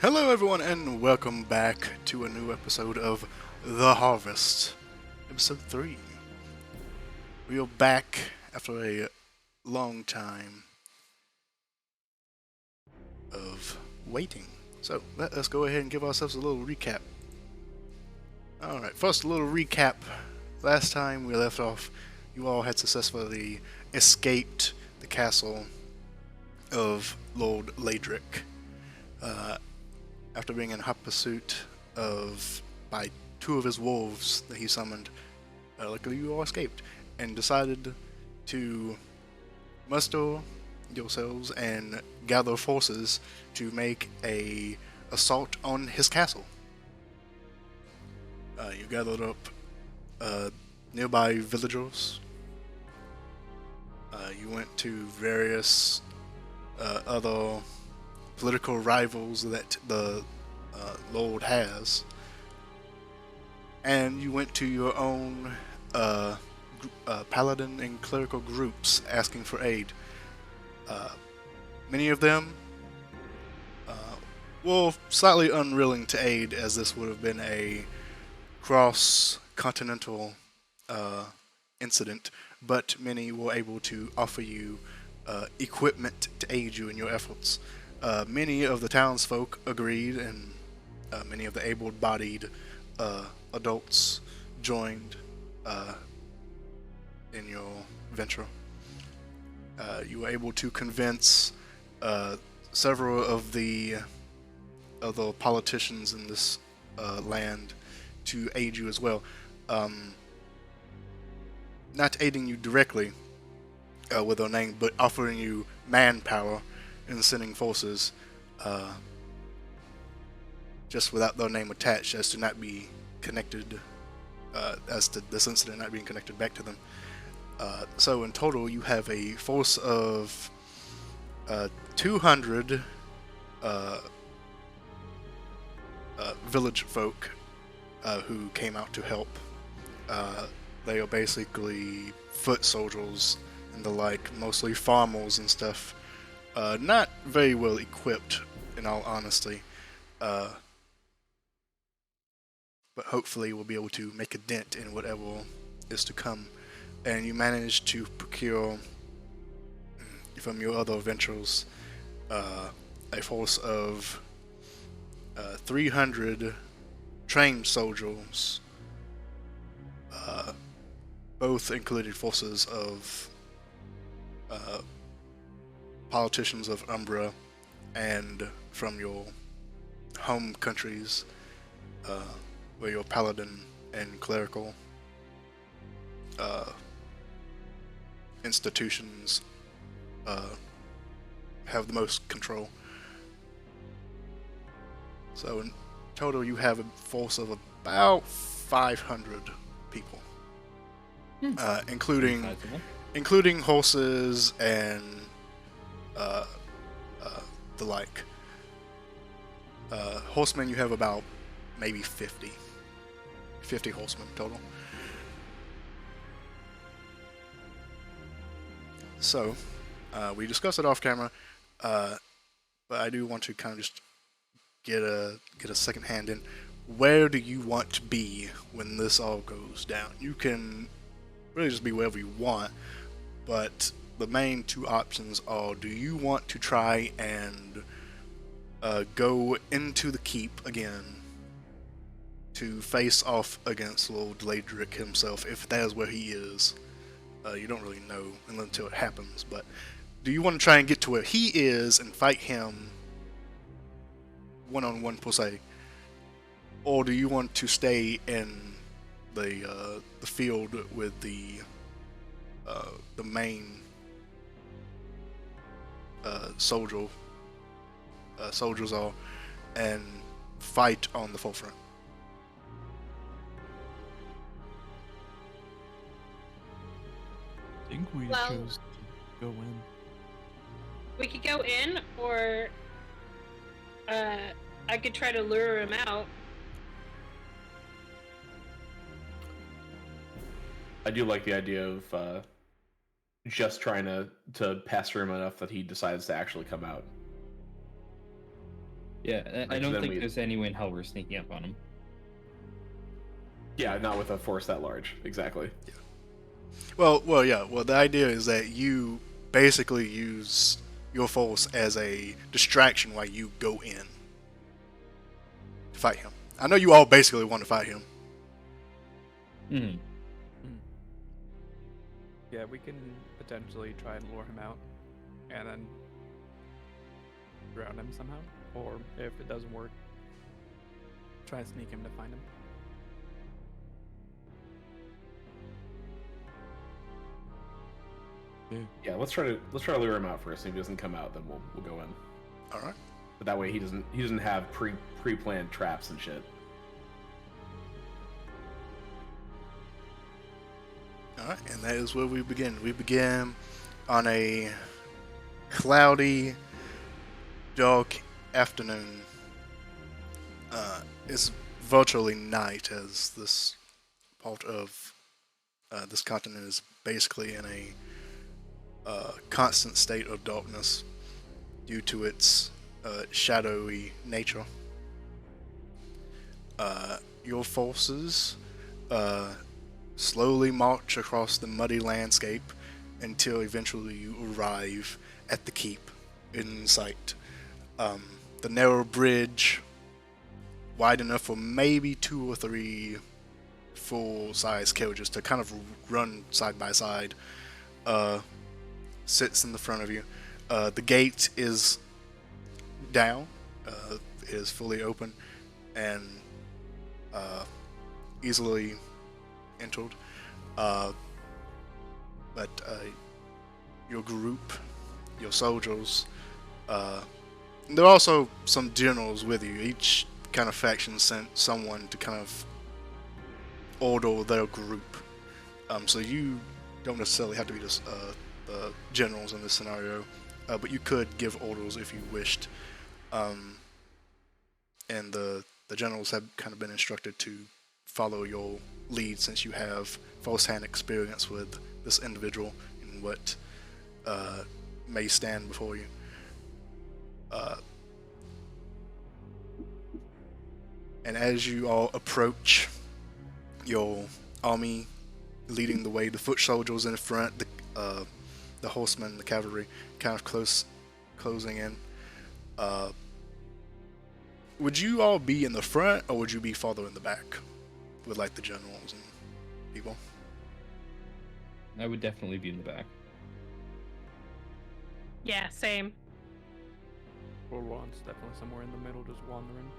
Hello, everyone, and welcome back to a new episode of The Harvest, episode 3. We are back after a long time of waiting. So, let us go ahead and give ourselves a little recap. Alright, first, a little recap. Last time we left off, you all had successfully escaped the castle of Lord Ladrick. After being in hot pursuit by two of his wolves that he summoned, luckily you all escaped and decided to muster yourselves and gather forces to make a assault on his castle. You gathered up nearby villagers. You went to various other political rivals that the Lord has, and you went to your own paladin and clerical groups asking for aid. Many of them were slightly unwilling to aid, as this would have been a cross-continental incident, but many were able to offer you equipment to aid you in your efforts. Many of the townsfolk agreed, and many of the able-bodied adults joined in your venture. You were able to convince several of the other politicians in this land to aid you as well. Not aiding you directly with their name, but offering you manpower and sending forces just without their name attached, as to not be connected, as to this incident not being connected back to them. So in total, you have a force of 200 village folk who came out to help. They are basically foot soldiers and the like, mostly farmers and stuff. Not very well equipped, in all honesty, but hopefully we'll be able to make a dent in whatever is to come. And you managed to procure from your other ventures a force of 300 trained soldiers, both included forces of politicians of Umbra and from your home countries, where your paladin and clerical institutions have the most control. So in total, you have a force of about 500 people, including horses and the like. Horsemen, you have about maybe 50 horsemen total. So, we discussed it off camera, but I do want to kind of just get a second hand in. Where do you want to be when this all goes down? You can really just be wherever you want, but the main two options are: do you want to try and go into the keep again to face off against Lord Ladrick himself, if that is where he is? You don't really know until it happens, but do you want to try and get to where he is and fight him one-on-one per se, or do you want to stay in the field with the main soldiers are and fight on the forefront? I think we chose to go in. We could go in, or I could try to lure him out. I do like the idea of just trying to pester him enough that he decides to actually come out. Yeah, I Right, don't then think we- there's any way in hell we're sneaking up on him. Yeah, not with a force that large. Exactly. Well, yeah. Well, the idea is that you basically use your force as a distraction while you go in to fight him. I know you all basically want to fight him. Hmm. Yeah, we can potentially try and lure him out, and then drown him somehow. Or if it doesn't work, try and sneak him to find him. Yeah, let's try to lure him out first. If he doesn't come out, then we'll go in. All right. But that way he doesn't have pre-planned traps and shit. All right, and that is where we begin. We begin on a cloudy, dark afternoon. It's virtually night as this part of this continent is basically in a constant state of darkness due to its shadowy nature. Your forces slowly march across the muddy landscape until eventually you arrive at the keep in sight. The narrow bridge, wide enough for maybe 2 or 3 full-size carriages to kind of run side by side, sits in the front of you. The gate is down, it is fully open, and easily entered. But your group, your soldiers, there are also some generals with you. Each kind of faction sent someone to kind of order their group. So you don't necessarily have to be the generals in this scenario, but you could give orders if you wished. And the generals have kind of been instructed to follow your lead since you have first-hand experience with this individual and what may stand before you. And as you all approach your army leading the way, the foot soldiers in front, the horsemen, the cavalry, kind of closing in. Would you all be in the front, or would you be farther in the back with like the generals and people? I would definitely be in the back. Yeah, same. Or Ron's definitely somewhere in the middle, just wandering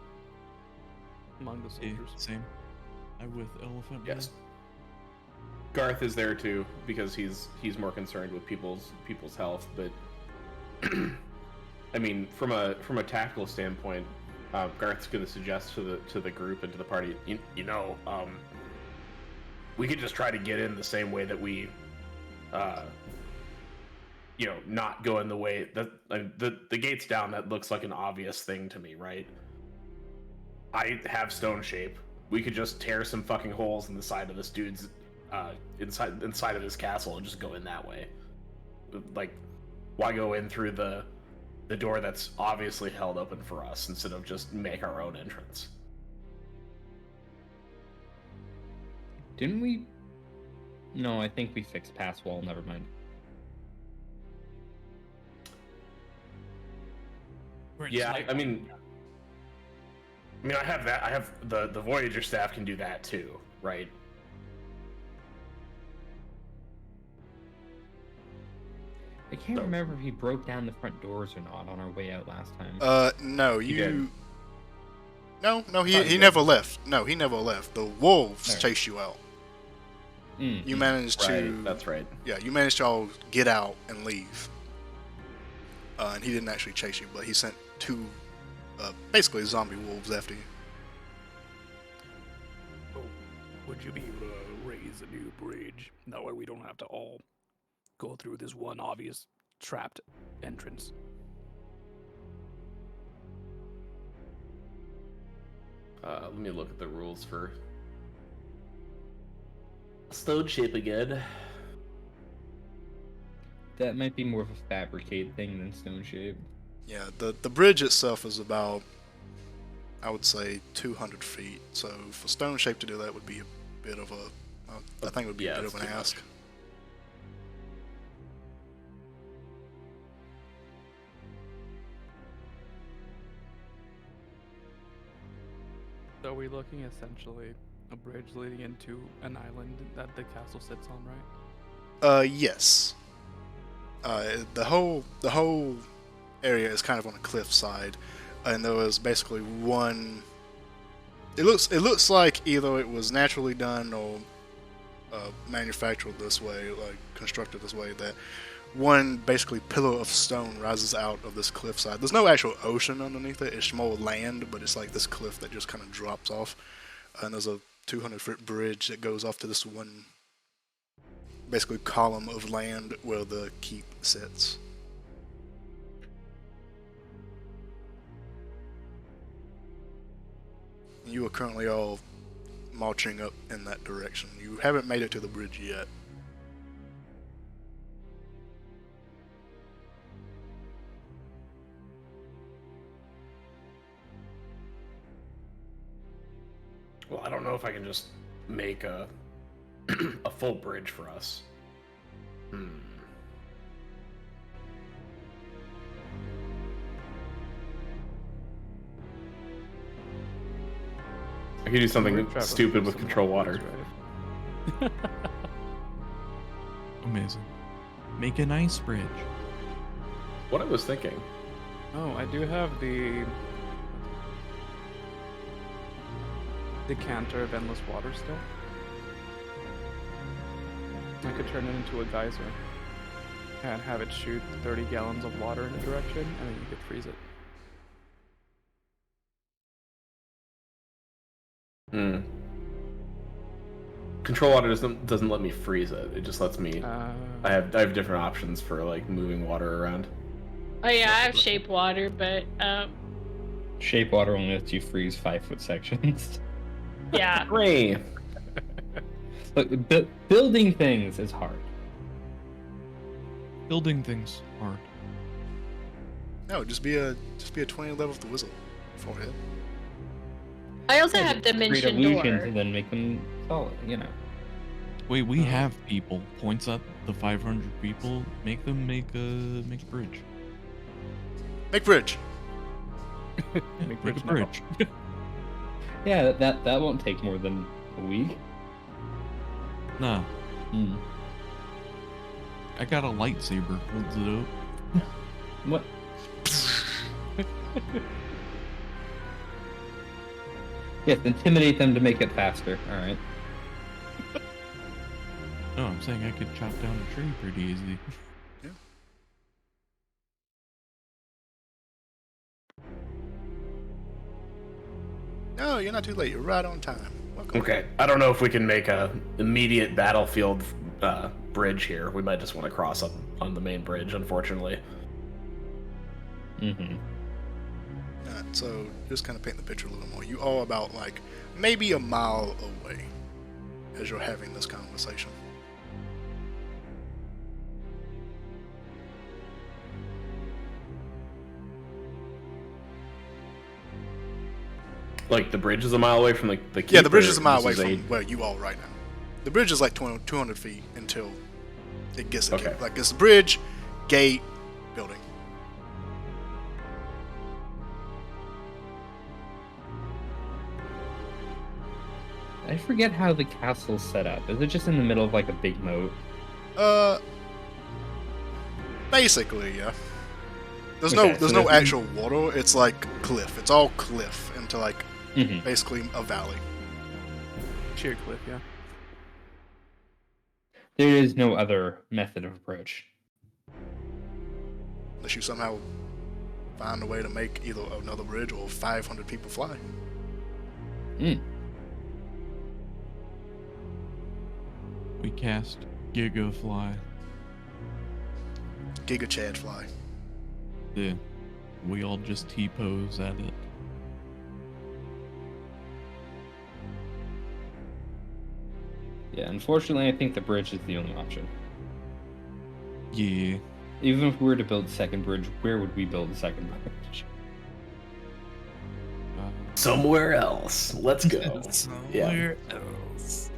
among the Yeah, soldiers. same. I'm with Elephant. Yes. Garth is there too because he's more concerned with people's health. But I mean, from a tactical standpoint, Garth's going to suggest to the group and to the party, we could just try to get in the same way that we, not go in the way that the gate's down. That looks like an obvious thing to me, right? I have stone shape. We could just tear some fucking holes in the side of this dude's inside of his castle and just go in that way. Like, why go in through the door that's obviously held open for us instead of just make our own entrance? Didn't we? No, I think we fixed pass wall. Never mind. Yeah, I mean, I have that. I have the Voyager staff can do that too, right? I can't remember if he broke down the front doors or not on our way out last time. No, He did. No, he did. never left. No, he never left. The wolves Alright. chased you out. Mm, You mm. managed to. Right, that's right. Yeah, you managed to all get out and leave. And he didn't actually chase you, but he sent 2, basically zombie wolves after you. Oh, would you be able to raise a new bridge? That way we don't have to all go through this one obvious trapped entrance. Let me look at the rules for stone shape again. That might be more of a fabricate thing than stone shape. Yeah, the bridge itself is about I would say 200 feet. So for Stone Shape to do that would be a bit of a, I think it would be Yeah, a bit of it's an too ask. much. So are we looking essentially a bridge leading into an island that the castle sits on, right? Yes. The whole area is kind of on a cliff side, and there was basically one. It looks like either it was naturally done or manufactured this way, like constructed this way, that one basically pillar of stone rises out of this cliffside. There's no actual ocean underneath it; it's more land, but it's like this cliff that just kind of drops off, and there's a 200-foot bridge that goes off to this one, basically column of land where the keep sits. You are currently all marching up in that direction. You haven't made it to the bridge yet. Well, I don't know if I can just make a a full bridge for us. I could do something We're traveling stupid through with some control mountains, water. right? Amazing. Make an ice bridge. What I was thinking. Oh, I do have the decanter of endless water still. I could turn it into a geyser and have it shoot 30 gallons of water in a direction, and then you could freeze it. Control water doesn't let me freeze it. It just lets me. I have different options for like moving water around. Oh yeah, I have shape water, but Shape water only lets you freeze 5-foot sections. yeah. Great. Look, building things is hard. Building things hard. No, just be a 20 level with the whistle forehead. I also have Create dimension illusions door. and then make them solid, you know. Wait, we have people. Points at the 500 people. Make them make a bridge. Make bridge. Yeah, Make make a bridge bridge. Yeah, that won't take more than a week. Nah, Hmm. I got a lightsaber. Holds it up. What? Yes, intimidate them to make it faster. All right. No, I'm saying I could chop down a tree pretty easy. No, you're not too late. You're right on time. Welcome. Okay, I don't know if we can make a immediate battlefield bridge here. We might just want to cross up on the main bridge, unfortunately. Mm-hmm. Alright, so just kind of paint the picture a little more. You are about like maybe a mile away as you're having this conversation. Like the bridge is a mile away from the keep. Yeah, the bridge or is a mile this away is from where you are right now. The bridge is like 200 feet until it gets to Okay. like it's the bridge, gate, building. I forget how the castle's set up. Is it just in the middle of like a big moat? Basically, yeah. There's Okay, no so there's- actual water. It's like cliff. It's all cliff into like Mm-hmm. basically a valley. Sheer cliff, yeah. There is no other method of approach. Unless you somehow find a way to make either another bridge or 500 people fly. We cast Giga Fly. Giga Chad fly. Yeah. We all just T-pose at it. Yeah, unfortunately, I think the bridge is the only option. Yeah. Even if we were to build a second bridge, where would we build a second bridge? somewhere else. Let's go. Somewhere else.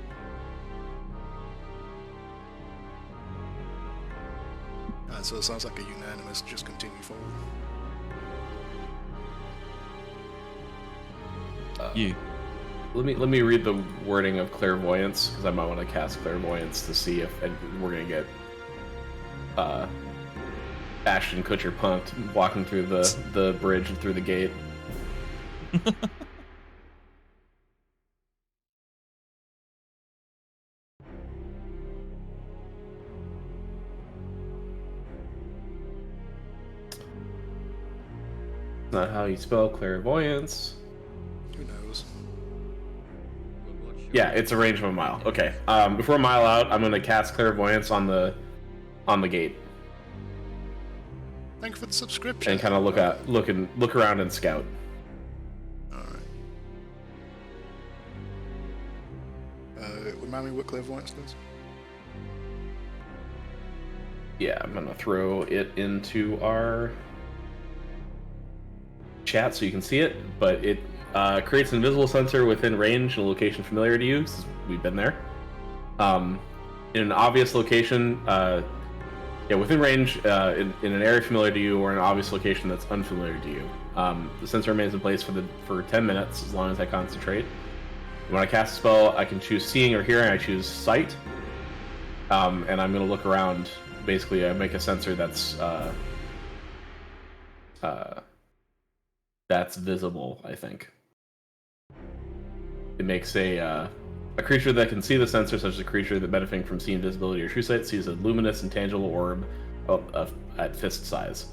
So it sounds like a unanimous just continue forward. Yeah. Let me read the wording of clairvoyance, because I might want to cast clairvoyance to see if we're gonna get Ashton Kutcher punked walking through the bridge and through the gate. Not how you spell clairvoyance. Who knows? Yeah, it's a range of a mile. Okay. Before a mile out, I'm gonna cast clairvoyance on the gate Thank you for the subscription. and kind of look around and scout. Alright. Remind me what clairvoyance does? Yeah, I'm gonna throw it into our chat so you can see it, but it creates an invisible sensor within range and a location familiar to you, 'cause we've been there. In an obvious location, within range, in an area familiar to you, or an obvious location that's unfamiliar to you. The sensor remains in place for 10 minutes as long as I concentrate. When I cast a spell, I can choose seeing or hearing. I choose sight, and I'm going to look around. Basically, I make a sensor that's visible, I think. It makes a creature that can see the sensor, such as a creature that benefiting from seeing visibility or true sight, sees a luminous, intangible orb at fist size.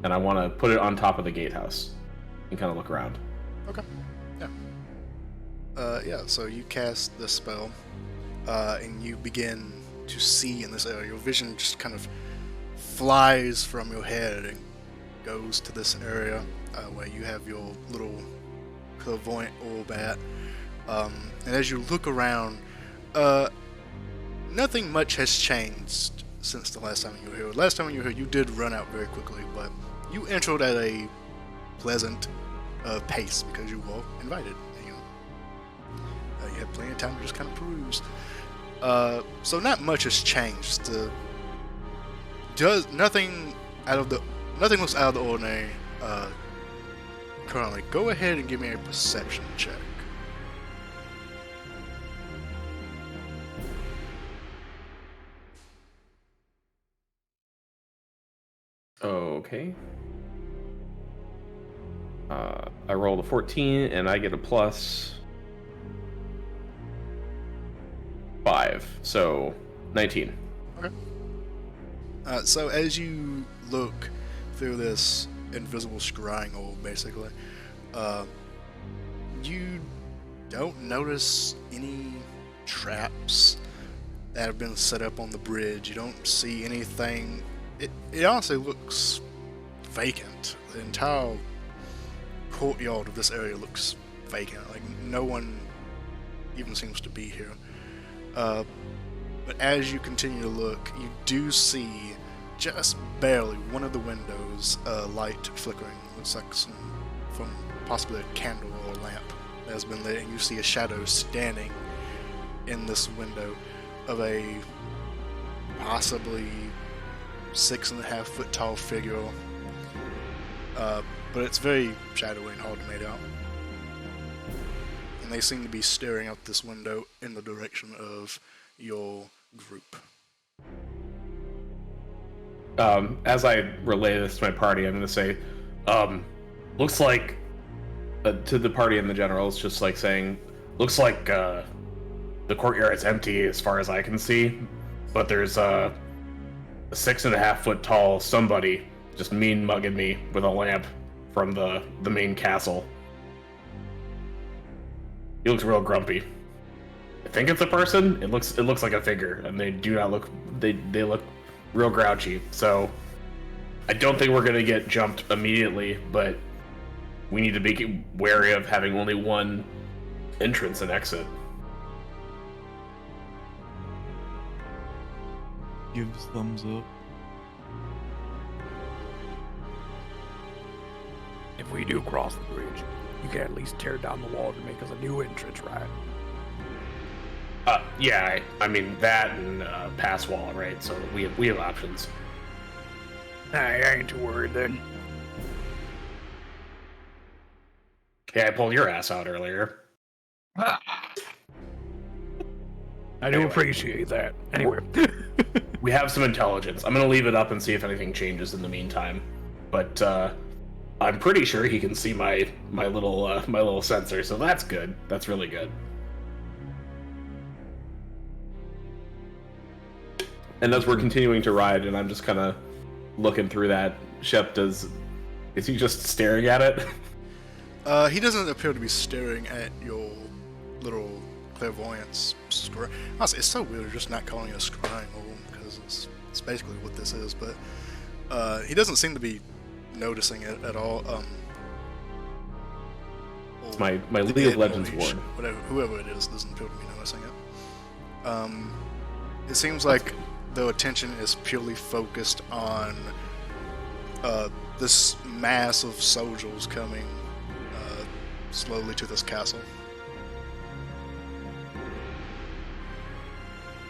And I want to put it on top of the gatehouse and kind of look around. Okay. Yeah. So you cast the spell, and you begin to see in this area. Your vision just kind of flies from your head and goes to this area where you have your little clairvoyant orb at. And as you look around, nothing much has changed since the last time you were here. Last time you were here, you did run out very quickly, but you entered at a pleasant pace because you were invited. You had plenty of time to just kind of peruse. So not much has changed. Nothing looks out of the ordinary. Currently, go ahead and give me a perception check. Okay. I rolled a 14, and I get a plus 5, so 19. Okay. So as you look through this invisible scrying orb, basically, you don't notice any traps that have been set up on the bridge. You don't see anything. It honestly looks vacant. The entire courtyard of this area looks vacant. Like no one even seems to be here. But as you continue to look, you do see just barely one of the windows light flickering. Looks like from possibly a candle or a lamp that has been lit, and you see a shadow standing in this window of a possibly 6.5 foot tall figure. But it's very shadowy and hard to make out. And they seem to be staring out this window in the direction of your group. As I relay this to my party, I'm going to say, looks like, to the party in the general, it's just like saying, looks like the courtyard is empty as far as I can see, but there's a 6.5 foot tall somebody just mean mugging me with a lamp from the main castle. He looks real grumpy. I think it's a person. It looks like a figure, and they do not look. They look real grouchy. So I don't think we're gonna get jumped immediately, but we need to be wary of having only one entrance and exit. Gives thumbs up. If we do cross the bridge, you can at least tear down the wall to make us a new entrance, right? Yeah, I mean that and pass wall, right? So we have options. I ain't too worried then. Yeah, I pulled your ass out earlier. I do Anyway. appreciate that. Anyway. We have some intelligence. I'm gonna leave it up and see if anything changes in the meantime. But I'm pretty sure he can see my little sensor, so that's good. That's really good. And as we're continuing to ride, and I'm just kind of looking through that, Shep, is he just staring at it? He doesn't appear to be staring at your little clairvoyance scrying. Honestly, it's so weird just not calling it a scrying room, because it's basically what this is, but he doesn't seem to be noticing it at all. My the League of dead Legends mage, ward. whoever it is doesn't appear to be noticing it. It seems like their attention is purely focused on this mass of soldiers coming slowly to this castle.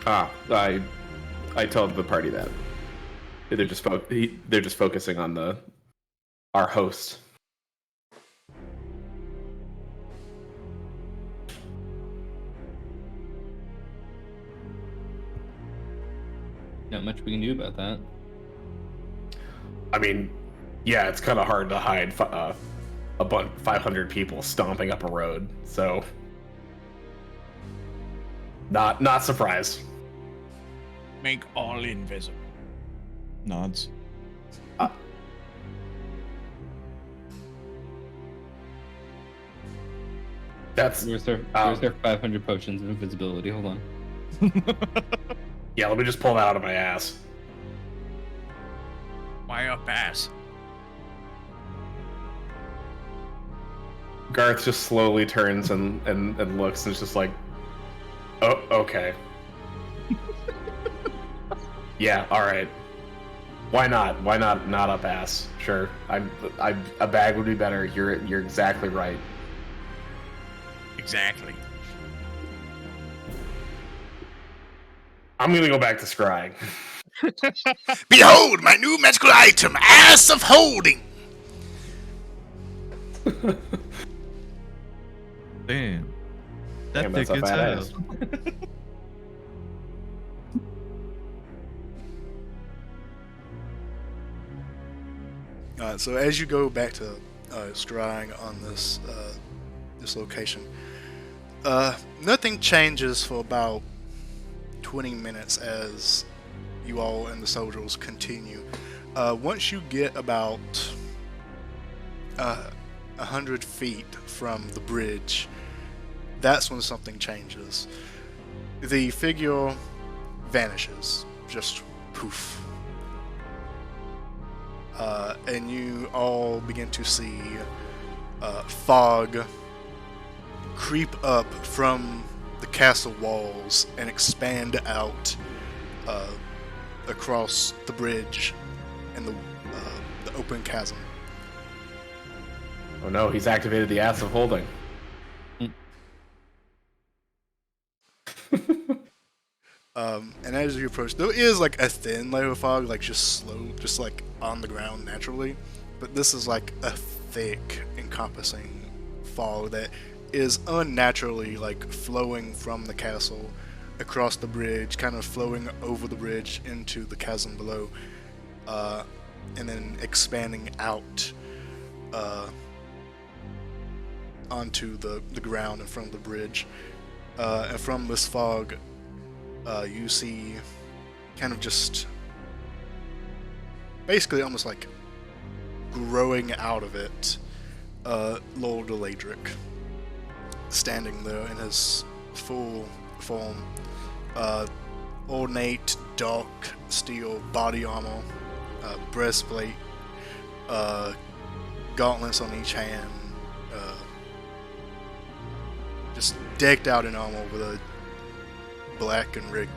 I tell the party that they're just focusing on our host. Not much we can do about that. I mean, yeah, it's kind of hard to hide 500 people stomping up a road, so not surprised. Make all invisible. Nods. That's Where's their 500 potions of invisibility? Hold on. yeah. Let me just pull that out of my ass. Why up ass? Garth just slowly turns and looks and is just like, oh, okay. Yeah, all right. Why not? Why not up ass? Sure. A bag would be better. You're exactly right. Exactly. I'm gonna go back to scrying. Behold my new magical item, Ass of Holding! Damn. That Damn, thick that's a gets fat out. ass. Alright, so as you go back to scrying on this location, nothing changes for about 20 minutes as you all and the soldiers continue. Once you get about 100 feet from the bridge, that's when something changes. The figure vanishes, just poof. And you all begin to see fog creep up from the castle walls and expand out across the bridge and the open chasm. Oh no, he's activated the Ass of Holding. And as you approach, there is like a thin layer of fog, like just slow, just like on the ground naturally. But this is like a thick, encompassing fog that is unnaturally like flowing from the castle across the bridge, kind of flowing over the bridge into the chasm below, and then expanding out onto the ground in front of the bridge. And from this fog, you see kind of just basically almost like growing out of it, Lord Eladric, standing there in his full form, ornate dark steel body armor, breastplate, gauntlets on each hand, just decked out in armor with a black and red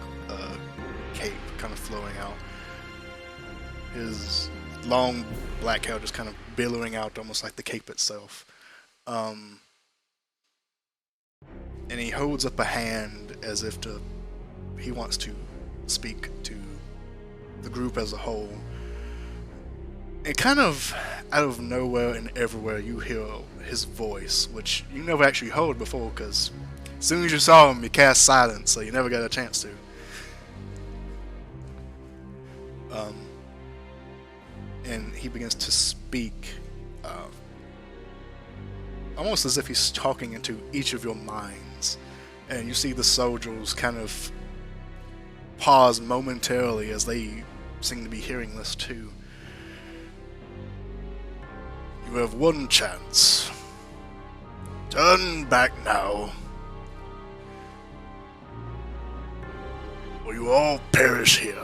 cape kind of flowing out. His long black hair just kind of billowing out almost like the cape itself. And he holds up a hand as if he wants to speak to the group as a whole. And kind of out of nowhere and everywhere, you hear his voice, which you never actually heard before, because as soon as you saw him, you cast silence, so you never got a chance to. And he begins to speak, almost as if he's talking into each of your minds. And you see the soldiers kind of pause momentarily as they seem to be hearing this too. You have one chance. Turn back now, or you all perish here.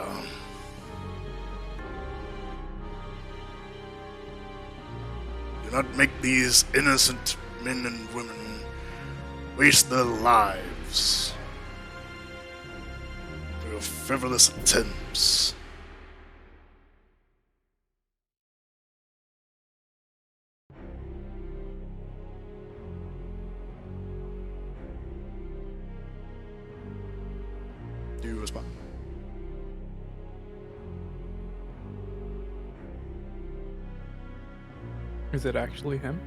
Do not make these innocent men and women waste their lives for your frivolous attempts. Do you respond? Is it actually him?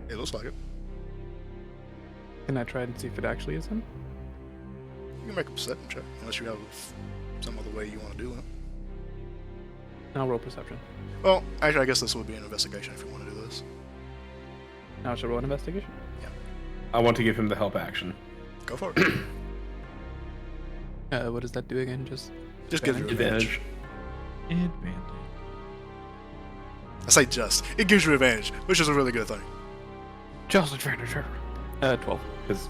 It looks like it. Can I try and see if it actually is him? You can make a perception check, unless you have some other way you want to do it. I'll roll perception. Well, actually, I guess this would be an investigation if you want to do this. Now I should roll an investigation? I want to give him the help action. Go for it. What does that do again? Just Gives you advantage. Advantage. I say just. It gives you advantage, which is a really good thing. just advantage. 12. Because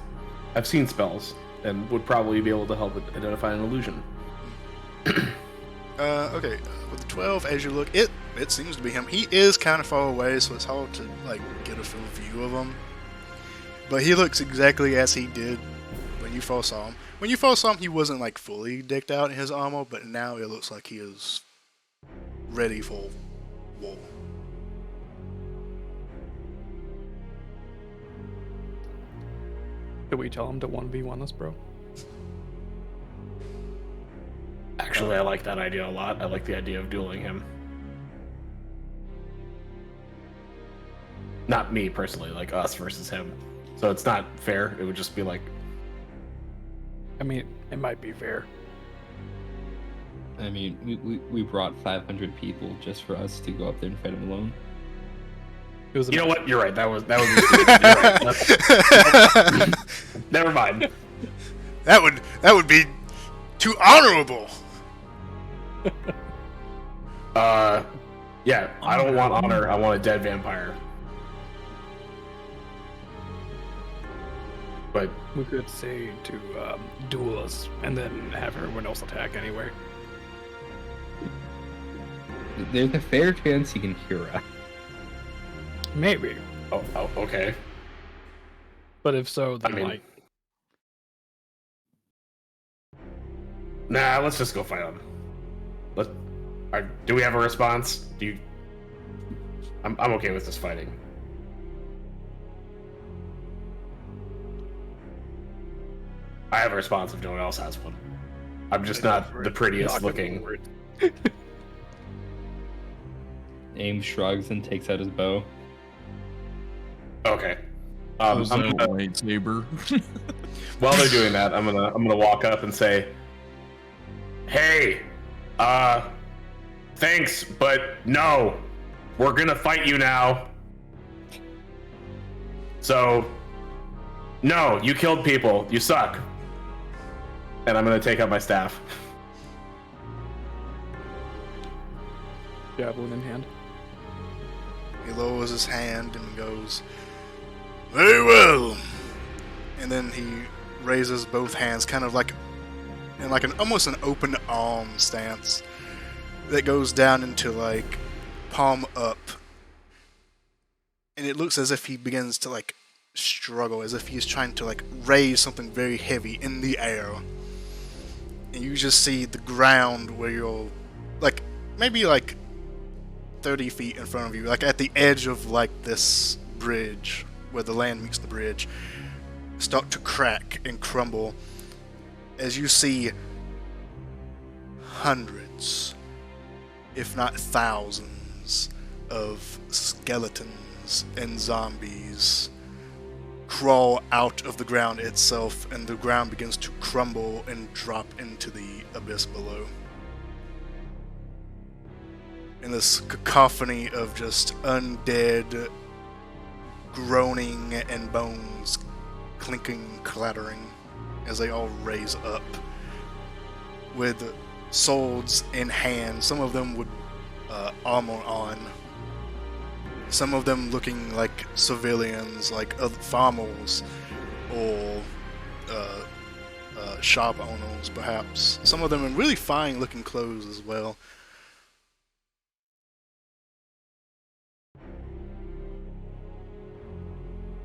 I've seen spells and would probably be able to help identify an illusion. Okay. With the 12, as you look, it seems to be him. He is kind of far away, so it's hard to get a full view of him. But he looks exactly as he did when you first saw him. When you first saw him, he wasn't fully decked out in his armor, but now it looks like he is ready for war. Did we tell him to 1v1 us, bro? Actually, I like that idea a lot. I like the idea of dueling him. Not me personally, like us versus him. So it's not fair. It would just be like... I mean, it might be fair. I mean, we brought 500 people just for us to go up there and fight him alone. It was You know what? You're right. That would be stupid. You're right. Never mind. That would be too honorable. Yeah, I don't want honor. I want a dead vampire. But We could say to duel us and then have everyone else attack anyway. There's a fair chance he can hear us. Maybe. oh, okay. But if so, then I mean- Nah, let's just go fight him. Do we have a response? I'm okay with this fighting. I have a response if no one else has one. I'm just not the prettiest looking. Aim shrugs and takes out his bow. Okay. Was I'm that a gonna, lightsaber? while they're doing that, I'm gonna walk up and say, "Hey, thanks, but no, we're gonna fight you now. So, no, you killed people. You suck." And I'm gonna take out my staff. Javelin in hand. He lowers his hand and goes, "Very well." And then he raises both hands, kind of in almost an open arm stance that goes down into palm up. And it looks as if he begins to struggle, as if he's trying to raise something very heavy in the air. And you just see the ground where you're maybe 30 feet in front of you, like at the edge of like this bridge where the land meets the bridge, start to crack and crumble as you see hundreds, if not thousands, of skeletons and zombies crawl out of the ground itself, and the ground begins to crumble and drop into the abyss below. In this cacophony of just undead groaning and bones clinking, clattering as they all raise up with swords in hand, some of them with armor on, some of them looking like civilians, like farmers or shop owners perhaps, some of them in really fine looking clothes as well.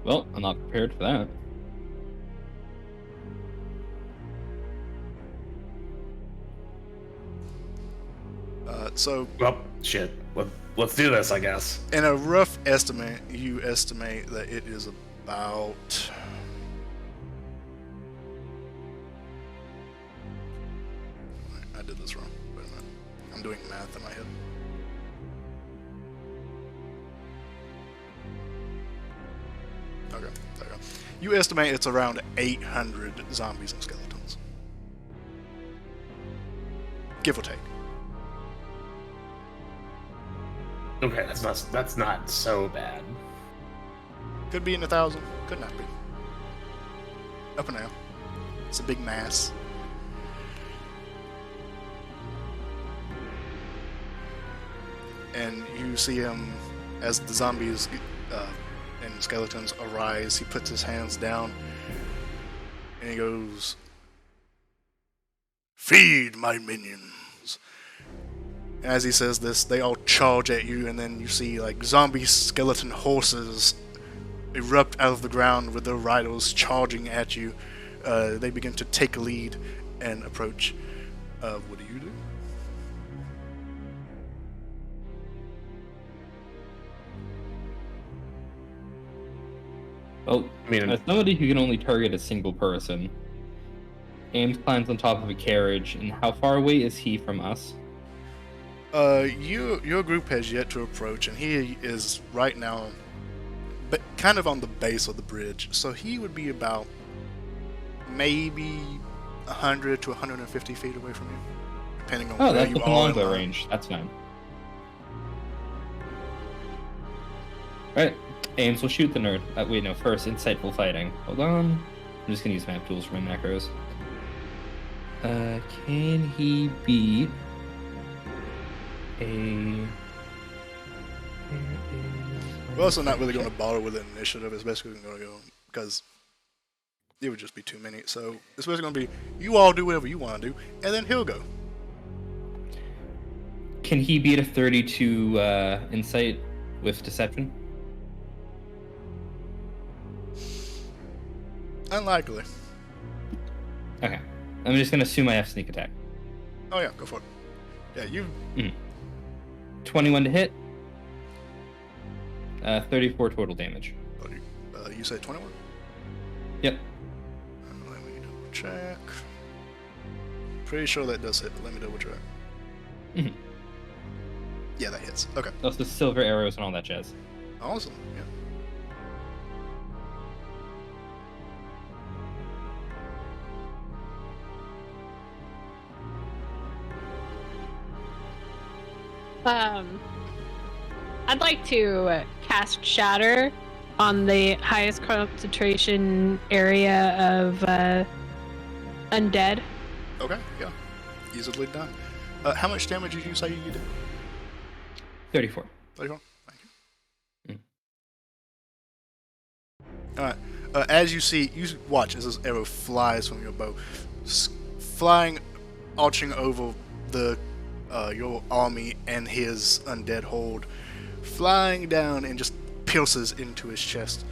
Well, I'm not prepared for that. So, Well, shit. Let's do this, I guess. in a rough estimate, you estimate that it is about... I did this wrong. Wait a minute. I'm doing math in my head. Okay, there you go. You estimate it's around 800 zombies and skeletons. Give or take. Okay, that's not so bad. Could be in 1,000, could not be. Up and down. It's a big mass. And you see him as the zombies and skeletons arise. He puts his hands down and he goes, "Feed my minions." And as he says this, they all charge at you, and then you see like zombie skeleton horses erupt out of the ground with their riders charging at you. They begin to take a lead and approach. What do you do? Well, I mean, as somebody who can only target a single person, Ames climbs on top of a carriage, and how far away is he from us? Your group has yet to approach, and he is right now, but kind of on the base of the bridge. So he would be about maybe 100 to 150 feet away from you, depending on Oh, where that's you within are. longbow in line. range. That's fine. Right, Ames will shoot the nerd. Wait, no, first, insightful fighting. Hold on. I'm just gonna use map tools for my macros. Can he beat a... We're also not really going to bother with an initiative. It's basically going to go because it would just be too many. So it's basically going to be you all do whatever you want to do, and then he'll go. Can he beat a 32 insight with deception? Unlikely. Okay. I'm just gonna assume I have sneak attack. Oh yeah, go for it. Yeah, you. 21 to hit. 34 total damage. You say 21? Yep. Let me double check. Pretty sure that does hit, but let me double check. Mhm. Yeah, that hits. Okay. Also silver arrows and all that jazz. Awesome. Yeah. I'd like to cast Shatter on the highest concentration area of undead. Okay. Yeah. Easily done. How much damage did you say you did? 34. 34. Thank you. All right. As you see, you watch as this arrow flies from your bow, flying, arching over the your army and his undead horde, flying down and just pierces into his chest,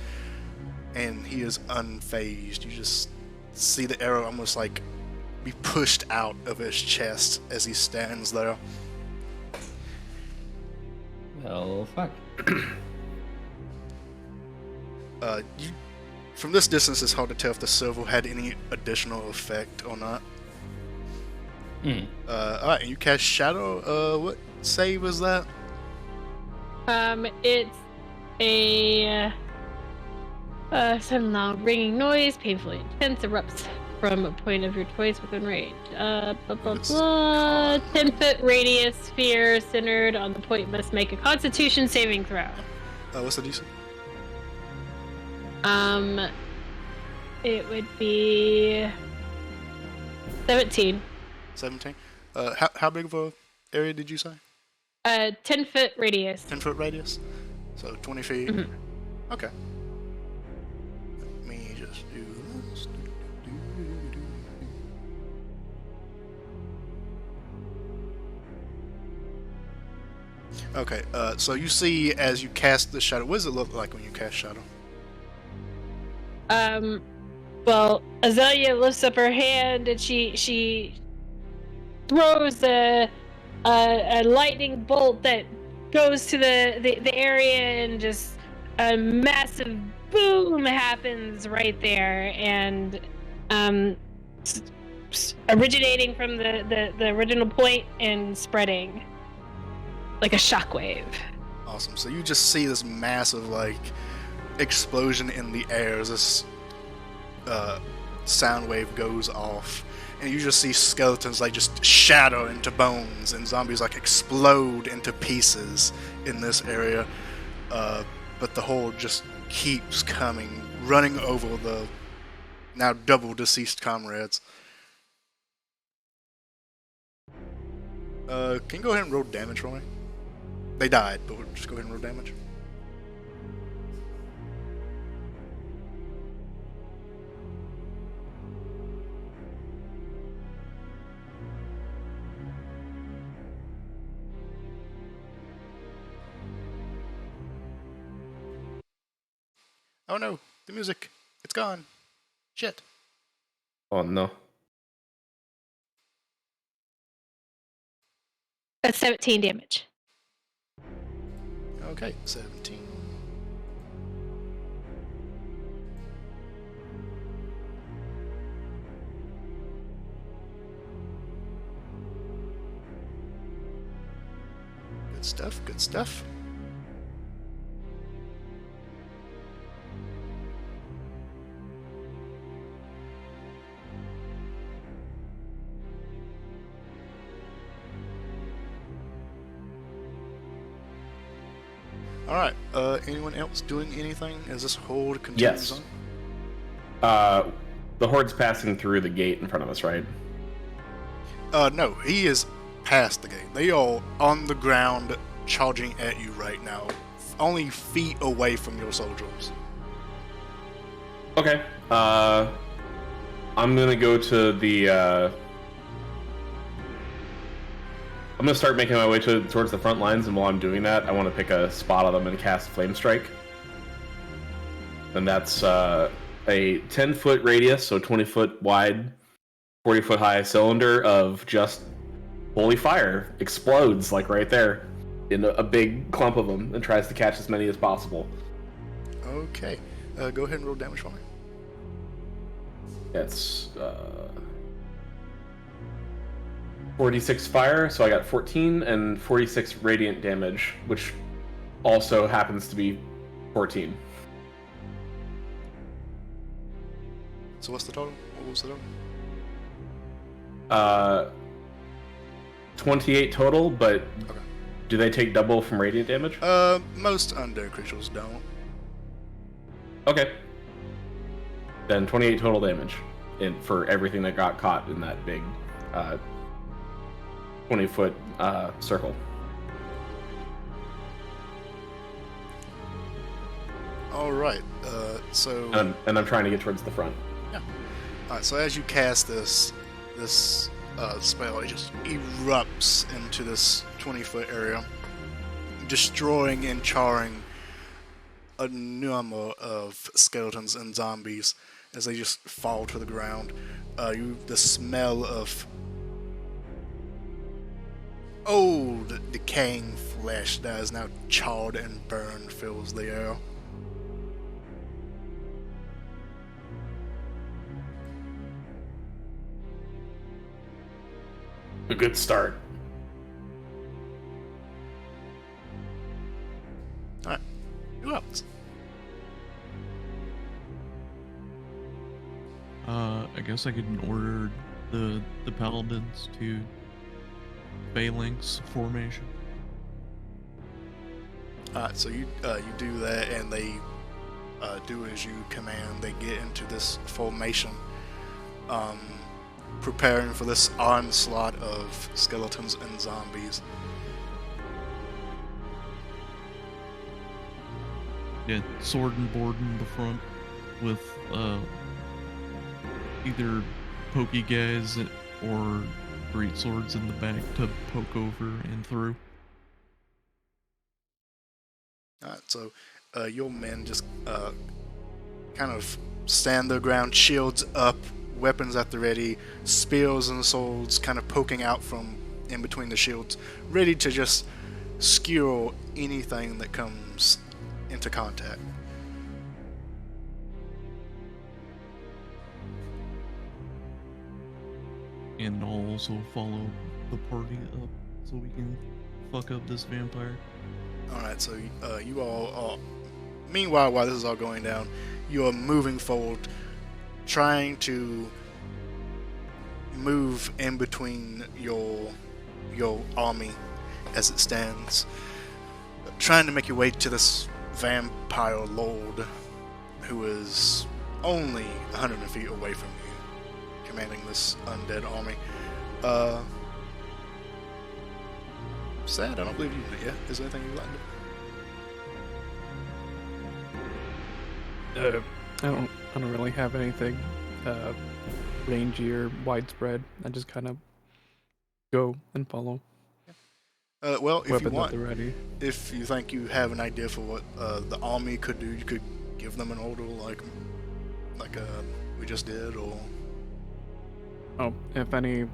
and he is unfazed. You just see the arrow almost like be pushed out of his chest as he stands there. Well, fuck. From this distance, it's hard to tell if the silver had any additional effect or not. Alright, and you cast Shadow. What save was that? It's a some loud ringing noise, painfully intense, erupts from a point of your choice within range. Blah blah blah. 10-foot radius sphere centered on the point must make a Constitution saving throw. What's the DC? It would be 17. 17. How big of a area did you say? 10-foot radius. 10-foot radius. So 20 feet. Mhm. Okay. Let me just do this. Okay. So you see as you cast the shadow. What does it look like when you cast shadow? Well, Azalea lifts up her hand and she throws a lightning bolt that goes to the area, and just a massive boom happens right there, and originating from the original point and spreading like a shockwave. Awesome. So you just see this massive explosion in the air as this sound wave goes off, and you just see skeletons just shatter into bones, and zombies explode into pieces in this area. But the horde just keeps coming, running over the now double deceased comrades. Can you go ahead and roll damage for me? They died, but we'll just go ahead and roll damage. Oh no, the music. It's gone. Shit. Oh no. That's 17 damage. Okay, 17. Good stuff, good stuff. Alright, anyone else doing anything as this horde continues Yes. on? The horde's passing through the gate in front of us, right? No, he is past the gate. They are on the ground charging at you right now, only feet away from your soldiers. Okay. I'm gonna go to the. I'm gonna start making my way towards the front lines, and while I'm doing that, I want to pick a spot on them and cast Flame Strike. And that's a 10-foot radius, so 20-foot wide, 40-foot high cylinder of just holy fire explodes right there in a big clump of them, and tries to catch as many as possible. Okay, go ahead and roll damage for me. That's 46 fire, so I got 14, and 46 radiant damage, which also happens to be 14. So what's the total? What was the total? 28 total, but Okay. do they take double from radiant damage? Most undead creatures don't. Okay. Then 28 total damage for everything that got caught in that big 20-foot circle. Alright, so... And I'm trying to get towards the front. Yeah. Alright, so as you cast this spell, it just erupts into this 20-foot area, destroying and charring a number of skeletons and zombies as they just fall to the ground. The smell of old, decaying flesh that is now charred and burned fills the air. A good start. Alright, who else? I guess I could order the paladins to phalanx formation. Alright, so you do that, and they do as you command. They get into this formation, preparing for this onslaught of skeletons and zombies. Yeah, sword and board in the front with either pokey guys or great swords in the back to poke over and through. Alright, so your men just kind of stand their ground, shields up, weapons at the ready, spears and swords kind of poking out from in between the shields, ready to just skewer anything that comes into contact. And I'll also follow the party up so we can fuck up this vampire. Alright, so you all are... Meanwhile, while this is all going down, you are moving forward, trying to move in between your army as it stands, trying to make your way to this vampire lord who is only 100 feet away from you, commanding this undead army. Sad, I don't believe you did it yet. Is there anything you'd like to do? I don't really have anything rangy or widespread. I just kind of go and follow. Well, if you Weapons want, at the ready. if you think you have an idea for what the army could do, you could give them an order like we just did, or... Oh, if any, I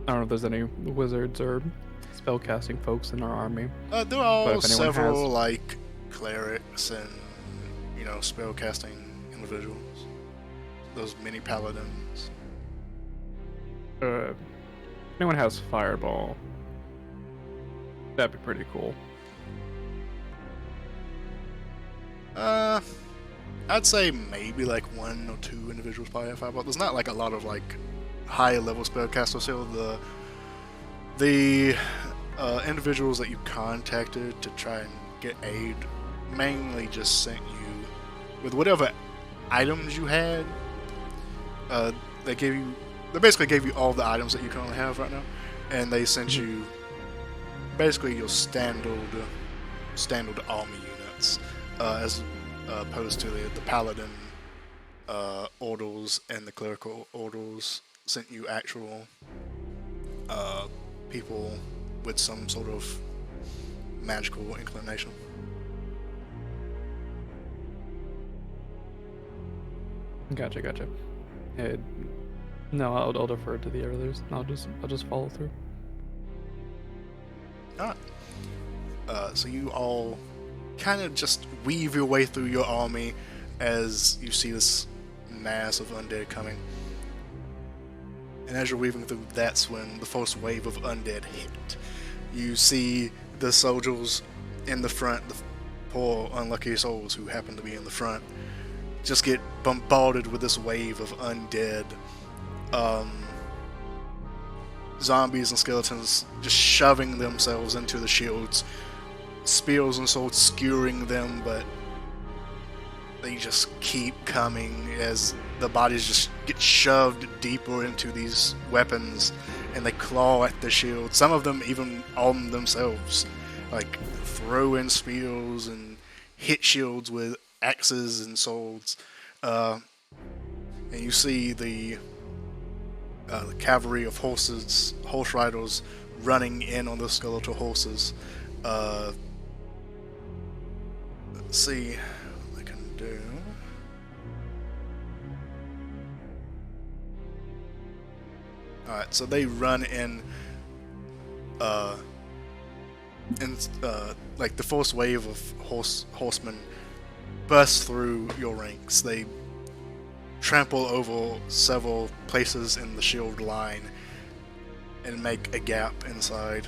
don't know if there's any wizards or spellcasting folks in our army. There But are if anyone several, has- like, clerics and, spellcasting individuals. Those mini paladins. If anyone has fireball, that'd be pretty cool. I'd say maybe, like, 1 or 2 individuals probably have fireball. There's not, like, a lot of, like, high-level spellcasters. So the individuals that you contacted to try and get aid mainly just sent you with whatever items you had. They basically gave you all the items that you currently have right now, and they sent you basically your standard army units, as opposed to the paladin orders and the clerical orders sent you actual people with some sort of magical inclination. Gotcha. No, I'll defer to the others. I'll just follow through. Alright. So you all kind of just weave your way through your army as you see this mass of undead coming. And as you're weaving through, that's when the first wave of undead hit. You see the soldiers in the front, the poor unlucky souls who happen to be in the front, just get bombarded with this wave of undead zombies and skeletons, just shoving themselves into the shields, spears and swords skewering them, but they just keep coming as the bodies just get shoved deeper into these weapons, and they claw at the shield. Some of them even arm themselves, like throw in spears and hit shields with axes and swords. And you see the cavalry of horse riders running in on the skeletal horses. Let's see what I can do. Alright, so they run in and like the first wave of horsemen burst through your ranks. They trample over several places in the shield line and make a gap inside,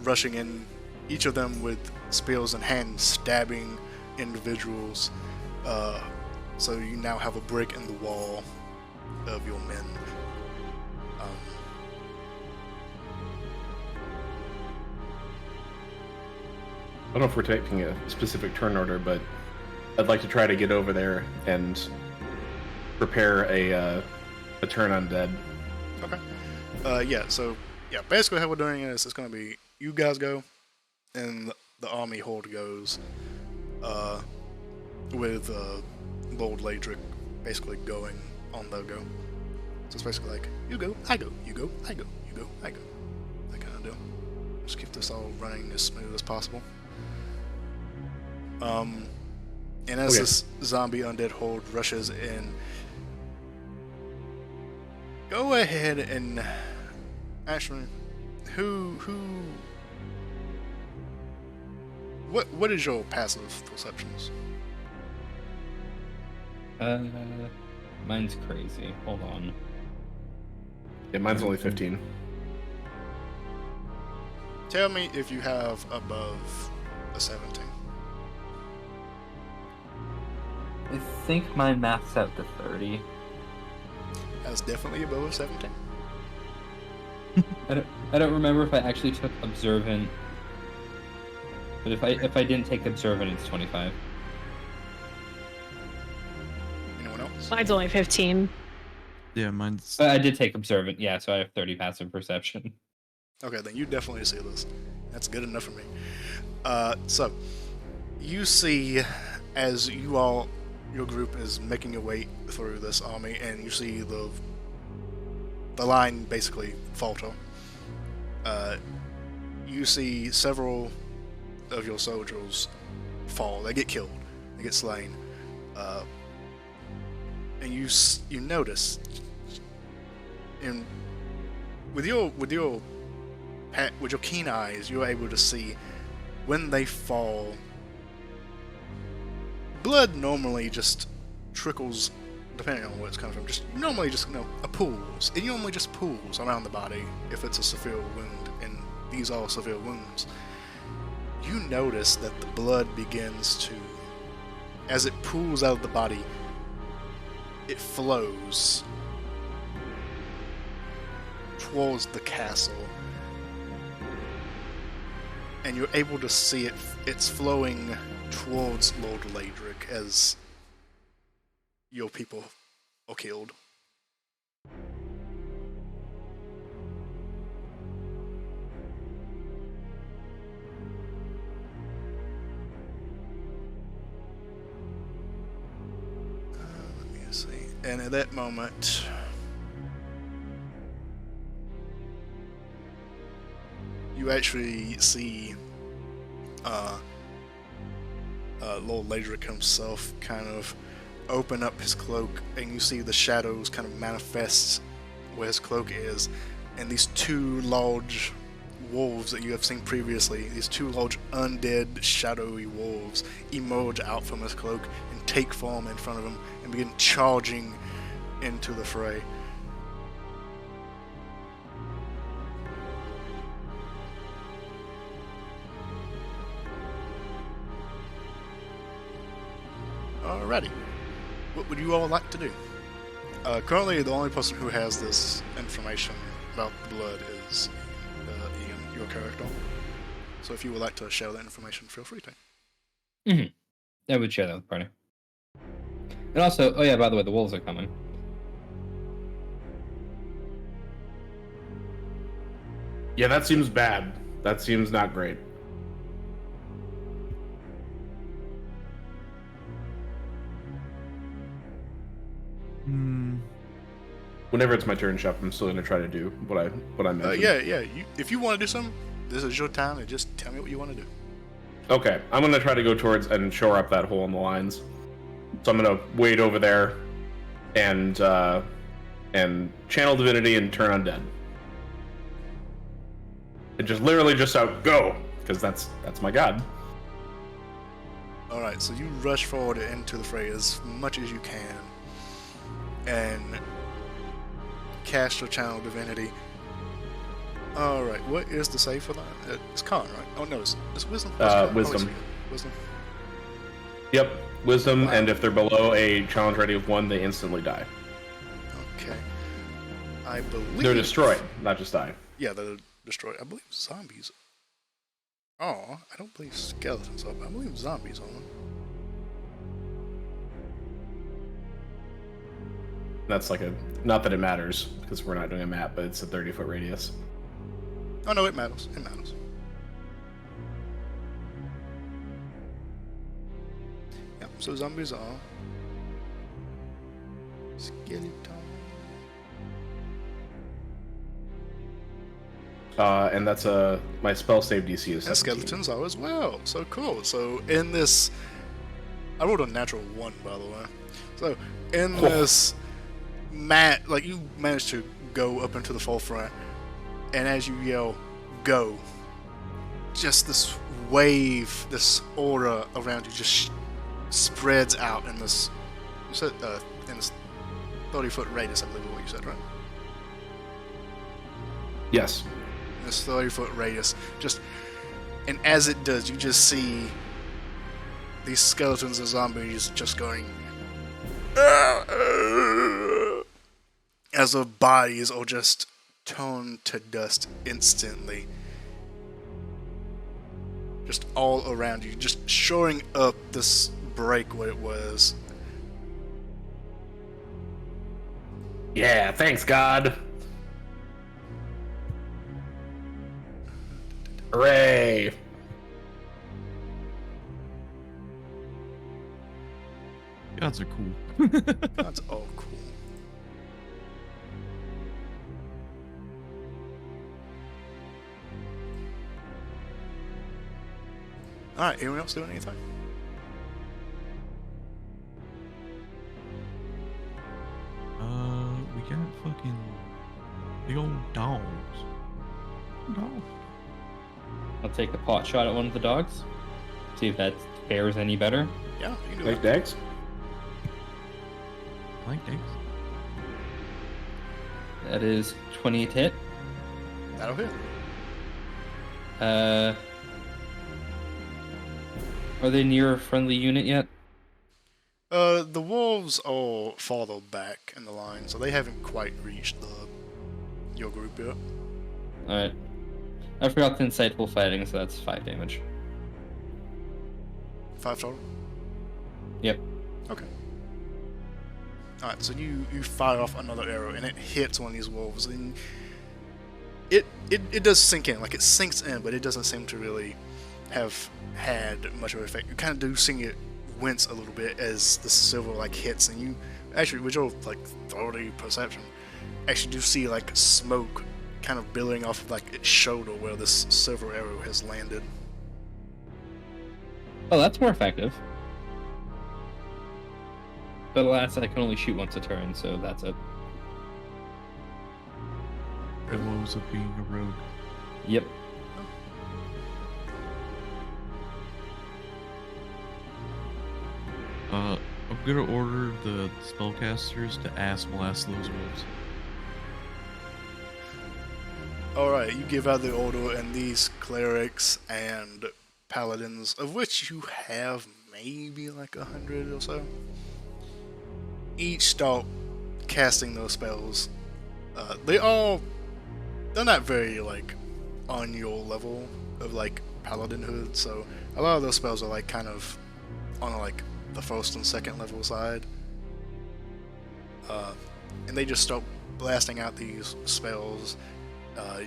rushing in, each of them with spears in hand, stabbing individuals. So you now have a break in the wall of your men. I don't know if we're taking a specific turn order, but I'd like to try to get over there and prepare a turn undead. Okay. Yeah, basically how we're doing it is it's going to be you guys go, and the army horde goes, with Lord Ladrick basically going on the go. So it's basically like, you go, I go, you go, I go, you go, I go. That kind of deal. Just keep this all running as smooth as possible. And as this zombie undead horde rushes in, go ahead and actually, what is your passive perceptions? Mine's crazy. Hold on. Yeah, mine's only 15. Tell me if you have above a 17. I think my math's out to 30. That's definitely above a 17. I don't remember if I actually took observant, but if I didn't take observant, it's 25. Anyone else? Mine's only 15. Yeah, mine's. I did take observant, yeah, so I have 30 passive perception. Okay, then you definitely see this. That's good enough for me. So you see, as your group is making your way through this army, and you see the line basically falter. You see several of your soldiers fall. They get killed. They get slain. And you notice, and with your keen eyes, you're able to see when they fall. Blood normally just trickles, depending on where it's coming from, pools. It normally just pools around the body if it's a severe wound, and these are severe wounds. You notice that the blood begins to, as it pools out of the body, it flows towards the castle. And you're able to see it's flowing towards Lord Ladrick as your people are killed. Let me see. And at that moment, you actually see Lord Ladrick himself kind of open up his cloak, and you see the shadows kind of manifest where his cloak is, and these two large wolves that you have seen previously, these two large undead shadowy wolves, emerge out from his cloak and take form in front of him and begin charging into the fray. Alrighty. What would you all like to do? Currently, the only person who has this information about the blood is Ian, your character. So if you would like to share that information, feel free to. I would share that with the party. And also, oh yeah, by the way, the wolves are coming. Yeah, that seems bad. That seems not great. Whenever it's my turn, Shep, I'm still gonna try to do what I mentioned. Yeah. If you want to do something, this is your time, and just tell me what you want to do. Okay, I'm gonna try to go towards and shore up that hole in the lines. So I'm gonna wade over there, and channel divinity and turn undead. And just literally just out, go! Because that's my god. Alright, so you rush forward into the fray as much as you can. And cast your channel divinity. Alright, what is the save for that? It's con, right? Oh no, it's wisdom. Wisdom. Wisdom. Yep, wisdom, Wow. and if they're below a challenge rating of 1, they instantly die. Okay. I believe They're destroyed, not just die. Yeah, they're destroyed. I believe zombies. Oh, I don't believe skeletons are, but I believe zombies are. That's like not that it matters, because we're not doing a map, but it's a 30-foot radius. Oh no, it matters. It matters. Yeah, so zombies are skeleton. And that's my spell save DC is 17. And skeletons are as well. So cool. So in this, I rolled a natural 1, by the way. So in this like you managed to go up into the forefront, and as you yell, "Go!" just this wave, this aura around you just spreads out in this. You said in this 30-foot radius, I believe is what you said, right? Yes. This 30-foot radius, and as it does, you just see these skeletons and zombies just going as their bodies are just toned to dust instantly, just all around you, just shoring up this break what it was. Yeah, thanks, God. Hooray! Gods are cool. That's all cool. Alright, anyone else doing anything? We got fucking big old dogs. Dogs. I'll take a pot shot at one of the dogs. See if that fares any better. Yeah, you can do Like that. Dex? Like dicks. That is 28 to hit. That'll hit. Are they near a friendly unit yet? The wolves are farther back in the line, so they haven't quite reached your group yet. Alright. I forgot the insightful fighting, so that's 5 damage. 5 total? Yep. Okay. Alright, so you fire off another arrow, and it hits one of these wolves, and it does sink in. Like, it sinks in, but it doesn't seem to really have had much of an effect. You kind of do see it wince a little bit as the silver, like, hits, and you actually, with your, like, 30 perception, actually do see, like, smoke kind of billowing off of, like, its shoulder where this silver arrow has landed. Oh, that's more effective. But alas, I can only shoot once a turn, so that's it. The woes of being a rogue. Yep. I'm gonna order the spellcasters to ass blast those wolves. Alright, you give out the order, and these clerics and paladins, of which you have maybe like 100 or so, each start casting those spells. They're not very, like, on your level of, like, paladinhood, so a lot of those spells are, like, kind of on, like, the first and second level side. And they just start blasting out these spells.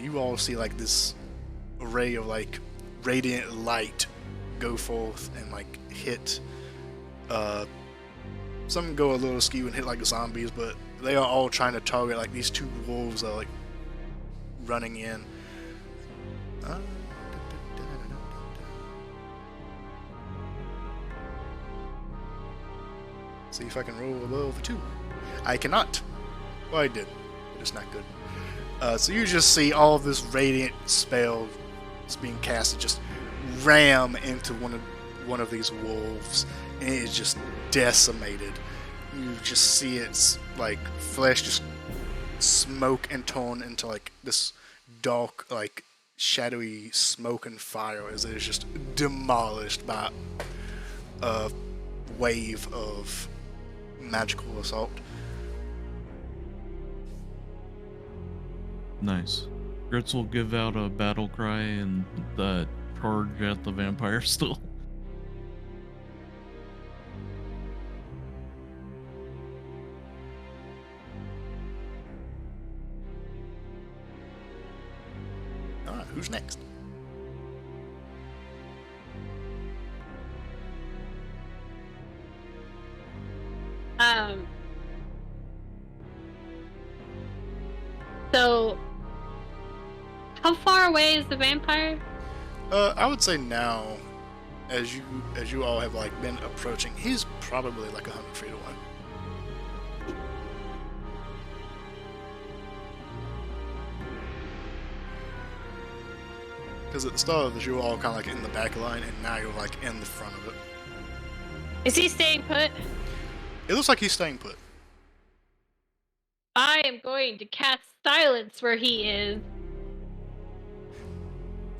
You all see, like, this array of, like, radiant light go forth and, like, hit. Some go a little askew and hit, like, zombies, but they are all trying to target, like, these two wolves are, like, running in. See if I can roll above 2. I cannot. Well, I did, but it's not good. So you just see all of this radiant spell that's being casted just ram into one of these wolves, and it is just decimated. You just see its like flesh just smoke and turn into like this dark, like shadowy smoke and fire as it is just demolished by a wave of magical assault. Nice. Grits will give out a battle cry and charge at the vampire still. Alright, who's next? So, how far away is the vampire? I would say now, as you all have like been approaching, he's probably like 100 feet away. Because at the start of this, you were all kind of like in the back line, and now you're like in the front of it. Is he staying put? It looks like he's staying put. I am going to cast silence where he is.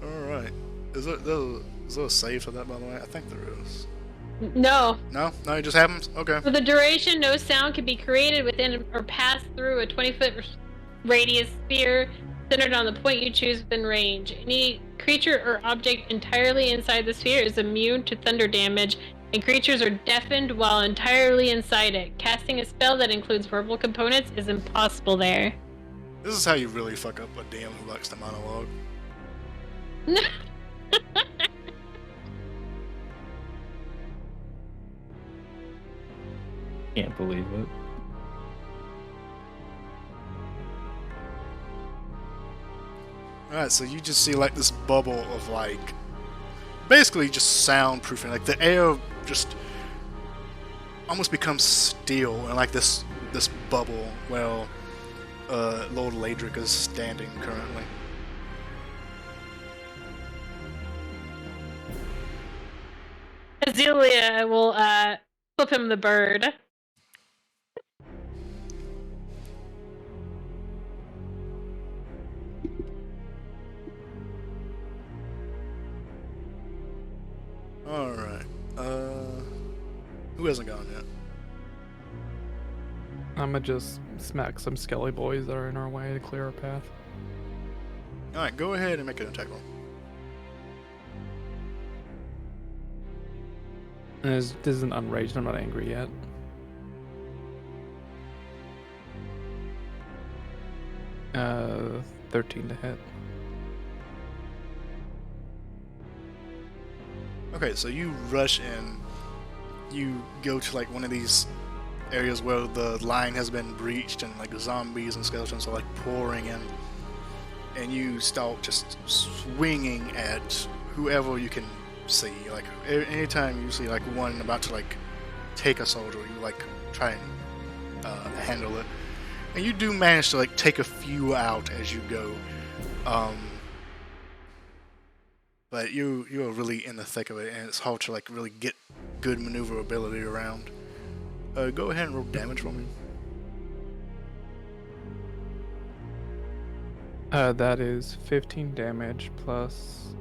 Alright. Is there a save for that, by the way? I think there is. No. No? No, it just happens? Okay. For the duration, no sound can be created within or pass through a 20-foot radius sphere centered on the point you choose within range. Any creature or object entirely inside the sphere is immune to thunder damage, and creatures are deafened while entirely inside it. Casting a spell that includes verbal components is impossible there. This is how you really fuck up a DM who likes to monologue. Can't believe it. Alright, so you just see like this bubble of like basically just soundproofing. Like the air just almost becomes steel and like this bubble where Lord Ladrick is standing currently. Azealia will flip him the bird. Alright. Who hasn't gone yet? I'ma just smack some skelly boys that are in our way to clear our path. Alright, go ahead and make an attack roll. And this isn't unraged, I'm not angry yet. Uh, 13 to hit. Okay, so you rush in. You go to like one of these areas where the line has been breached and like zombies and skeletons are like pouring in. And you start just swinging at whoever you can see. Like anytime you see like one about to like take a soldier, you like try and handle it. And you do manage to like take a few out as you go. But you're really in the thick of it, and it's hard to like really get good maneuverability around. Go ahead and roll damage for me. That is 15 damage plus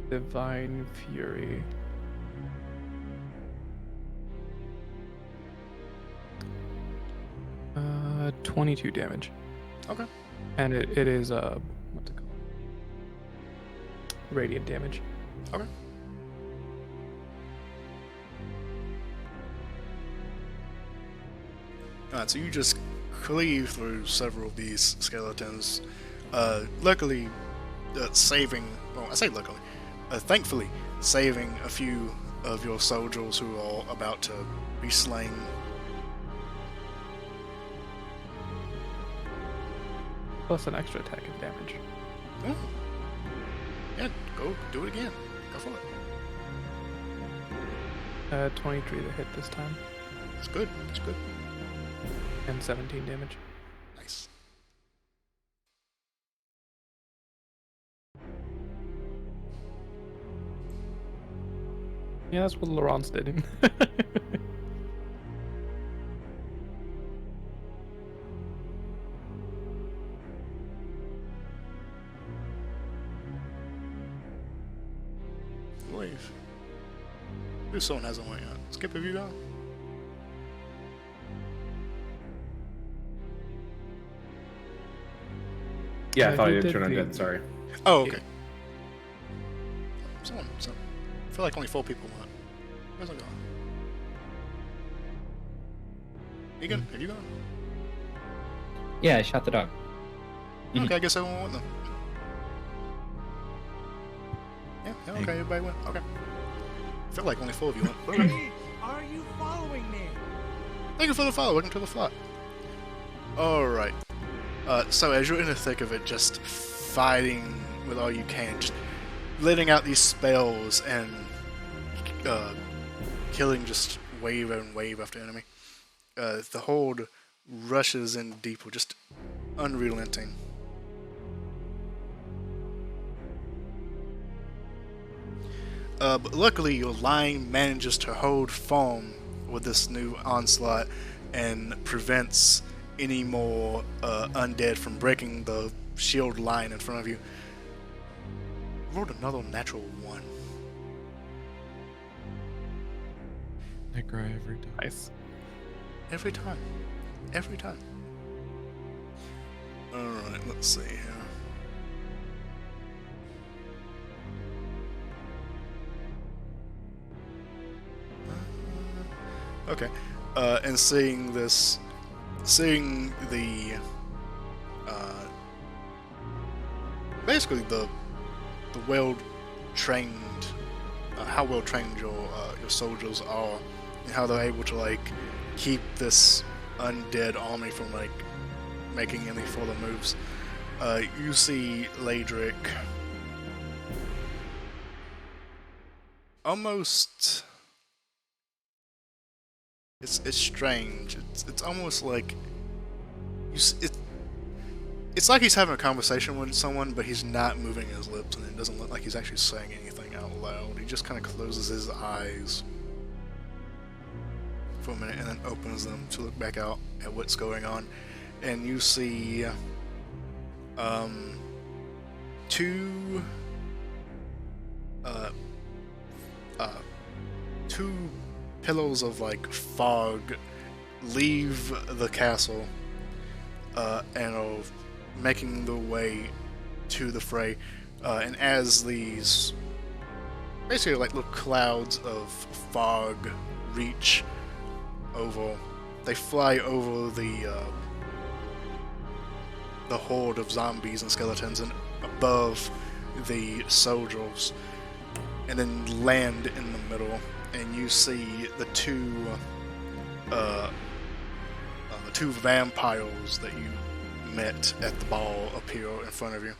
Divine Fury. Uh, 22 damage. Okay. And it is what's it called? Radiant damage. Okay. Alright, so you just cleave through several of these skeletons. Luckily, saving... Well, I say luckily. Thankfully, saving a few of your soldiers who are about to be slain. Plus an extra attack of damage. Oh. Yeah, go do it again. Go for it. 23 to hit this time. It's good. It's good. And 17 damage. Nice. Yeah, that's what Laurent's did. Wave. Who's someone hasn't went yet? Skip, have you gone? Yeah, I thought you you did turned on the- dead. Sorry. Oh, okay. Someone. I feel like only 4 people went. Where's I going? Egan, have you gone? Yeah, I shot the dog. Mhm. Okay, I guess everyone went then. Yeah, okay, everybody went. Okay. I feel like only 4 of you went. But okay. Are you following me? Thank you for the follow. Welcome to the flock. Alright. So as you're in the thick of it, just fighting with all you can, just letting out these spells and killing just wave and wave after enemy. The horde rushes in deeper, just unrelenting. But luckily, your line manages to hold firm with this new onslaught and prevents any more undead from breaking the shield line in front of you. Rolled another natural 1. I cry every time. Nice. Every time. Every time. Alright, let's see here. Okay. And seeing this, seeing the, basically the well-trained, how well-trained your soldiers are, and how they're able to like keep this undead army from like making any further moves. You see Ladrick almost. It's strange. It's almost like it's like he's having a conversation with someone, but he's not moving his lips, and it doesn't look like he's actually saying anything out loud. He just kind of closes his eyes for a minute and then opens them to look back out at what's going on, and you see two pillows of like fog leave the castle and are making their way to the fray, and as these basically like little clouds of fog reach over, they fly over the horde of zombies and skeletons and above the soldiers, and then land in the middle. And you see the two vampires that you met at the ball appear in front of you.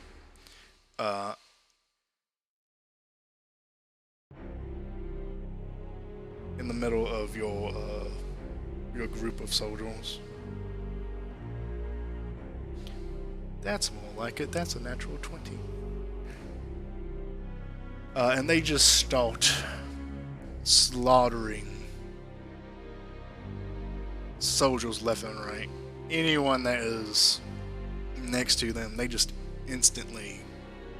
In the middle of your group of soldiers. That's more like it. That's a natural 20. And they just start slaughtering soldiers left and right. Anyone that is next to them, they just instantly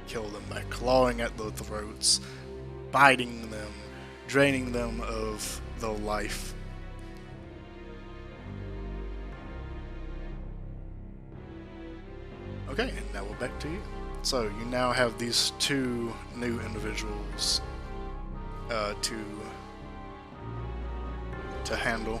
kill them by clawing at their throats, biting them, draining them of their life. Okay, and now we're back to you. So you now have these 2 new individuals to handle.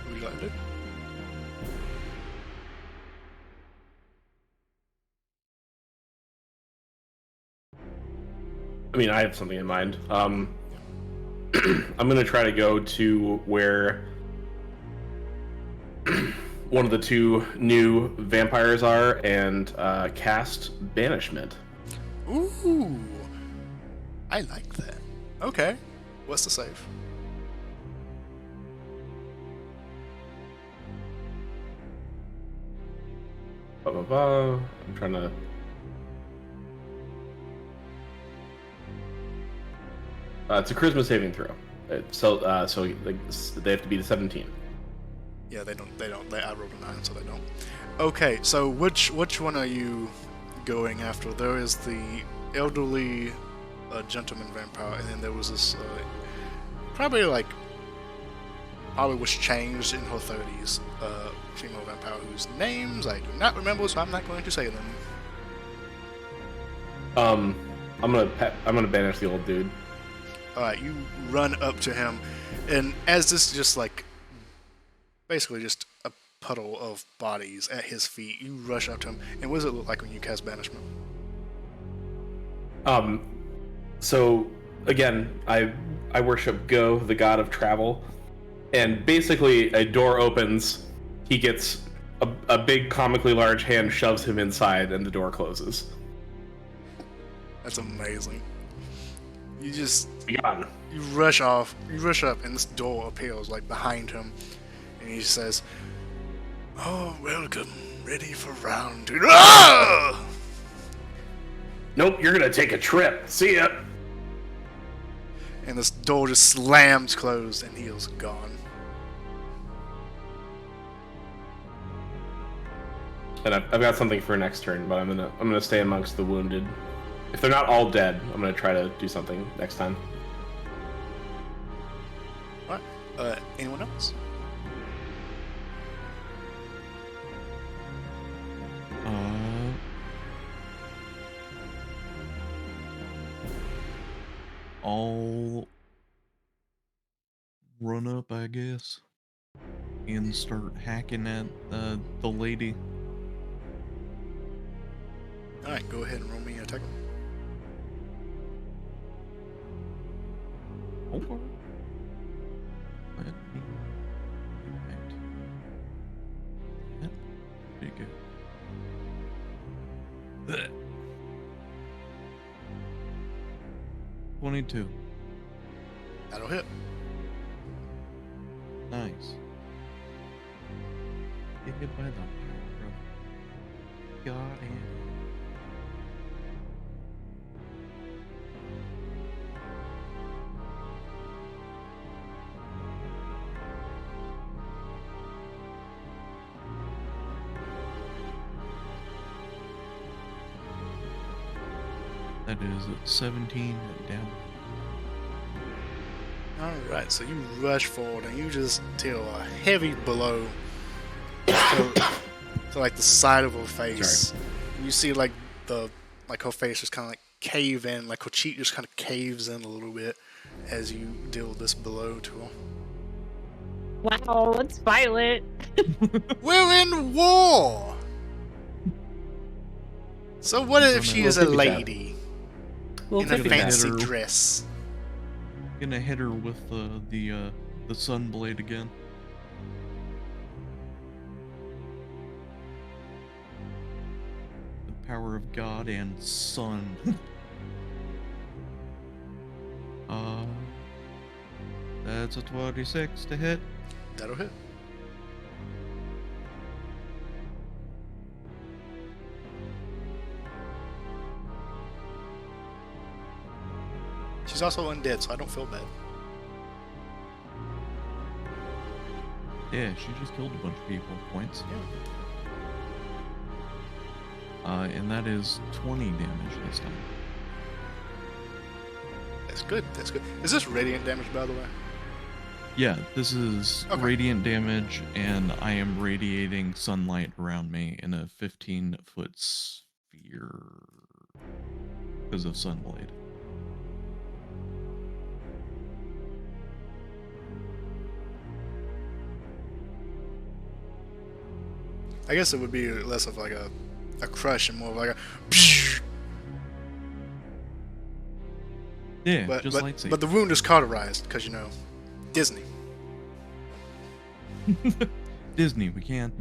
Would you like to do? I mean, I have something in mind. I'm gonna try to go to where one of the 2 new vampires are and cast Banishment. Ooh, I like that. Okay, what's the save? I'm trying to. It's a charisma saving throw. So like, they have to be the 17. Yeah, they don't. I rolled a 9, so they don't. Okay, so which one are you going after? There is the elderly gentleman vampire, and then there was this probably was changed in her 30s female vampire whose names I do not remember, so I'm not going to say them. I'm gonna banish the old dude. Alright, you run up to him, and as this just basically just a puddle of bodies at his feet, you rush up to him, and what does it look like when you cast banishment? So again, I worship Go, the god of travel, and basically a door opens, he gets a big comically large hand shoves him inside, and the door closes. That's amazing. You just Gone. you rush up, and this door appears behind him, and he says, "Oh, welcome, ready for round 2." Ah! Nope, you're gonna take a trip. See ya. And this door just slams closed, and he is gone. And I've got something for next turn, but I'm gonna stay amongst the wounded. If they're not all dead, I'm gonna try to do something next time. Alright, anyone else? I'll run up, I guess, and start hacking at the lady. Alright, go ahead and roll me an attack. Okay. Let me impact that. Pretty good. Blech. 22. That'll hit. Nice. Get hit by the power of God and that is 17 down. Alright, so you rush forward and you just deal a heavy blow to the side of her face. Sorry. You see her face just kind of cave in, her cheek just kind of caves in a little bit as you deal this blow to her. Wow, it's violent. We're in war! So what if she is a We'll take a lady We'll in a take fancy better. dress? Gonna hit her with the sunblade again. The power of God and sun. That's a 26 to hit. That'll hit. She's also undead, so I don't feel bad. Yeah, she just killed a bunch of people. Points. Yeah. And that is 20 damage this time. That's good. That's good. Is this radiant damage, by the way? Yeah, this is Okay. radiant damage, and I am radiating sunlight around me in a 15-foot sphere because of Sunblade. I guess it would be less of a crush and more of a Yeah, but just lightsaber. but the wound is cauterized because Disney. Disney, we can't,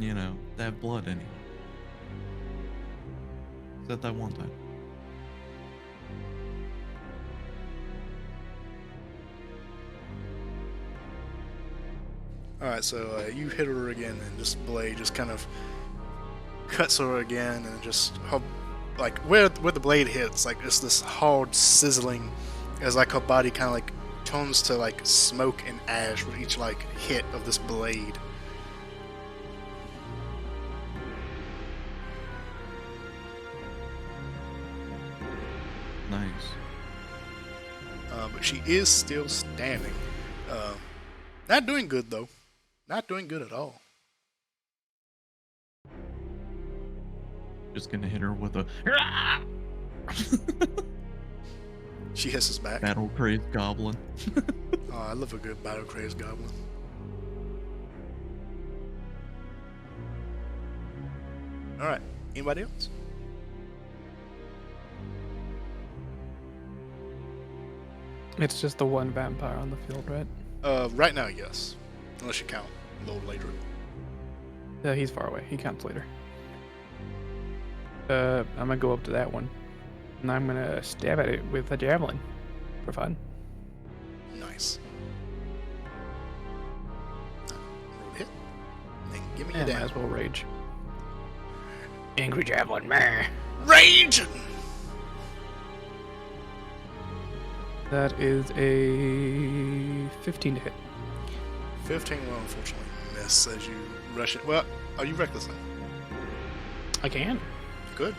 have blood anymore. Except that one time. All right, so you hit her again, and this blade just kind of cuts her again, and just her, like where the blade hits, like it's this hard sizzling, as like her body kind of like turns to like smoke and ash with each like hit of this blade. Nice. But she is still standing. Not doing good though. Not doing good at all. Just gonna hit her with a She hisses back. battle crazed goblin. Oh, I love a good battle crazed goblin. Alright, anybody else? It's just the one vampire on the field, right? Right now, yes. Unless you count a little later. Yeah, he's far away. He counts later. I'm gonna go up to that one, and I'm gonna stab at it with a javelin for fun. Nice. Roll a hit. Then give me Yeah, your might damage. as well rage. Angry javelin, meh. Raging! That is a 15 to hit. 15 will unfortunately miss as you rush it. Well, are you reckless then? I can. Good.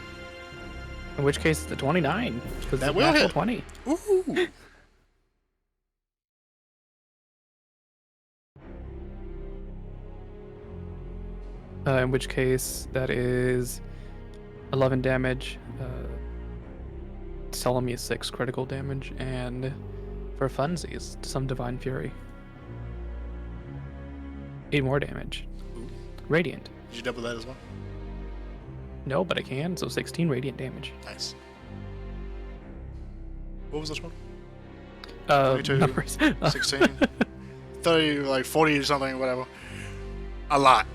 In which case, it's a 29. Because That it's a will natural hit. 20. Ooh! In which case, that is 11 damage. Telling me 6 critical damage, and for funsies, some divine fury. 8 more damage. Ooh. Radiant. Did you double that as well? No, but I can, so 16 radiant damage. Nice. What was this one? 22, Numbers. 16, 30, like 40 or something, whatever. A lot.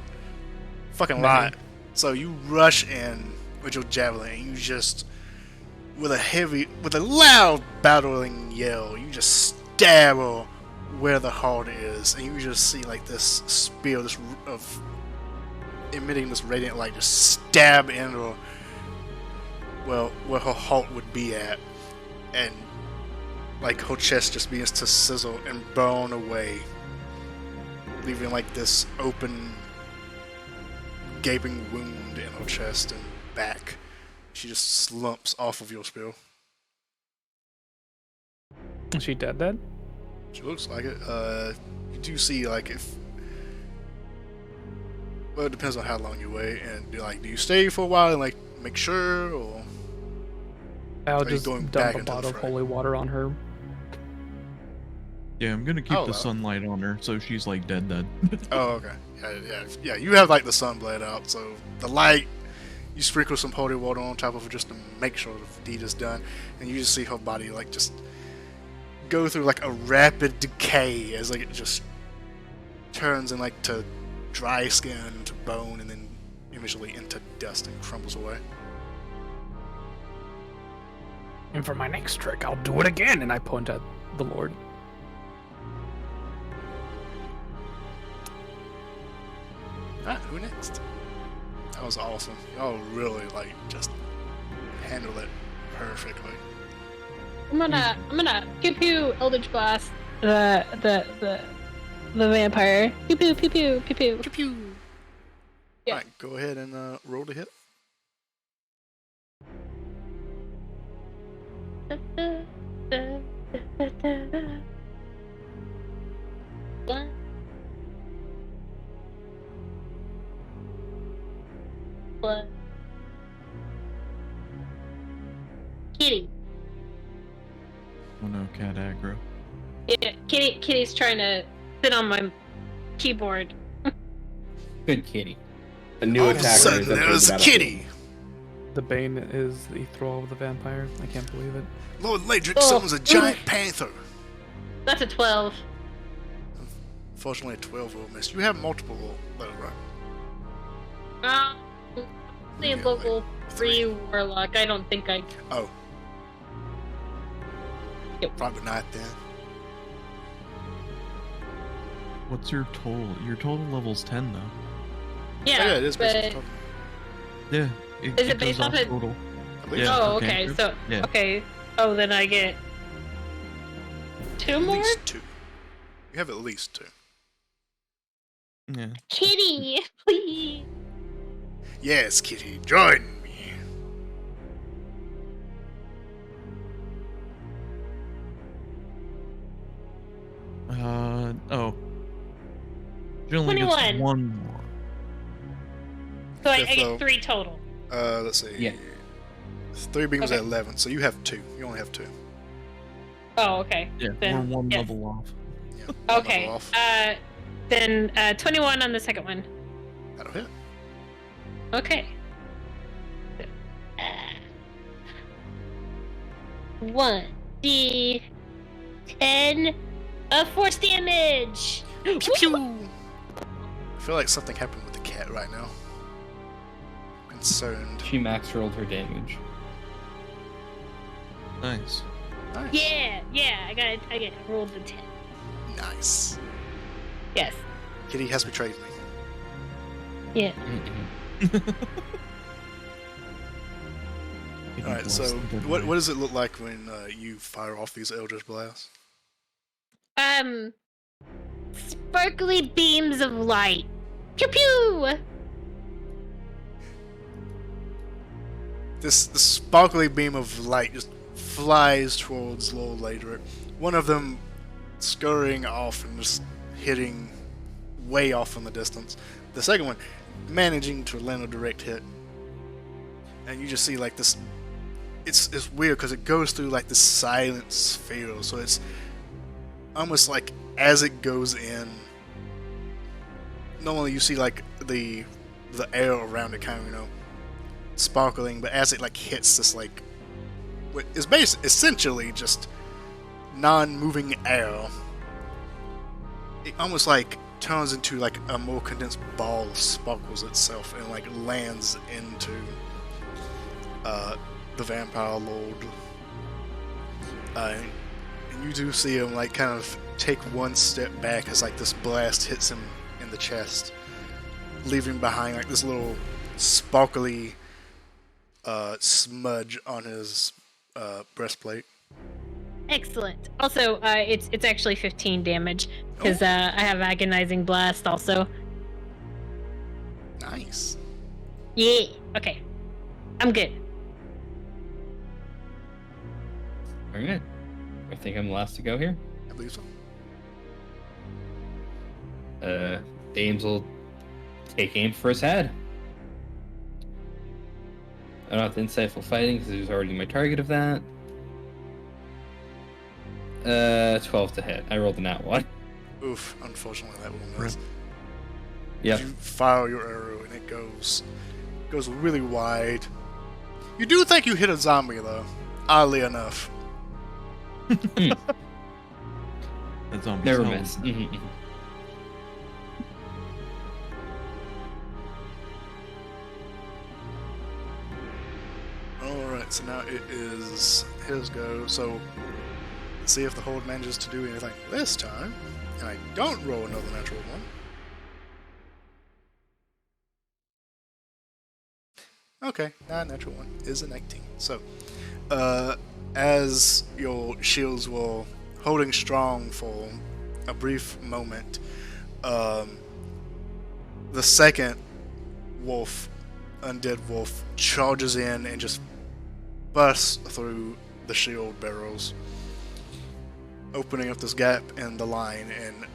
Fucking lot. So you rush in with your javelin, and you just, with a loud battling yell, you just stab her where the heart is, and you just see like this spear, this of emitting this radiant light, just stab into her, well, where her heart would be at, and like her chest just begins to sizzle and burn away, leaving like this open, gaping wound in her chest and back. She just slumps off of your spear. Is she dead? She looks like it. You do see like if. Well, it depends on how long you wait, and do you stay for a while and like make sure, or I'll are you just going dump back a into the bottle of fray? holy water on her. Yeah, I'm gonna keep Oh, the wow. sunlight on her, so she's like dead. Oh, okay. Yeah. You have like the sun blade out, so the light. You sprinkle some holy water on top of her just to make sure the deed is done, and you just see her body like just go through like a rapid decay as like it just turns in like to dry skin to bone, and then eventually into dust and crumbles away. And for my next trick, I'll do it again. And I point at the Lord. Alright, who next? That was awesome. Y'all really like just handled it perfectly. I'm gonna pew pew Eldritch Blast the vampire. Pew pew pew pew pew pew. Pew pew. Yeah. Alright, go ahead and roll to hit. One. Plus. Kitty. Oh no, cat aggro. Yeah, Kitty's trying to sit on my keyboard. Good kitty. A new All of a attacker. sudden, is there entering was the a battlefield. kitty. The Bane is the thrall of the vampire. I can't believe it. Lord Ladrick Oh. summons a giant panther. That's a 12. Fortunately, a 12 will miss. You have multiple though, right? The Yeah, local like 3 warlock. I don't think I. Oh. Yep. Probably not then. What's your total? Your total level's 10 though. Yeah, Oh, yeah, it is based on but total. Yeah. Is it based goes off it? total. I believe Yeah. so. Oh, for okay. cantrips. So Yeah. okay. Oh, then I get 2 At more. least 2. You have at least 2. Yeah. Kitty, please. Yes, Kitty, join me. Oh. She only gets 21. 1 more. So I Fifth, though. get 3 total. Let's see. Yeah. 3 beams at Okay. 11, so you have 2. You only have 2. Oh, okay. Yeah, Then, we're 1 yes. level off. Yeah. one level Okay. off. Then 21 on the second one. That'll hit. Okay. 1d10 of force damage. Pew pew. I feel like something happened with the cat right now. Concerned. She max rolled her damage. Nice. Nice. Yeah. I got rolled the 10. Nice. Yes. Kitty has betrayed me. Yeah. All right. So, what does it look like when you fire off these Eldritch blasts? Sparkly beams of light. Pew pew. This sparkly beam of light just flies towards Lord Later. One of them scurrying off and just hitting way off in the distance. The second one managing to land a direct hit. And you just see like this. It's weird because it goes through like this silent sphere, so it's almost like as it goes in. Normally you see like the air around it kind of sparkling, but as it like hits this like what is essentially just non-moving air, it almost like turns into like a more condensed ball of sparkles itself and like lands into the vampire lord. And you do see him like kind of take one step back as like this blast hits him in the chest, leaving behind like this little sparkly smudge on his breastplate. Excellent. Also, it's actually 15 damage because I have agonizing blast also. Nice. Yeah. Okay. I'm good. Alright. I think I'm the last to go here. I believe so. Dames will take aim for his head. I don't have the insightful fighting because there's already my target of that. 12 to hit. I rolled a nat 1. Oof. Unfortunately, that will miss. Yep. You fire your arrow and it goes really wide. You do think you hit a zombie though, oddly enough. That zombie's Never howling. miss. Alright, so now it is his go. So, let's see if the Horde manages to do anything this time. And I don't roll another natural one. Okay, natural one is a 19. So, as your shields were holding strong for a brief moment, the second wolf, undead wolf, charges in and just busts through the shield barrels, opening up this gap in the line, and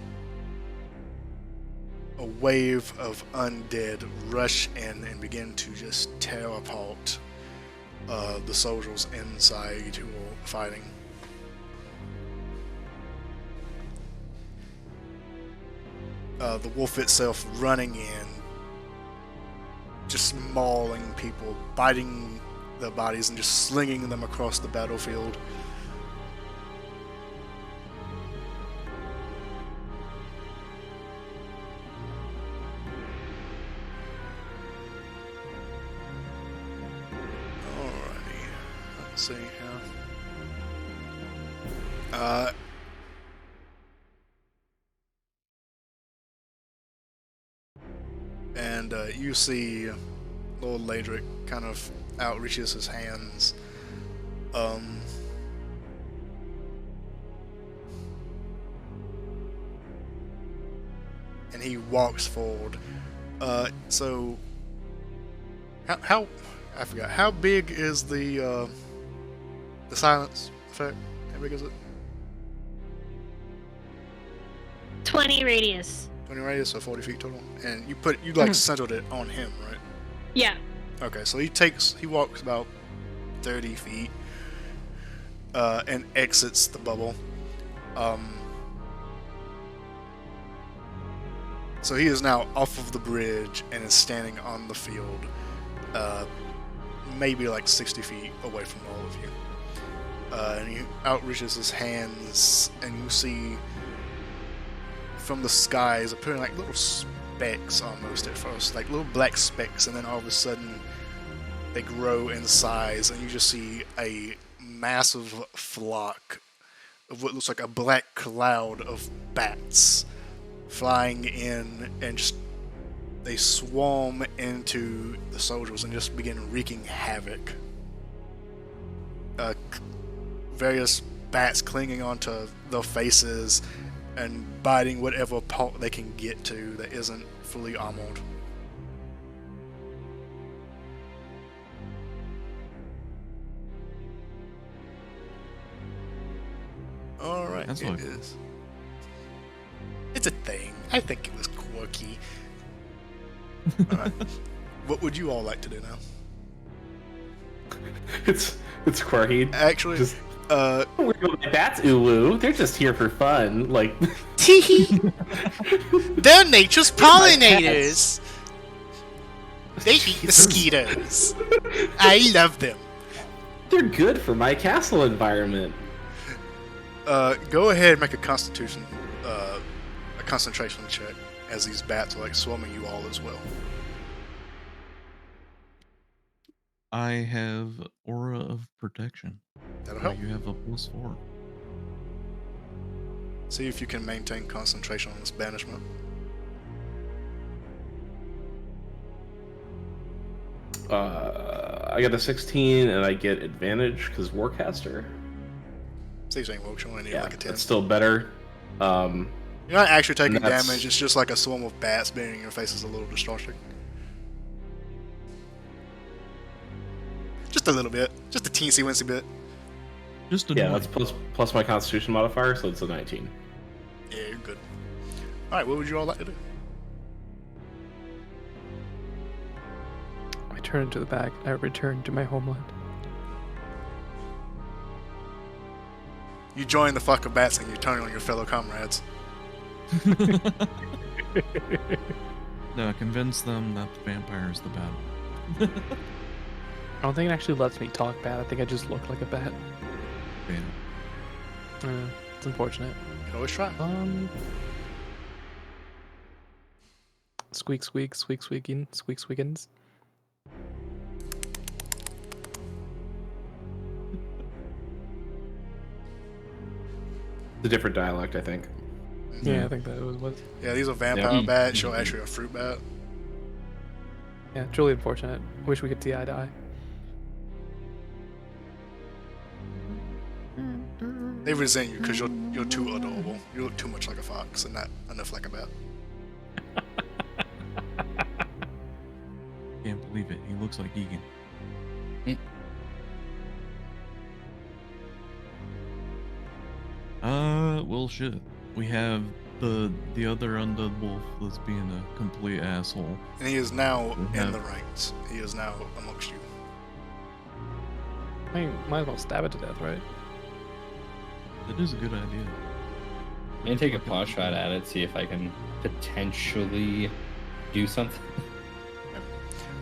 a wave of undead rush in and begin to just tear apart the soldiers inside who are fighting. The wolf itself running in, just mauling people, biting their bodies and just slinging them across the battlefield. Alrighty, let's see here. And you see Lord Ladrick kind of outreaches his hands. And he walks forward. So how I forgot, how big is the silence effect? How big is it? 20 radius. 20 radius, so 40 feet total. And you centered it on him, right? Yeah. Okay, so he walks about 30 feet and exits the bubble. So he is now off of the bridge and is standing on the field, maybe like 60 feet away from all of you. And he outreaches his hands, and you see from the skies appearing like little specks almost at first, like little black specks, and then all of a sudden they grow in size, and you just see a massive flock of what looks like a black cloud of bats flying in, and just they swarm into the soldiers and just begin wreaking havoc. Various bats clinging onto their faces and biting whatever part they can get to that isn't fully armored. Alright, That's it like- is. It's a thing. I think it was quirky. Alright. What would you all like to do now? It's quirky. Actually, Just- uh, That's Ulu. They're just here for fun. Like, they're nature's pollinators. They eat mosquitoes. I love them. they're good for my castle environment. Go ahead and make a concentration check as these bats are like swarming you all as well. I have Aura of Protection. That'll Where help. you have a +4. See if you can maintain concentration on this banishment. I got a 16, and I get advantage because Warcaster. See if you only need Yeah, like a 10. that's still better. You're not actually taking that's- damage, it's just like a swarm of bats being in your face is a little distracting. Just a little bit. Just a teensy-wincy bit. Just Yeah, annoying. that's plus my Constitution modifier, so it's a 19. Yeah, you're good. Alright, what would you all like to do? I turn to the back. I return to my homeland. You join the flock of bats and you turn on your fellow comrades. No, convince them that the vampire is the bad. I don't think it actually lets me talk bad. I think I just look like a bat. Yeah. It's unfortunate. You can always try. Squeak, squeak, squeak, squeaking, squeak, squeakins. It's a different dialect, I think. Yeah, I think that was what. Yeah, these are vampire Yeah. bats. You're actually a fruit bat. Yeah, truly unfortunate. Wish we could see eye to eye. They resent you because you're too adorable. You look too much like a fox and not enough like a bat. Can't believe it. He looks like Egan. Well, shit. We have the other undead wolf that's being a complete asshole. And he is now We in have- the ranks. He is now amongst you. I mean, might as well stab it to death, right? That is a good idea. I'm gonna take a paw shot at it, see if I can potentially do something.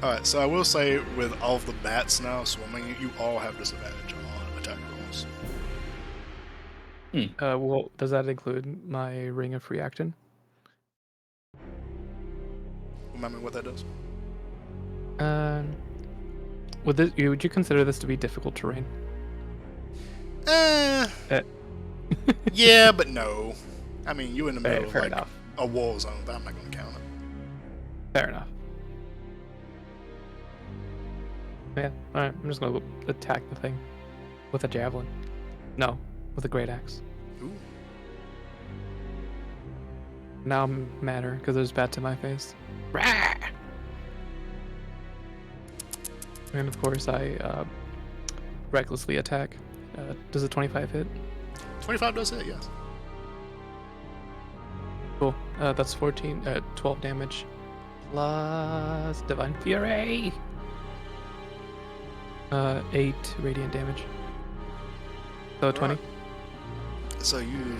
Alright, so I will say with all of the bats now swarming you, you all have disadvantage on attack rolls. Well, does that include my ring of free action? Remind me what that does? Would you consider this to be difficult terrain? Eh, yeah, but no. I mean, you're in the middle Fair of like enough. a war zone, but I'm not going to count it. Fair enough. Yeah. All right. I'm just gonna go attack the thing with a javelin. No, with a great axe. Ooh. Now I'm madder because there's bats in my face. Rah! And of course I recklessly attack. Does a 25 hit? 25 does hit, yes. Cool. That's 12 damage. Plus Divine Fury. 8 radiant damage. So 20. Right. So you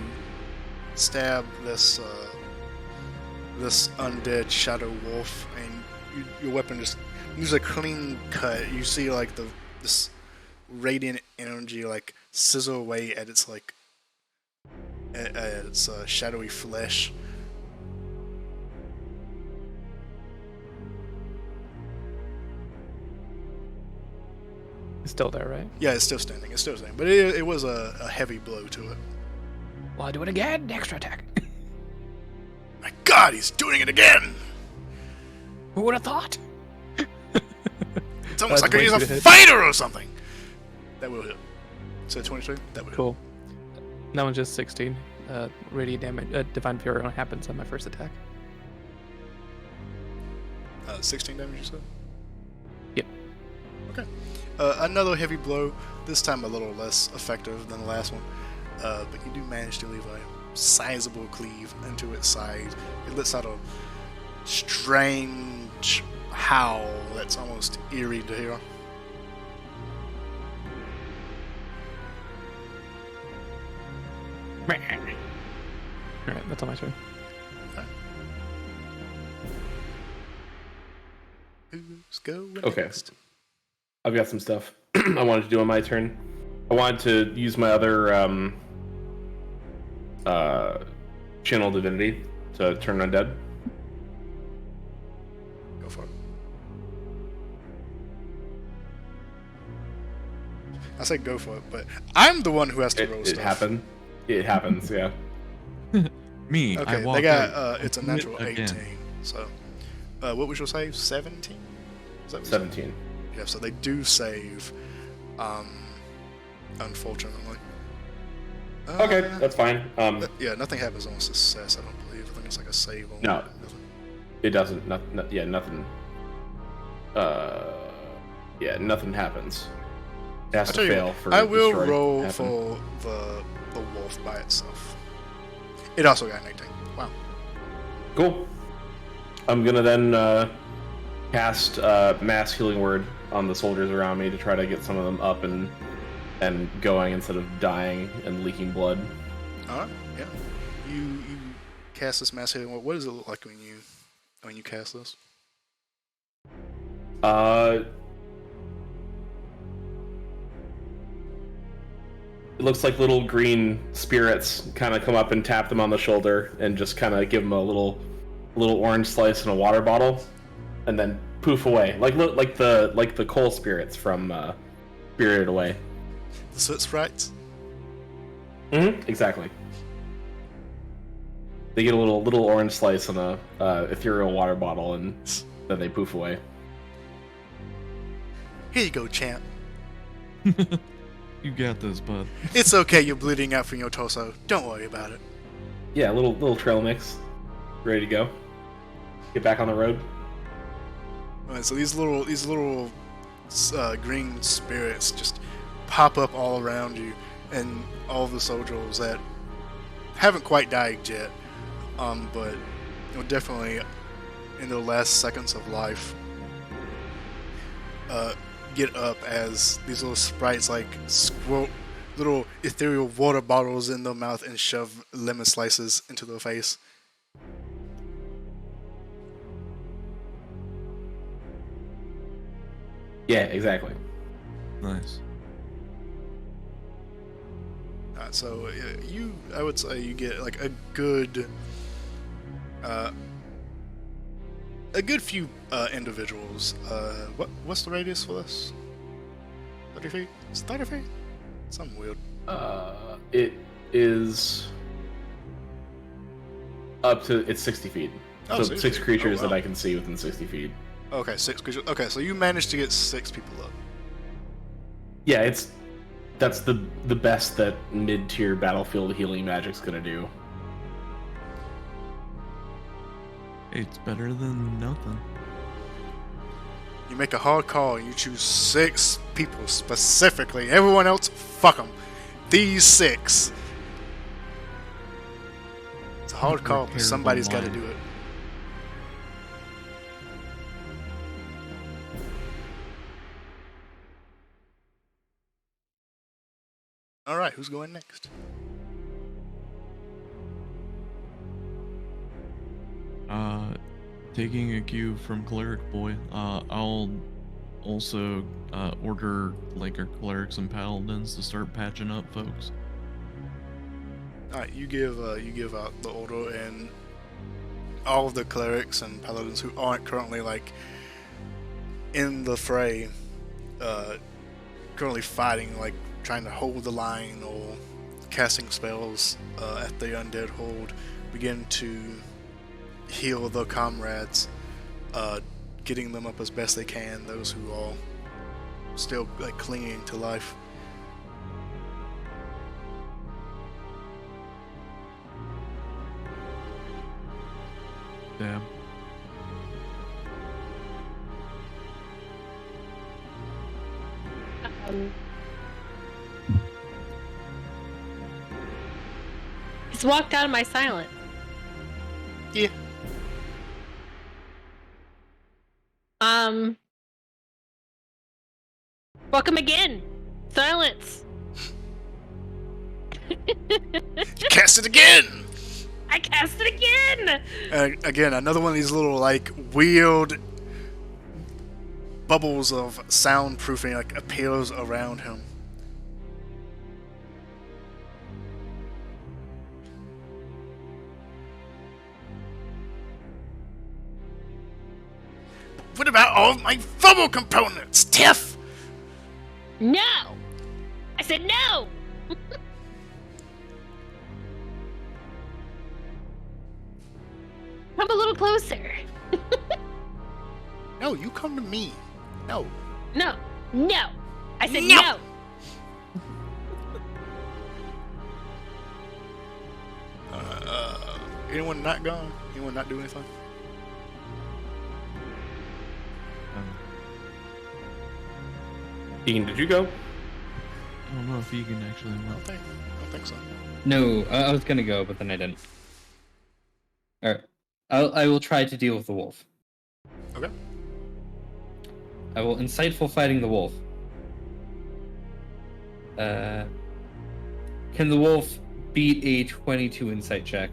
stab this this undead shadow wolf, and your weapon just use a clean cut. You see like this radiant energy like sizzle away at its like at its shadowy flesh. It's still there, right? Yeah, it's still standing. It's still standing, but it was a heavy blow to it. Well, I do it again. Extra attack. My God, he's doing it again! Who would have thought? It's almost That's like he's way a too hit. fighter or something. That will hit. So 23. That would Cool. That one's just 16. Radiant damage. Divine Fury only happens on my first attack. hit. 16 damage, you said. Yep. Okay. Another heavy blow. This time a little less effective than the last one. But you do manage to leave a sizable cleave into its side. It lets out a strange howl that's almost eerie to hear. Alright, that's on my turn. Who's going Okay. next? I've got some stuff I wanted to do on my turn. I wanted to use my other channel divinity to turn undead. Go for it. I say go for it, but I'm the one who has to roll It stuff. happened. It happens, yeah. Me, I Okay, walk they got out, it's a do it natural again. 18. So, what was your save? 17? Is that what you said? 17. Yeah, so they do save. Unfortunately. Okay, that's fine. Yeah, nothing happens on success. I don't believe. I think it's like a save on. No. It doesn't. Yeah, nothing. Yeah, nothing happens. It has I'll to tell you fail what, for. I will destroy to roll happen. for the wolf by itself. It also got an 18. Wow. Cool. I'm gonna then cast mass healing word on the soldiers around me to try to get some of them up and going instead of dying and leaking blood. All right. Yeah. You cast this mass healing. What does it look like when you cast this? It looks like little green spirits kind of come up and tap them on the shoulder and just kind of give them a little orange slice in a water bottle, and then poof away like the coal spirits from Spirited Away. The soot sprites. Exactly. They get a little orange slice in a ethereal water bottle, and then they poof away. Here you go, champ. You got this, bud. It's okay. You're bleeding out from your torso. Don't worry about it. Yeah, little trail mix, ready to go. Get back on the road. All right, so these little green spirits just pop up all around you, and all the soldiers that haven't quite died yet, but definitely in their last seconds of life, get up as these little sprites like squirt little ethereal water bottles in their mouth and shove lemon slices into their face. Yeah, exactly. Nice. So I would say you get like a good few individuals. What's the radius for this? 30 feet? Is it 30 feet? Something weird. It is up to it's 60 feet. Oh, So 60 six feet. creatures Oh, wow. that I can see within 60 feet. Okay, 6 creatures. Okay, so you managed to get 6 people up. Yeah, that's the best that mid-tier battlefield healing magic's gonna do. It's better than nothing. You make a hard call and you choose 6 people specifically. Everyone else, fuck them. These 6. It's a hard call, but Repairable somebody's got to line. do it. All right, who's going next? Taking a cue from Cleric Boy, I'll also order like our clerics and paladins to start patching up folks. All right, you give out the order, and all of the clerics and paladins who aren't currently like in the fray, currently fighting, like trying to hold the line or casting spells at the undead hold, begin to heal their comrades, getting them up as best they can. Those who are still like clinging to life. Damn. He's walked out of my silence. Yeah. Welcome again. Silence. Cast it again. I cast it again. Again, another one of these little like weird bubbles of soundproofing like appears around him. What about all of my fumble components, Tiff? No. I said no. Come a little closer. No, you come to me. No. No. No. I said No. no. Anyone not gone? Anyone not do anything? Dean, did you go? I don't know if Egan actually I went. don't think so. No, I was gonna go, but then I didn't. Alright. I will try to deal with the wolf. Okay. I will insightful fighting the wolf. Can the wolf beat a 22 insight check?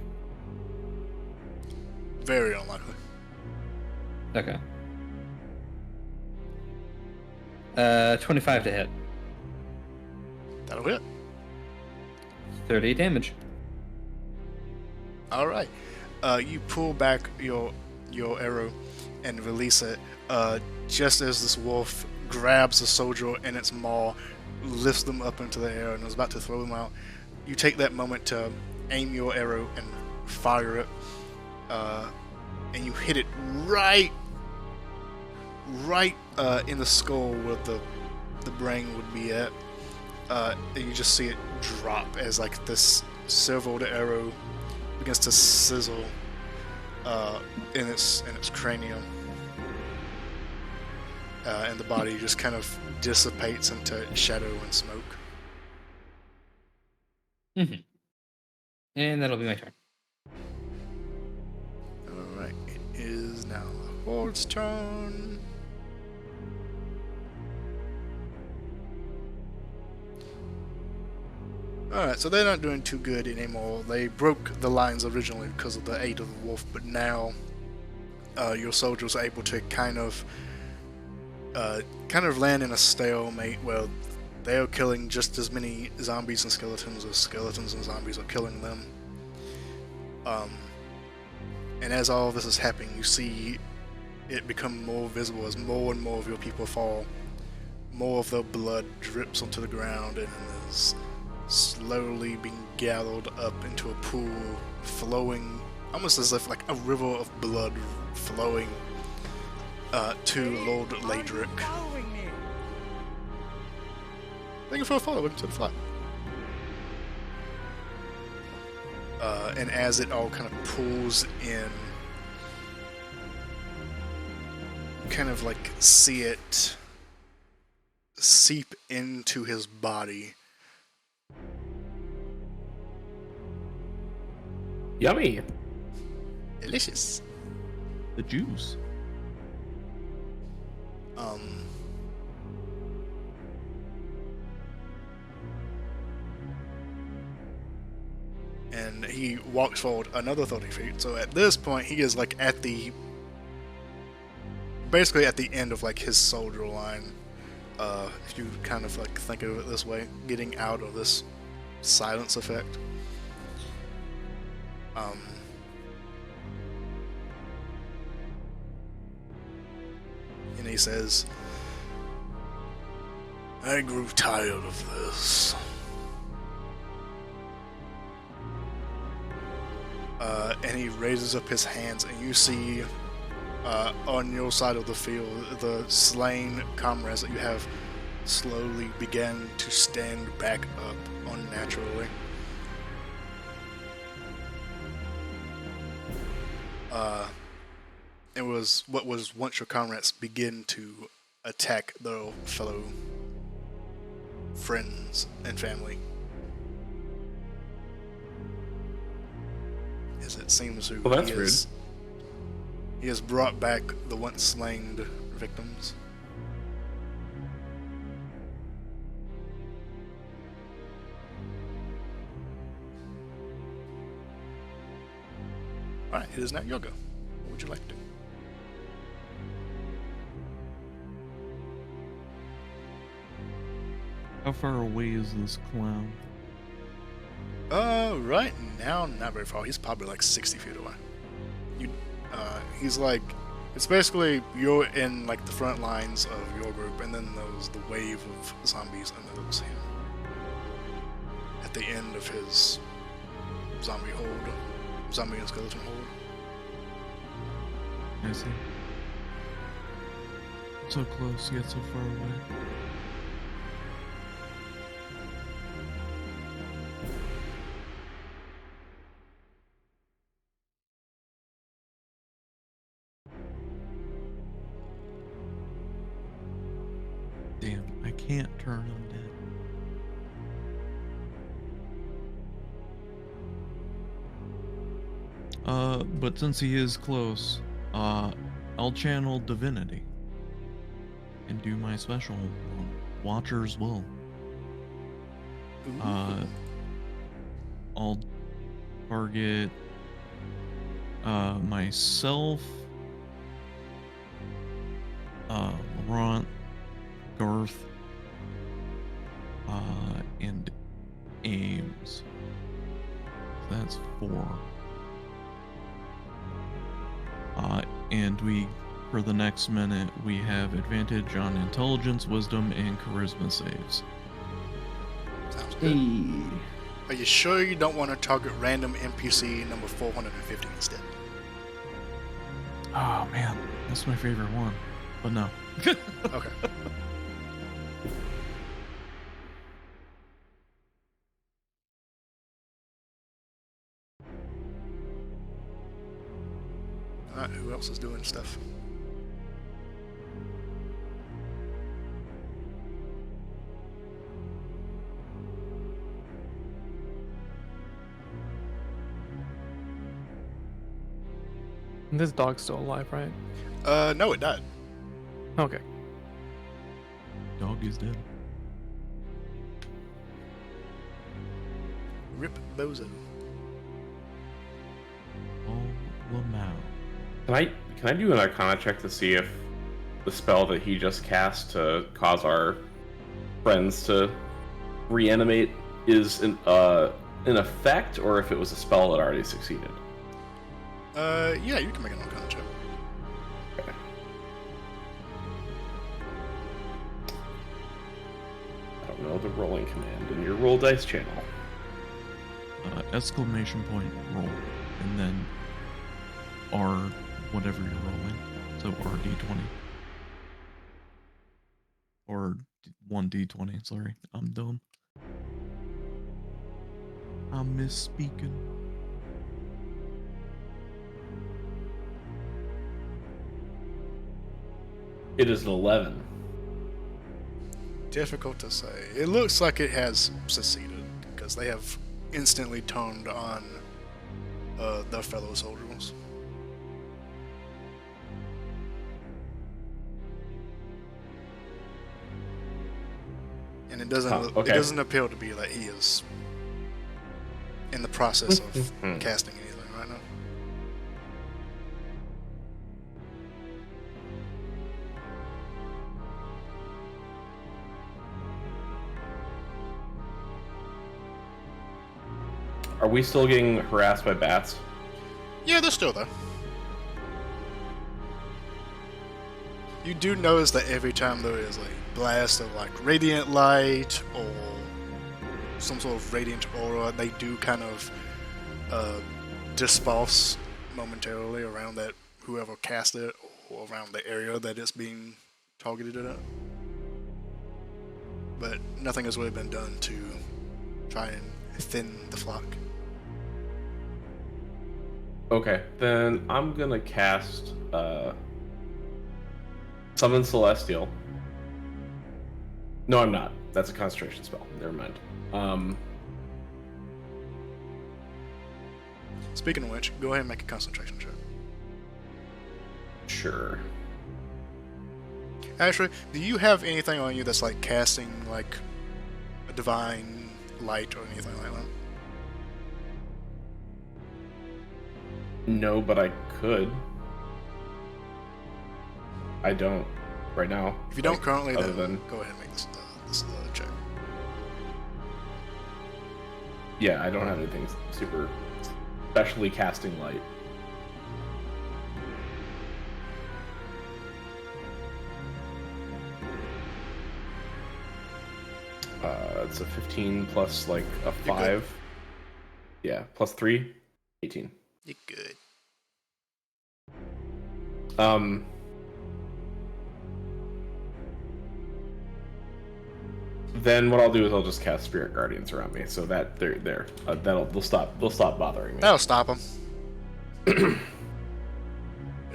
Very unlikely. Okay. 25 to hit. That'll hit. 30 damage. All right. You pull back your arrow and release it. Just as this wolf grabs the soldier in its maw, lifts them up into the air, and is about to throw them out, you take that moment to aim your arrow and fire it, and you hit it right in the skull where the brain would be at. And you just see it drop as like this silvered arrow begins to sizzle in its cranium, and the body just kind of dissipates into shadow and smoke. Mm-hmm. And that'll be my turn. All right, it is now the horde's turn. Alright, so they're not doing too good anymore. They broke the lines originally because of the aid of the wolf, but now your soldiers are able to kind of land in a stalemate where they are killing just as many zombies and skeletons as skeletons and zombies are killing them. And as all of this is happening, you see it become more visible as more and more of your people fall. More of their blood drips onto the ground and is slowly being gathered up into a pool, flowing almost as if like a river of blood flowing to Lord Ladrick. Following me. Thank you for a follow. Welcome to the flat. And as it all kind of pulls in, kind of like see it seep into his body. Yummy. Delicious. The juice. And he walks forward another 30 feet. So at this point, he is like at the, basically at the end of like his soldier line. If you kind of like think of it this way, getting out of this silence effect. And he says, I grew tired of this. And he raises up his hands, and you see on your side of the field the slain comrades that you have slowly began to stand back up unnaturally. It was what was once your comrades begin to attack their fellow friends and family. As it seems to Well, that's rude. He has brought back the once slain victims. Alright, it is now your go. What would you like to do? How far away is this clown? Right now, not very far. He's probably like 60 feet away. He's like, it's basically you're in like the front lines of your group, and then there's the wave of zombies, and then there's him at the end of his zombie and skeleton horde. I see. So close, yet so far away. Damn, I can't turn undead. But since he is close, I'll channel divinity and do my special on Watcher's Will. I'll target myself, Laurent, Garth, and Ames. That's 4. And for the next minute, we have advantage on intelligence, wisdom, and charisma saves. Sounds good. Are you sure you don't want to target random NPC number 450 instead? Oh man, that's my favorite one. But no. Okay. Alright, who else is doing stuff? This dog's still alive, right? No, it died. Okay. Dog is dead. Rip Bozo. Oh, Lamau. Can I do an Arcana check to see if the spell that he just cast to cause our friends to reanimate is in effect, or if it was a spell that already succeeded? Yeah, you can make an Arcana check. Okay. I don't know the rolling command in your roll dice channel. Exclamation point roll, and then R whatever you're rolling. So RD20. Or 1d20. Sorry, I'm dumb. I miss speaking. It is an 11. Difficult to say. It looks like it has succeeded because they have instantly turned on their fellow soldiers. And it doesn't. okay. It doesn't appear to be that he is in the process of casting anything right now. Are we still getting harassed by bats? Yeah, they're still there. You do notice that every time there is a blast of like radiant light or some sort of radiant aura, they do kind of disperse momentarily around that whoever cast it or around the area that it's being targeted at. But nothing has really been done to try and thin the flock. Okay, then I'm gonna cast Summon Celestial. No, I'm not. That's a concentration spell. Never mind. Speaking of which, go ahead and make a concentration check. Sure. Actually, do you have anything on you that's like casting like a divine light or anything like that? No, but I could. I don't right now. If you don't Like, currently, other then than- go ahead and make this check. Yeah, I don't have anything super specially casting light. It's a 15 plus like a 5. Yeah, plus 3, 18. You're good. Then what I'll do is I'll just cast Spirit Guardians around me, so that they're there. They'll stop bothering me. That'll stop them. It'll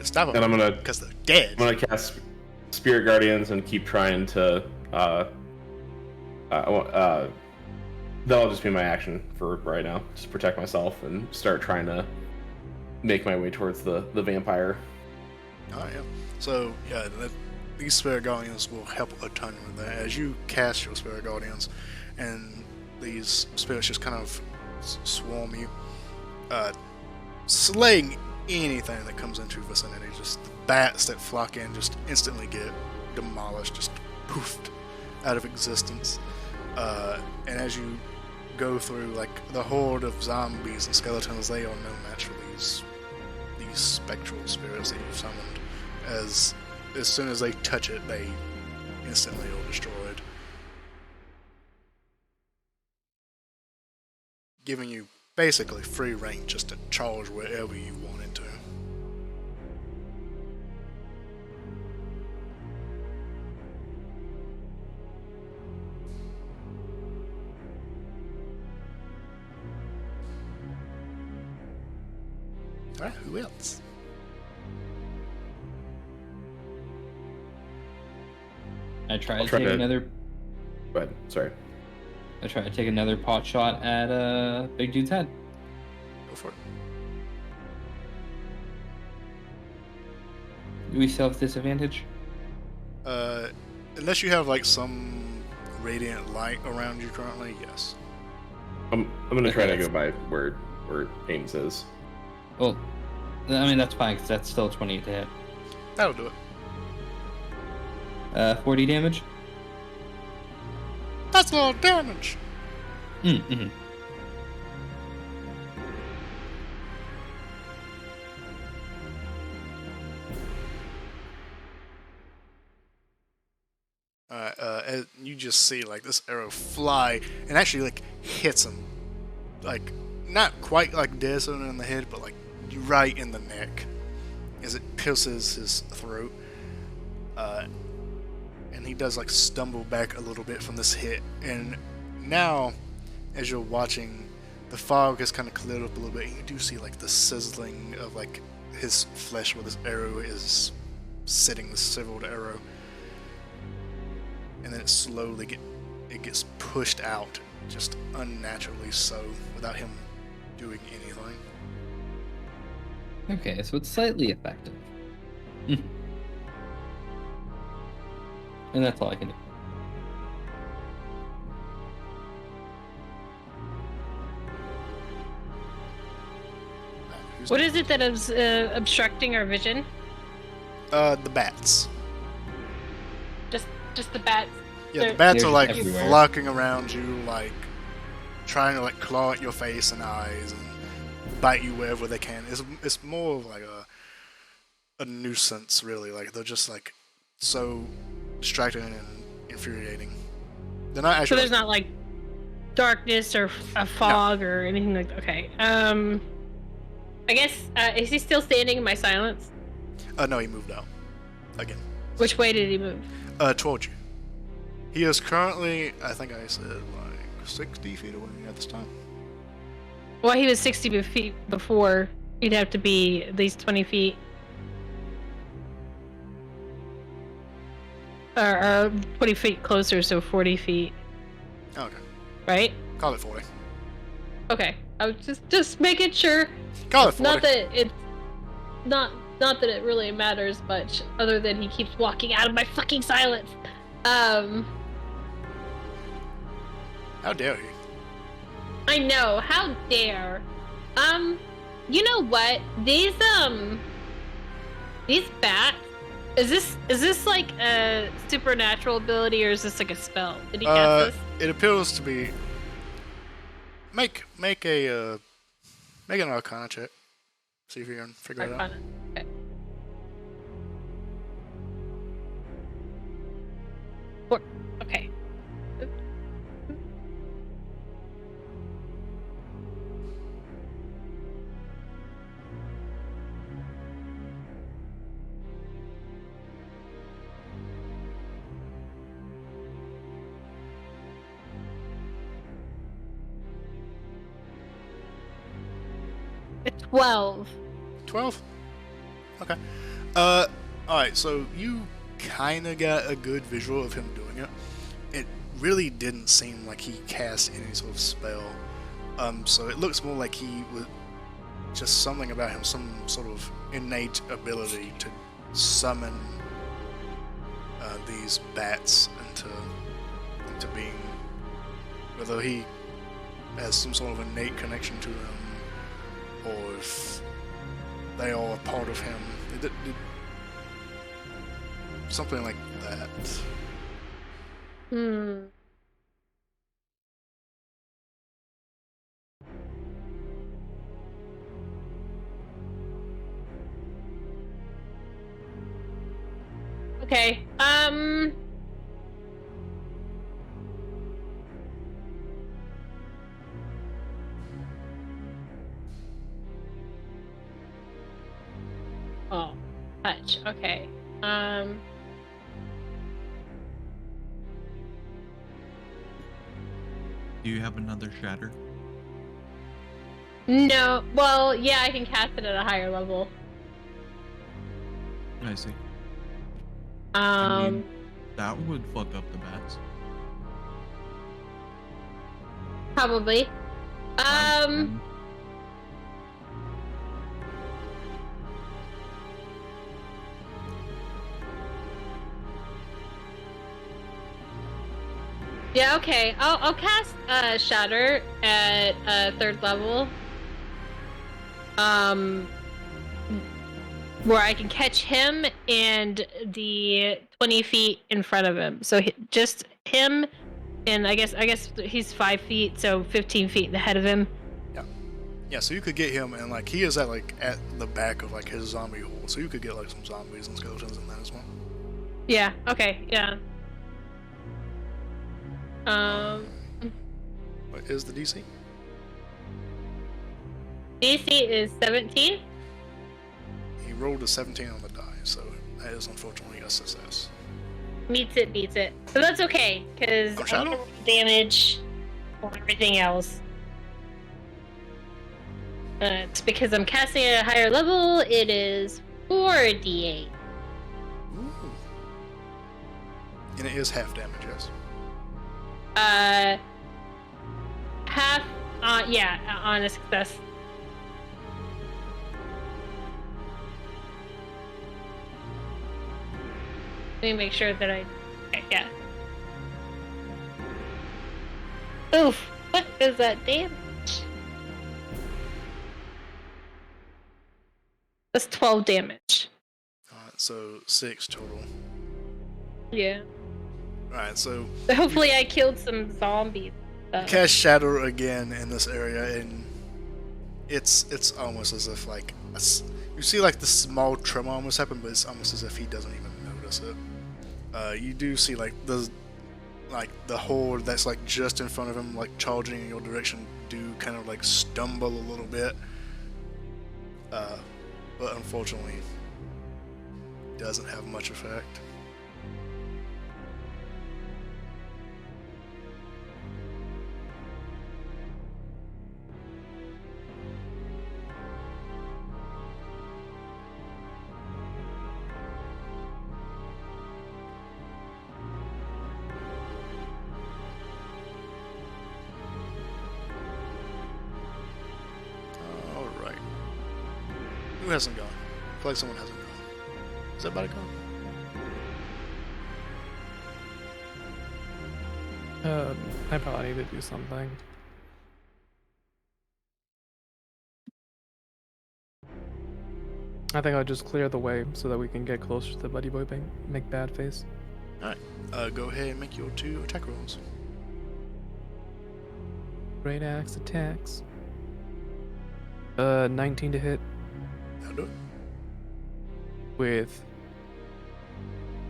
stop them. And I'm gonna because they're dead. I'm gonna cast Spirit Guardians and keep trying to. That'll just be my action for right now. Just protect myself and start trying to make my way towards the vampire. Oh yeah. So yeah, these Spirit Guardians will help a ton with that. As you cast your Spirit Guardians, and these spirits just kind of swarm you, slaying anything that comes into your vicinity. Just the bats that flock in just instantly get demolished, just poofed out of existence. And as you go through like the horde of zombies and skeletons, they are no match for these spectral spirits that you've summoned. As soon as they touch it, they instantly are destroyed, giving you basically free reign just to charge wherever you wanted to. Alright, who else? I try I'll to try take to- another. Go ahead. Sorry. I try to take another pot shot at Big Dude's head. Go for it. Do we still have disadvantage? Unless you have like some radiant light around you currently, yes. I'm gonna try to go by where Ames is. Well, I mean that's fine because that's still 28 to hit. That'll do it. 40 damage. That's a lot of damage. Mm-hmm. As you just see like this arrow fly and actually like hits him, like not quite like dead center in the head, but like right in the neck as it pierces his throat. And and he does like stumble back a little bit from this hit. And now, as you're watching, the fog has kind of cleared up a little bit, and you do see like the sizzling of like his flesh where this arrow is sitting, the severed arrow, and then it slowly gets pushed out, just unnaturally so, without him doing anything. Okay, so it's slightly effective. And that's all I can do. What is it that is obstructing our vision? The bats. Just the bats. Yeah, the bats They're are like everywhere. flocking around you, like trying to like claw at your face and eyes and bite you wherever they can. It's more of like a nuisance, really. Like they're just like so distracting and infuriating. They're not So actually. there's not like darkness or a fog or anything like that. Okay. I guess is he still standing in my silence? No, he moved out again. Which way did he move? Towards you. He is currently, I think I said, like 60 feet away at this time. Well, he was 60 feet before. He'd have to be at least 20 feet. Or 20 feet closer, so 40 feet, Okay. right? Call it 40. Okay. I was just making sure. Call it 40. Not that it's not that it really matters much, other than he keeps walking out of my fucking silence. How dare he? I know. How dare? You know what? These bats. Is this like a supernatural ability, or is this like a spell? Did he cast this? It appears to be. Make an Arcana check. See if you can figure it out. Arcana. Okay. Okay. It's 12. 12? Okay. Alright, so you kind of got a good visual of him doing it. It really didn't seem like he cast any sort of spell. So it looks more like he was just something about him, some sort of innate ability to summon these bats into being. Whether he has some sort of innate connection to them, or if they are a part of him. Something like that. Hmm. Okay. Oh, touch. Okay. Do you have another shatter? No. Well, yeah, I can cast it at a higher level. I see. Um. mean- That would fuck up the bats. Probably. Yeah, okay. I'll cast Shatter at 3rd level. Where I can catch him and the 20 feet in front of him. So just him, and I guess he's 5 feet, so 15 feet ahead of him. Yeah, so you could get him, and like he is at the back of like his zombie hole, so you could get like some zombies and skeletons in that as well. Yeah. Okay. Yeah. What is the DC? DC is 17. He rolled a 17 on the die, so that is unfortunately a success. Meets it, beats it. So that's okay, because Oh, Shadow? damage or everything else. It's because I'm casting at a higher level. It is 4d8. Ooh. And it is half damage, yes. Half, yeah, on a success. Let me make sure that okay, yeah. Oof, what is that damage? That's 12 damage. Alright, so 6 total. Yeah. Alright, so So hopefully I killed some zombies. you cast Shadow again in this area, and it's almost as if like you see like the small tremor almost happen, but it's almost as if he doesn't even notice it. You do see like the horde that's like just in front of him, like charging in your direction, do kind of like stumble a little bit, but unfortunately doesn't have much effect. Alright. Who hasn't gone? I feel like someone hasn't gone. Is everybody gone? I probably need to do something. I think I'll just clear the way so that we can get closer to the Buddy Boy make bad face. Alright. Go ahead and make your 2 attack rolls. Great axe attacks. 19 to hit That'll do it. with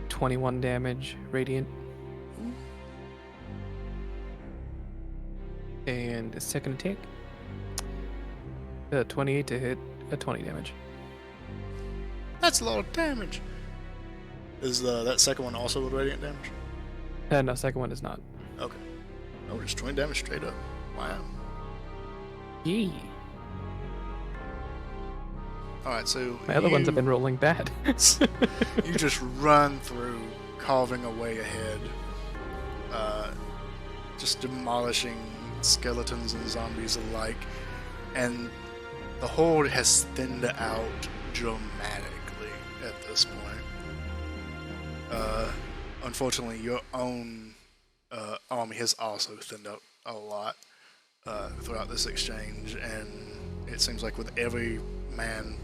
21 damage radiant. And a second attack. 28 to hit at 20 damage. That's a lot of damage. Is that second one also with radiant damage? No, second one is not. Okay. Oh, just 20 damage straight up. Wow. Yee. Alright, so My other ones have been rolling bad. you just run through, carving away ahead, just demolishing skeletons and zombies alike, and the horde has thinned out dramatically at this point. Unfortunately, your own army has also thinned out a lot throughout this exchange, and it seems like with every man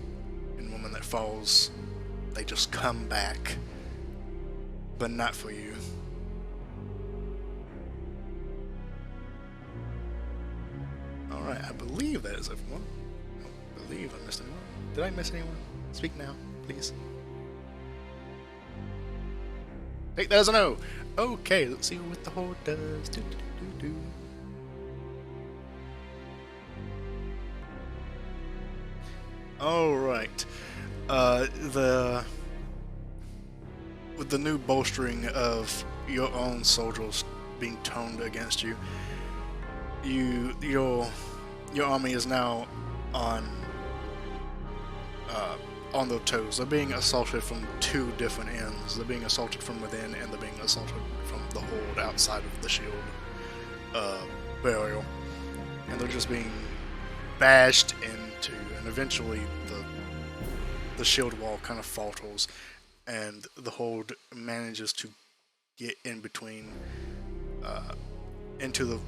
and woman that falls, they just come back, but not for you. Alright, I believe that is everyone. I don't believe I missed anyone. Did I miss anyone? Speak now, please. Take that as a no! Okay, let's see what the horde does. Do, do, do, do. Alright. With the new bolstering of your own soldiers being toned against you, your army is now on their toes. They're being assaulted from 2 different ends. They're being assaulted from within, and they're being assaulted from the horde outside of the shield burial. And they're just being bashed into, and eventually the shield wall kind of falters, and the horde manages to get in between, into the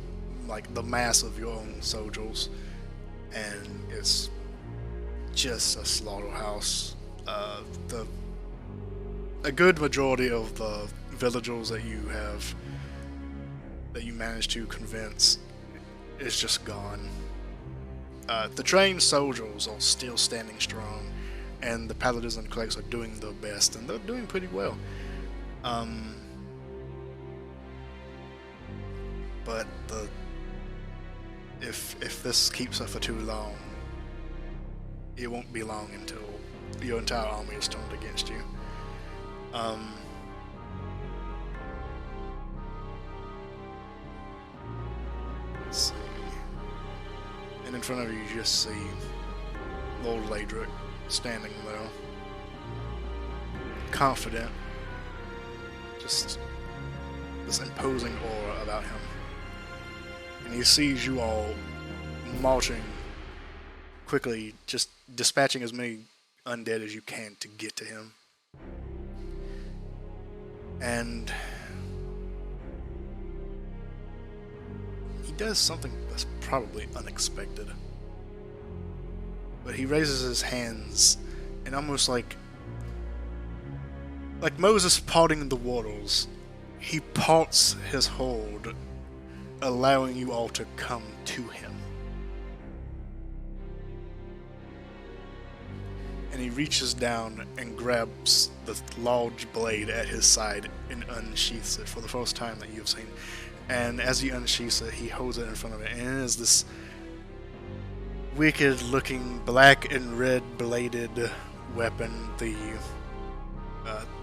mass of your own soldiers, and it's just a slaughterhouse. A good majority of the villagers that you managed to convince is just gone. The trained soldiers are still standing strong, and the paladins and clerics are doing their best, and they're doing pretty well. But if this keeps up for too long, it won't be long until your entire army is turned against you. Let's see. And in front of you, you just see Lord Ladrick standing there, confident, just this imposing aura about him. And he sees you all marching quickly, just dispatching as many undead as you can to get to him. And he does something that's probably unexpected. But he raises his hands and almost like Moses parting the waters, he parts his hold, allowing you all to come to him. And he reaches down and grabs the large blade at his side and unsheaths it for the first time that you've seen. And as he unsheaths it, he holds it in front of it, and it is this wicked-looking black and red bladed weapon, the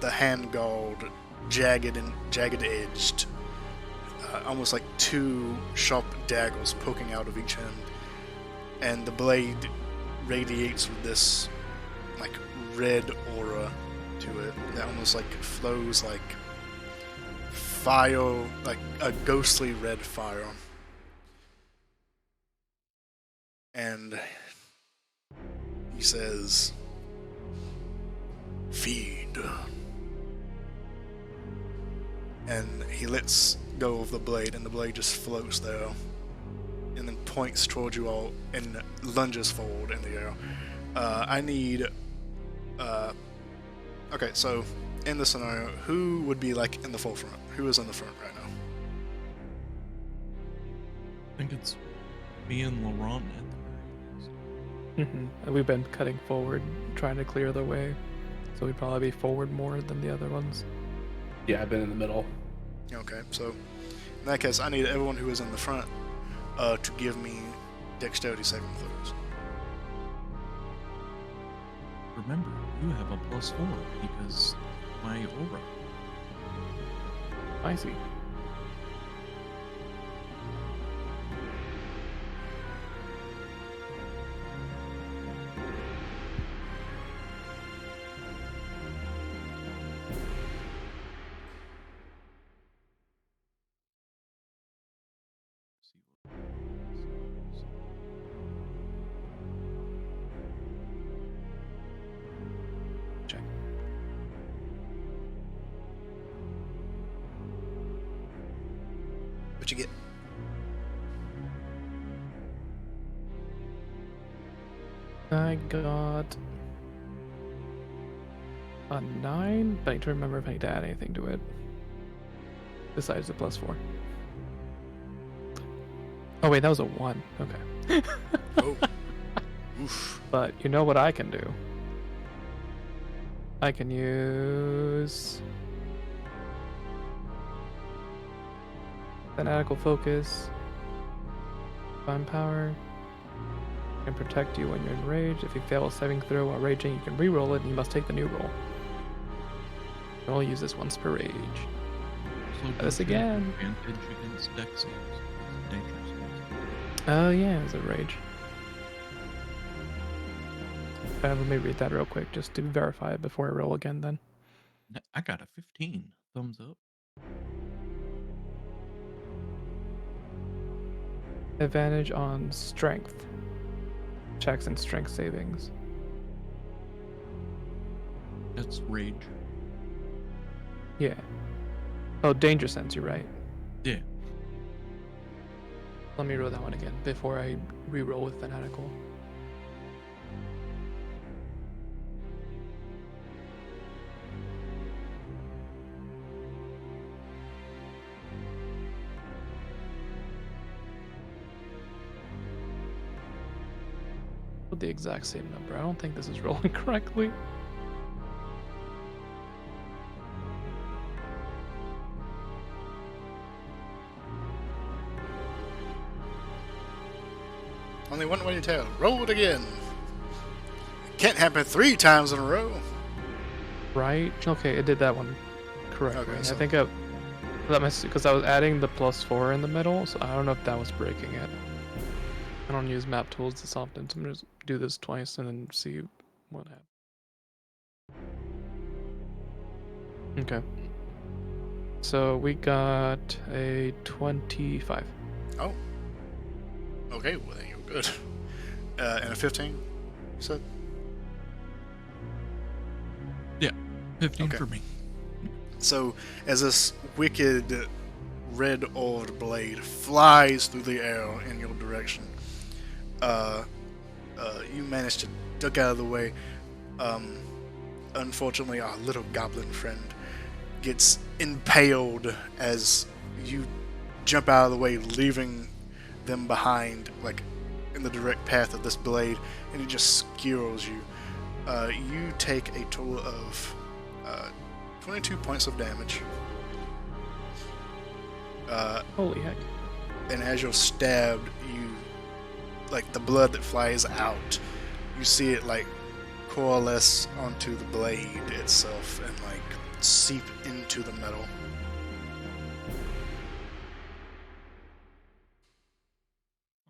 handguard, jagged edged, almost like two sharp daggers poking out of each end, and the blade radiates with this like red aura to it that almost like flows like fire, like a ghostly red fire. And he says, "Feed." And he lets go of the blade, and the blade just floats there, and then points towards you all and lunges forward in the air. I need. Okay, so in this scenario, who would be like in the forefront? Who is in the front right now? I think it's me and Laurent at the very least. And we've been cutting forward, trying to clear the way, so we'd probably be forward more than the other ones. Yeah, I've been in the middle. Okay, so in that case, I need everyone who is in the front to give me dexterity saving throws. Remember, you have a +4 because my aura. I see. Check. What you get? I got a 9, but I need to remember if I need to add anything to it besides the +4. Oh wait, that was a 1. Okay. Oh. Oof. But you know what I can do? I can use fanatical focus, divine power, and protect you when you're enraged. If you fail a saving throw while raging, you can re-roll it and you must take the new roll. You can only use this once per rage. So This don't you have again. advantage against dex saves. It's nature saves. Oh yeah, it's a rage. Let me read that real quick just to verify it before I roll again then. I got a 15. Thumbs up. Advantage on strength checks and strength savings. That's rage. Yeah. Oh, danger sense, you're right. Yeah. Let me roll that one again before I re-roll with fanatical. With the exact same number. I don't think this is rolling correctly. Only one way to tell. Roll it again. Can't happen 3 times in a row. Right? Okay, it did that one correctly. Okay, I so- think Because I was adding the +4 in the middle, so I don't know if that was breaking it. I don't use map tools this often, so I'm gonna just do this twice and then see what happens. Okay. So we got a 25. Oh. Okay, well then you're good. And a 15, you said? Yeah, 15 Okay. for me. So, as this wicked red orbed blade flies through the air in your direction, you manage to duck out of the way. Unfortunately, our little goblin friend gets impaled as you jump out of the way, leaving them behind, like in the direct path of this blade, and it just skewers you. You take a total of 22 points of damage. Holy heck. And as you're stabbed, you, like the blood that flies out, you see it like coalesce onto the blade itself and like seep into the metal.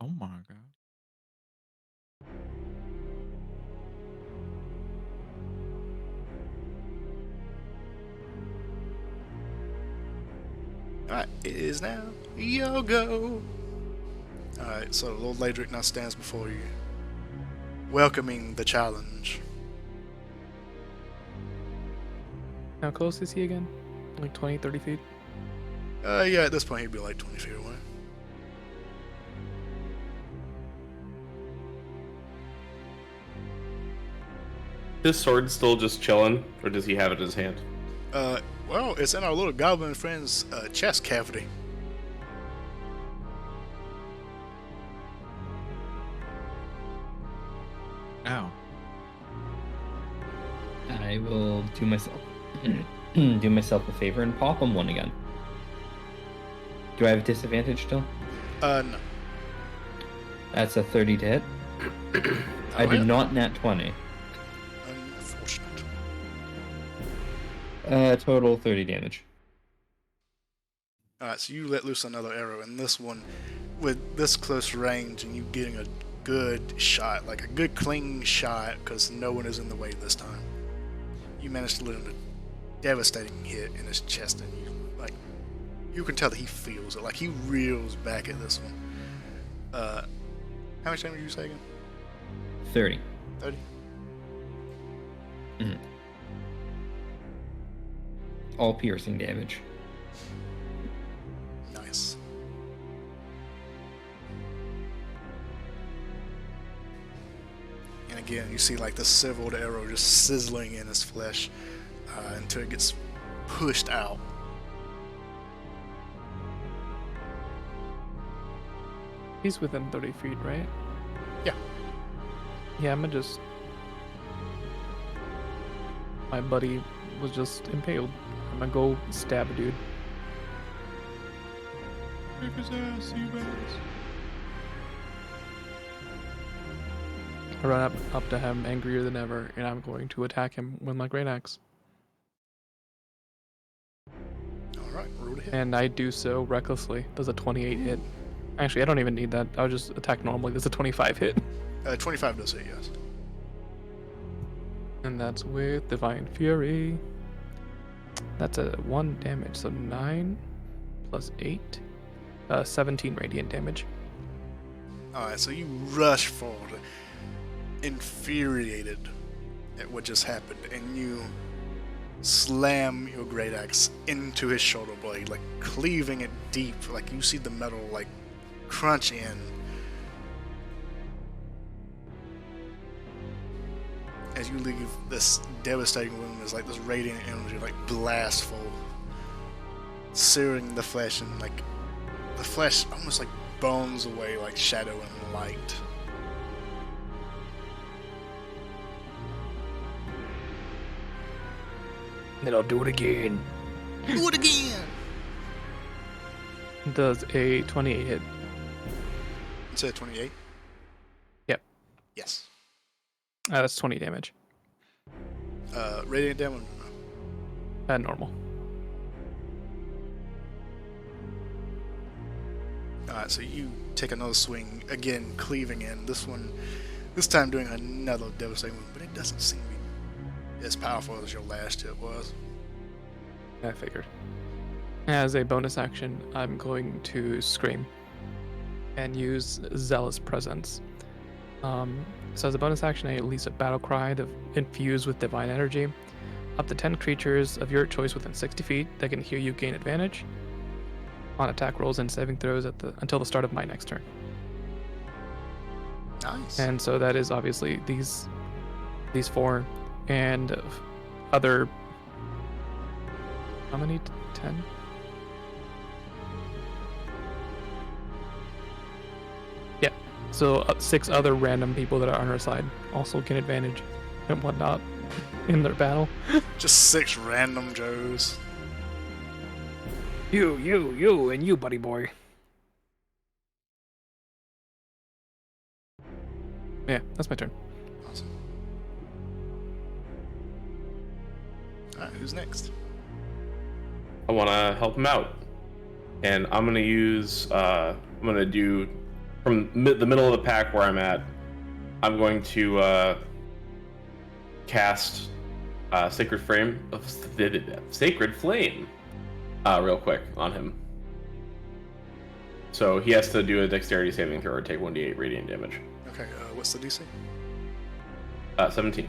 Oh my god. Alright, it is now your go. Alright, so Lord Ladrick now stands before you, welcoming the challenge. How close is he again? Like 20, 30 feet? Yeah, at this point he'd be like 20 feet away. His sword's still just chilling, or does he have it in his hand? Well, it's in our little goblin friend's chest cavity. Ow. I will do myself a favor and pop him one again. Do I have a disadvantage still? No. That's a 30 to hit. I did yeah? not nat 20. Unfortunate. Total 30 damage. Alright, so you let loose another arrow, and this one, with this close range, and you getting a good shot, like a good clean shot, because no one is in the way this time. You managed to land a devastating hit in his chest, and you can tell that he feels it, like he reels back at this one. How much damage did you say again? 30. 30? Mhm. All piercing damage. Nice. And again, you see like the severed arrow just sizzling in his flesh until it gets pushed out. He's within 30 feet, right? Yeah. Yeah, I'm gonna just... My buddy was just impaled. I'm gonna go stab a dude. Kick his ass, you guys. I run up to him, angrier than ever, and I'm going to attack him with my great axe. Alright, roll to hit. And I do so recklessly. Does a 28 hit? Actually, I don't even need that. I'll just attack normally. Does a 25 hit? 25 does hit, yes. And that's with Divine Fury. That's a 1 damage, so 9 plus 8. 17 radiant damage. Alright, so you rush forward, infuriated at what just happened, and you slam your great axe into his shoulder blade, like cleaving it deep, like you see the metal like crunch in. As you leave this devastating wound, as like this radiant energy like blast forward, searing the flesh, and like the flesh almost like burns away like shadow and light. Then I'll do it again. Do it again! Does a 28 hit? You said 28? Yep. Yes. That's 20 damage. Radiant damage? No. Normal. Alright, so you take another swing, again cleaving in. This time doing another devastating one, but it doesn't seem to be as powerful as your last hit was. I figured. As a bonus action, I'm going to scream and use Zealous Presence. So as a bonus action, I release a battle cry that infused with divine energy. Up to 10 creatures of your choice within 60 feet that can hear you gain advantage on attack rolls and saving throws until the start of my next turn. Nice. And so that is obviously these four and other. How many? 10? Yeah. So 6 other random people that are on our side also gain advantage and whatnot in their battle. Just 6 random Joes. You, and you, buddy boy. Yeah, that's my turn. Awesome. Alright, who's next? I want to help him out, and I'm gonna use. I'm gonna do from the middle of the pack where I'm at. I'm going to cast Sacred Flame real quick on him. So he has to do a Dexterity saving throw or take 1d8 radiant damage. Okay, what's the DC? 17.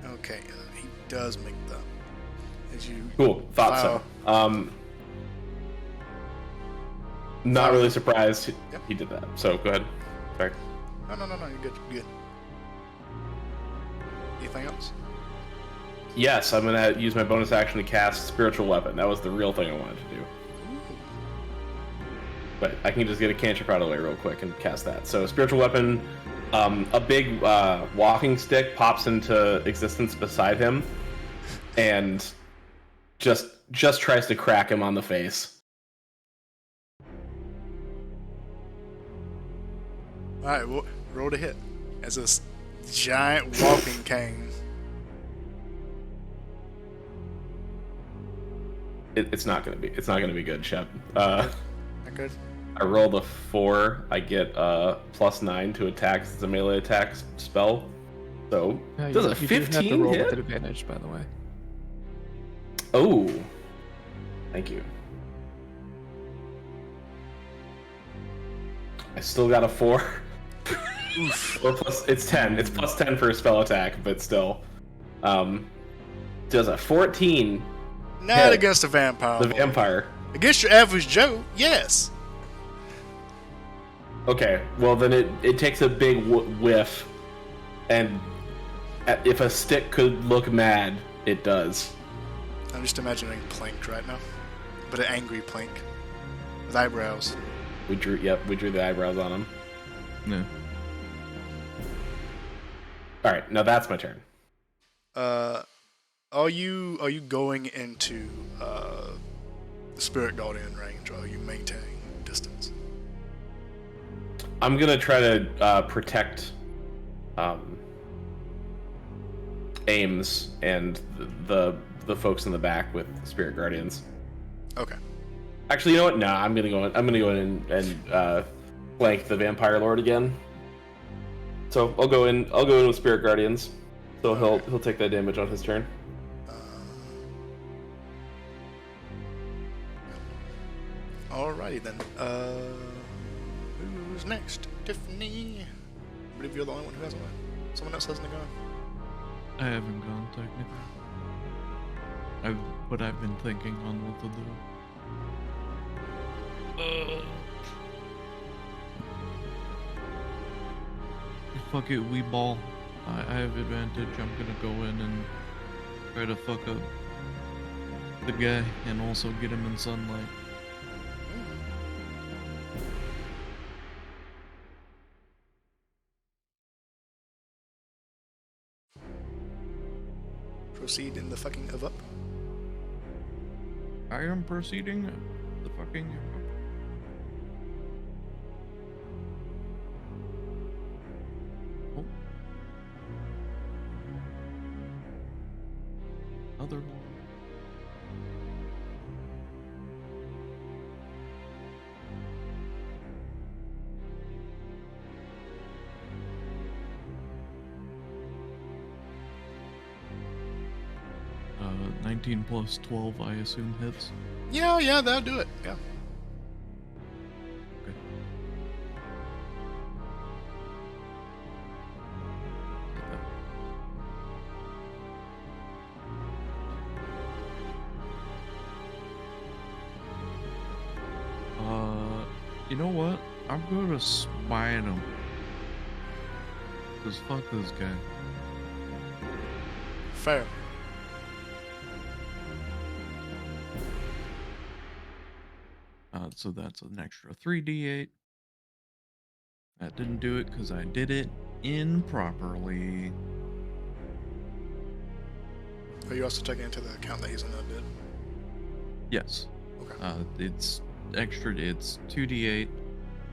Okay, he does make the. As you Cool. Thought file. so. Not really surprised Yep. he did that. So go ahead. Sorry. No, you're good. You're good. Anything else? Yes, I'm gonna use my bonus action to cast Spiritual Weapon. That was the real thing I wanted to do. But I can just get a cantrip out of the way real quick and cast that. So Spiritual Weapon, a big walking stick pops into existence beside him, and just tries to crack him on the face. Alright, well, roll to hit. As this giant walking cane. It's not gonna be good, Shep. Not good? I rolled a 4. I get +9 to attack. It's a melee attack spell. So does a you do have to 15 roll hit? with advantage, by the way. Oh, thank you. I still got a 4. Or plus, it's 10. It's +10 for a spell attack, but still. Does a 14 Not hit against a vampire. the vampire? Against your average Joe, yes. Okay, well then it takes a big whiff, and if a stick could look mad, it does. I'm just imagining Plank right now. But an angry Plank. With eyebrows. We drew the eyebrows on him. No. All right, now that's my turn. Are you going into the Spirit Guardian range, or are you maintaining distance? I'm gonna try to protect Ames and the folks in the back with Spirit Guardians. Okay. Actually, you know what? No, I'm gonna go in and flank the Vampire Lord again. So I'll go in with Spirit Guardians. So he'll take that damage on his turn. Alrighty then. Who's next? Tiffany. I believe you're the only one who hasn't went. Someone else hasn't gone. I haven't gone technically. But I've been thinking on what to do. Fuck it, we ball. I have advantage. I'm gonna go in and try to fuck up the guy and also get him in sunlight. Proceed in the fucking of up. I am proceeding the fucking. Oh. Other one. 17 plus 12, I assume, hits. Yeah, that'll do it. Yeah. Okay. You know what? I'm gonna smite him. Cause fuck this guy. Fair. So that's an extra 3d8. That didn't do it because I did it improperly. Are you also taking into the account that he's in a bid? Yes. Okay. It's extra. It's 2d8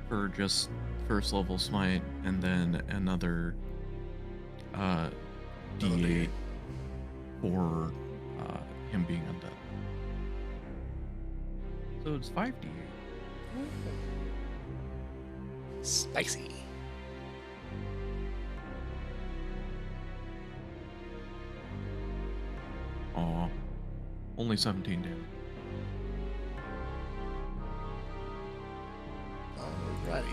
for just first level smite, and then another d8 for him being undead. So it's 5d8. Spicy. Aw. Only 17 damage. Alrighty.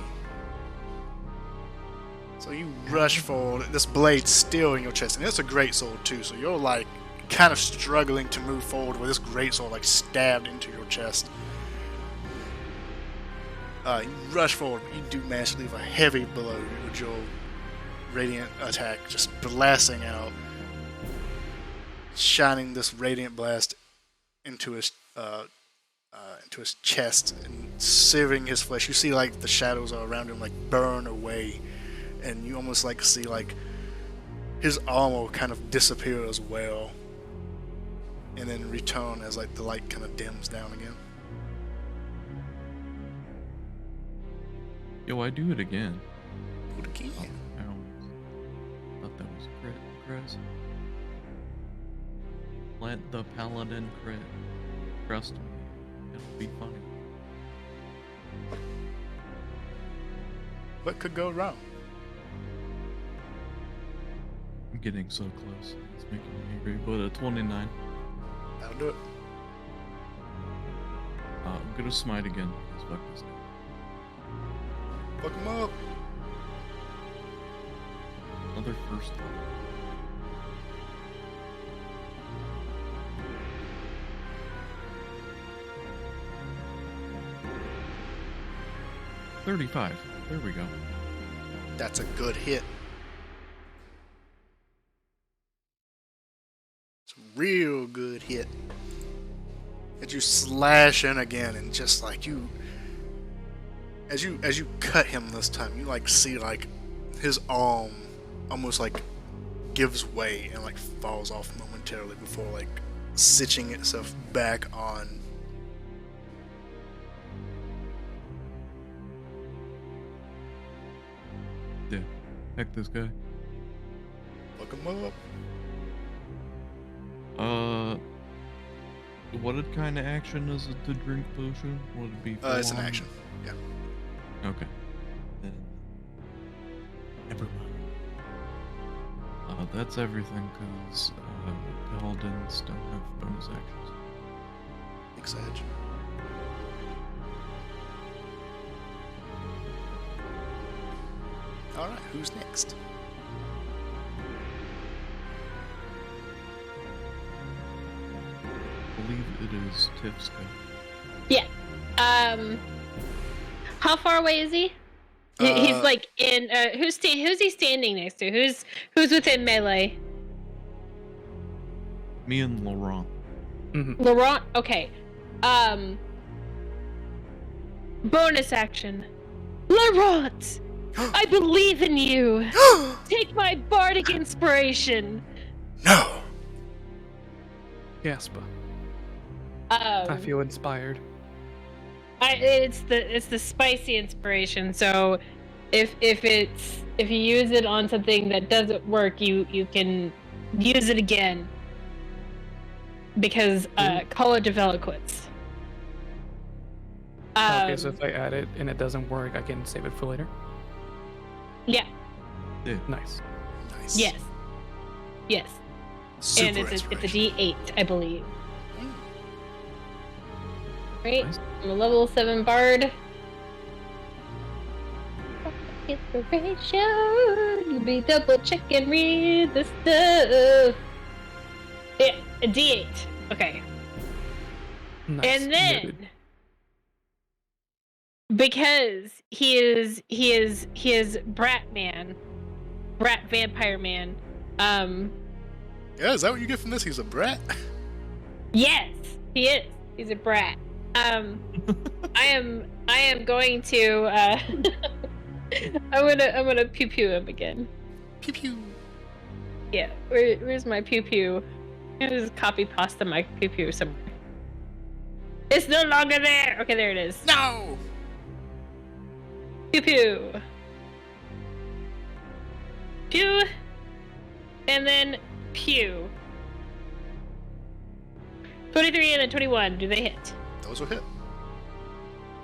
So you rush forward. This blade's still in your chest, and it's a great sword too. So you're like kind of struggling to move forward with this great sword like stabbed into your chest. You rush forward, but you do manage to leave a heavy blow with your radiant attack, just blasting out, shining this radiant blast into his chest and searing his flesh. You see like the shadows around him like burn away, and you almost like see like his armor kind of disappear as well, and then return as like the light kind of dims down again. Yo, I do it again. Do it again. I almost thought that was a crit, Chris. Let the paladin crit. Trust me, it'll be funny. What could go wrong? I'm getting so close. It's making me angry. But a 29. That'll do it. I'm gonna smite again. Because fuck this guy. Fuck him up. Another first level. $35. There we go. That's a good hit. It's a real good hit. And you slash in again, and just like you, as you cut him this time, you like see like his arm almost like gives way and like falls off momentarily before like stitching itself back on. Yeah. Heck this guy. Fuck him up. What kind of action is it to drink potion? Would it be It's an full-on? action. Yeah. Okay. Then never mind. That's everything because paladins don't have bonus actions. Exage. Alright, who's next? I believe it is Tiff's go. Yeah. How far away is he? He's like in. Who's he standing next to? Who's within melee? Me and Laurent. Laurent. Okay. Bonus action. Laurent, I believe in you. Take my bardic inspiration. No. Gasp. I I feel inspired. it's the spicy inspiration. So if you use it on something that doesn't work, you can use it again. Because College of Eloquence. Okay, so if I add it and it doesn't work, I can save it for later. Yeah. Yeah. Nice. Nice. Yes. Yes. Super And it's a inspiration. D8, I believe. Right? Nice. I'm a level 7 bard. Inspiration. You be double check and read the stuff. Yeah, a D8. Okay. Nice. And then Noted. because he is Brat Vampire Man. Yeah, is that what you get from this? He's a brat? Yes, he is. He's a brat. I am going to I'm gonna pew pew him again. Pew pew. Yeah, where's my pew pew? I'm gonna just copy pasta my pew pew somewhere. It's no longer there. Okay, there it is. No! Pew pew. Pew. And then pew. 23 and then 21. Do they hit? Those will hit.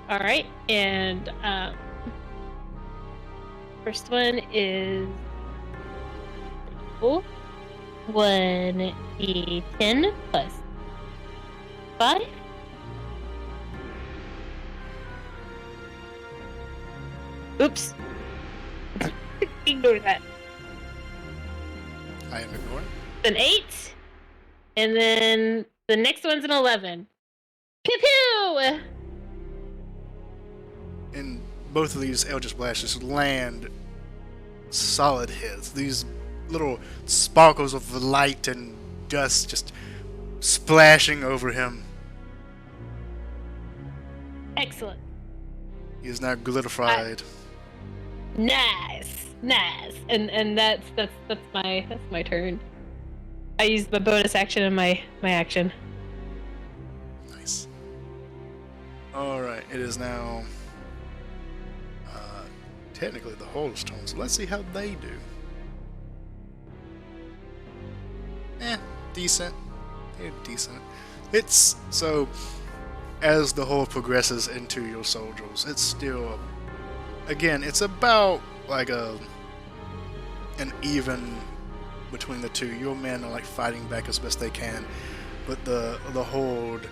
All right, and first one is 1d10 plus 5. Oops. Ignore that. I am ignoring. An 8, and then the next one's an 11. Pew pew. And both of these Eldritch Blasts just land solid hits. These little sparkles of light and dust just splashing over him. Excellent. He is now glitterified. Nice. And that's my turn. I used my bonus action and my action. Nice. Alright, it is now technically the Horror's turn, so let's see how they do. Decent. They're decent. It's so as the hole progresses into your soldiers, it's still again, it's about like an even between the two. Your men are like fighting back as best they can, but the horde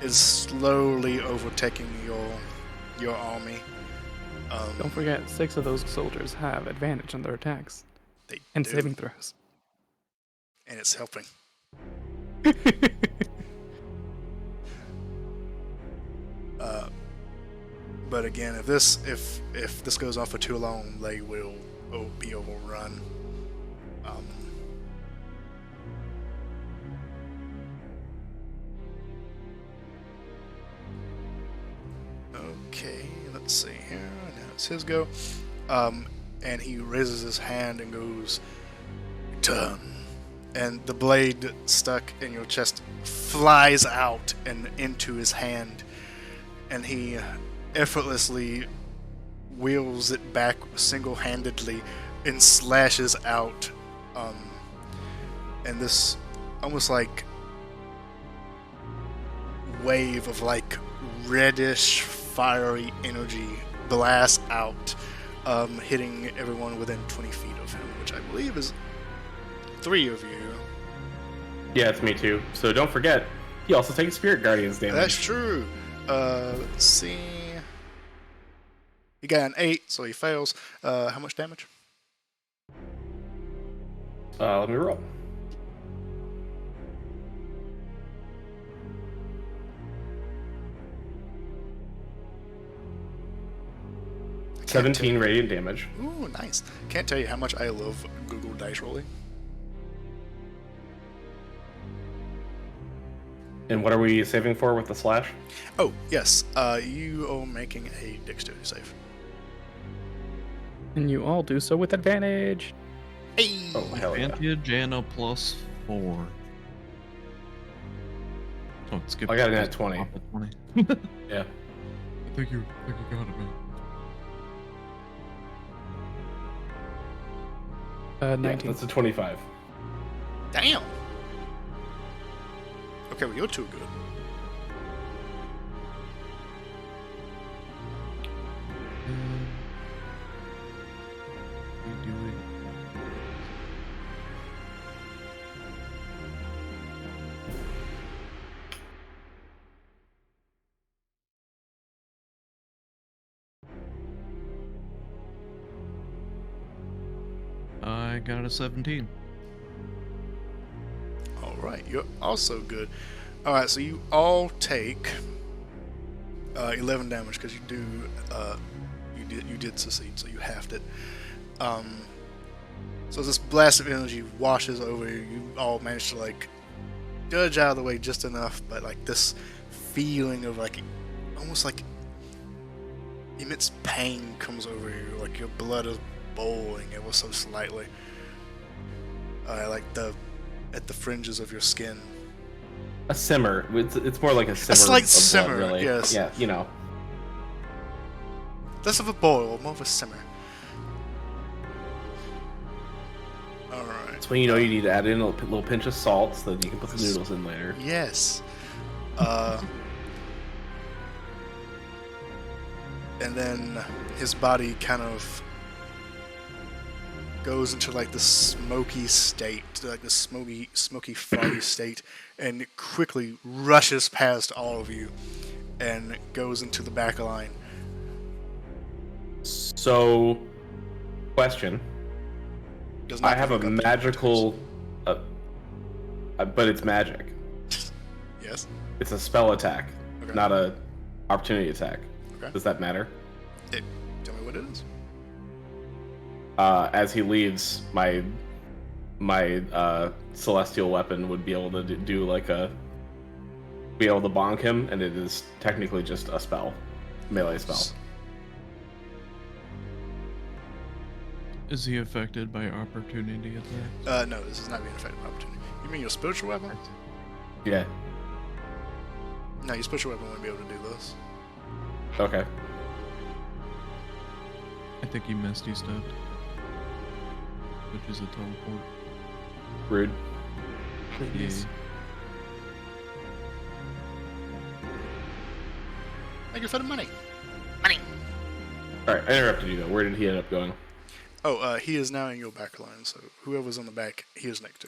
is slowly overtaking your army. Don't forget, 6 of those soldiers have advantage on their attacks They and do, saving throws. and it's helping. But again, if this goes on for too long, they will be overrun. Okay, let's see here. Now it's his go. And he raises his hand and goes, "Turn." And the blade stuck in your chest flies out and into his hand, and he effortlessly wheels it back single-handedly and slashes out. And this almost like wave of like reddish fiery energy blasts out, hitting everyone within 20 feet of him, which I believe is 3 of you. Yeah, it's me too. So don't forget, he also takes Spirit Guardians damage. That's true. Let's see. He got an 8, so he fails. How much damage? Let me roll. Can't 17 tell- radiant damage. Ooh, nice. Can't tell you how much I love Google dice rolling. And what are we saving for with the slash? Oh, yes. You are making a dexterity save. And you all do so with advantage. Hey! Oh, hell yeah. Advantage and a +4. Oh, skip. I got it at 20. 20. Yeah. I think you got it, man. 19. That's a 25. Damn! Okay, well, you're too good. We do it. I got a 17. All right, you're also good. All right, so you all take 11 damage because you do you did succeed, so you halved it. So this blast of energy washes over you. You all manage to like dodge out of the way just enough, but like this feeling of like almost like immense pain comes over you, like your blood is boiling ever so slightly, like at the fringes of your skin. A simmer. It's more like a simmer. A slight of simmer, blood, really. yes. Yeah, you know. Less of a boil, more of a simmer. Alright. That's when you know you need to add in a little pinch of salt so that you can put the noodles in later. Yes. And then his body kind of goes into like the smoky state, like the smoky foggy state, and it quickly rushes past all of you and goes into the back line. So, question. Does not I have a pick up magical, but it's magic. Yes. It's a spell attack, Okay. not a opportunity attack. Okay. Does that matter? Tell me what it is. As he leaves, my celestial weapon would be able to be able to bonk him, and it is technically just a spell, melee spell. Is he affected by opportunity attacks? No, this is not being affected by opportunity. You mean your spiritual weapon? Yeah. No, your spiritual weapon won't be able to do this. Okay. I think he Misty stepped, which is a teleport. Rude. Yeah. Thank you for the money. All right, I interrupted you though. Where did he end up going? Oh, he is now in your back line, so whoever's on the back, he is next to.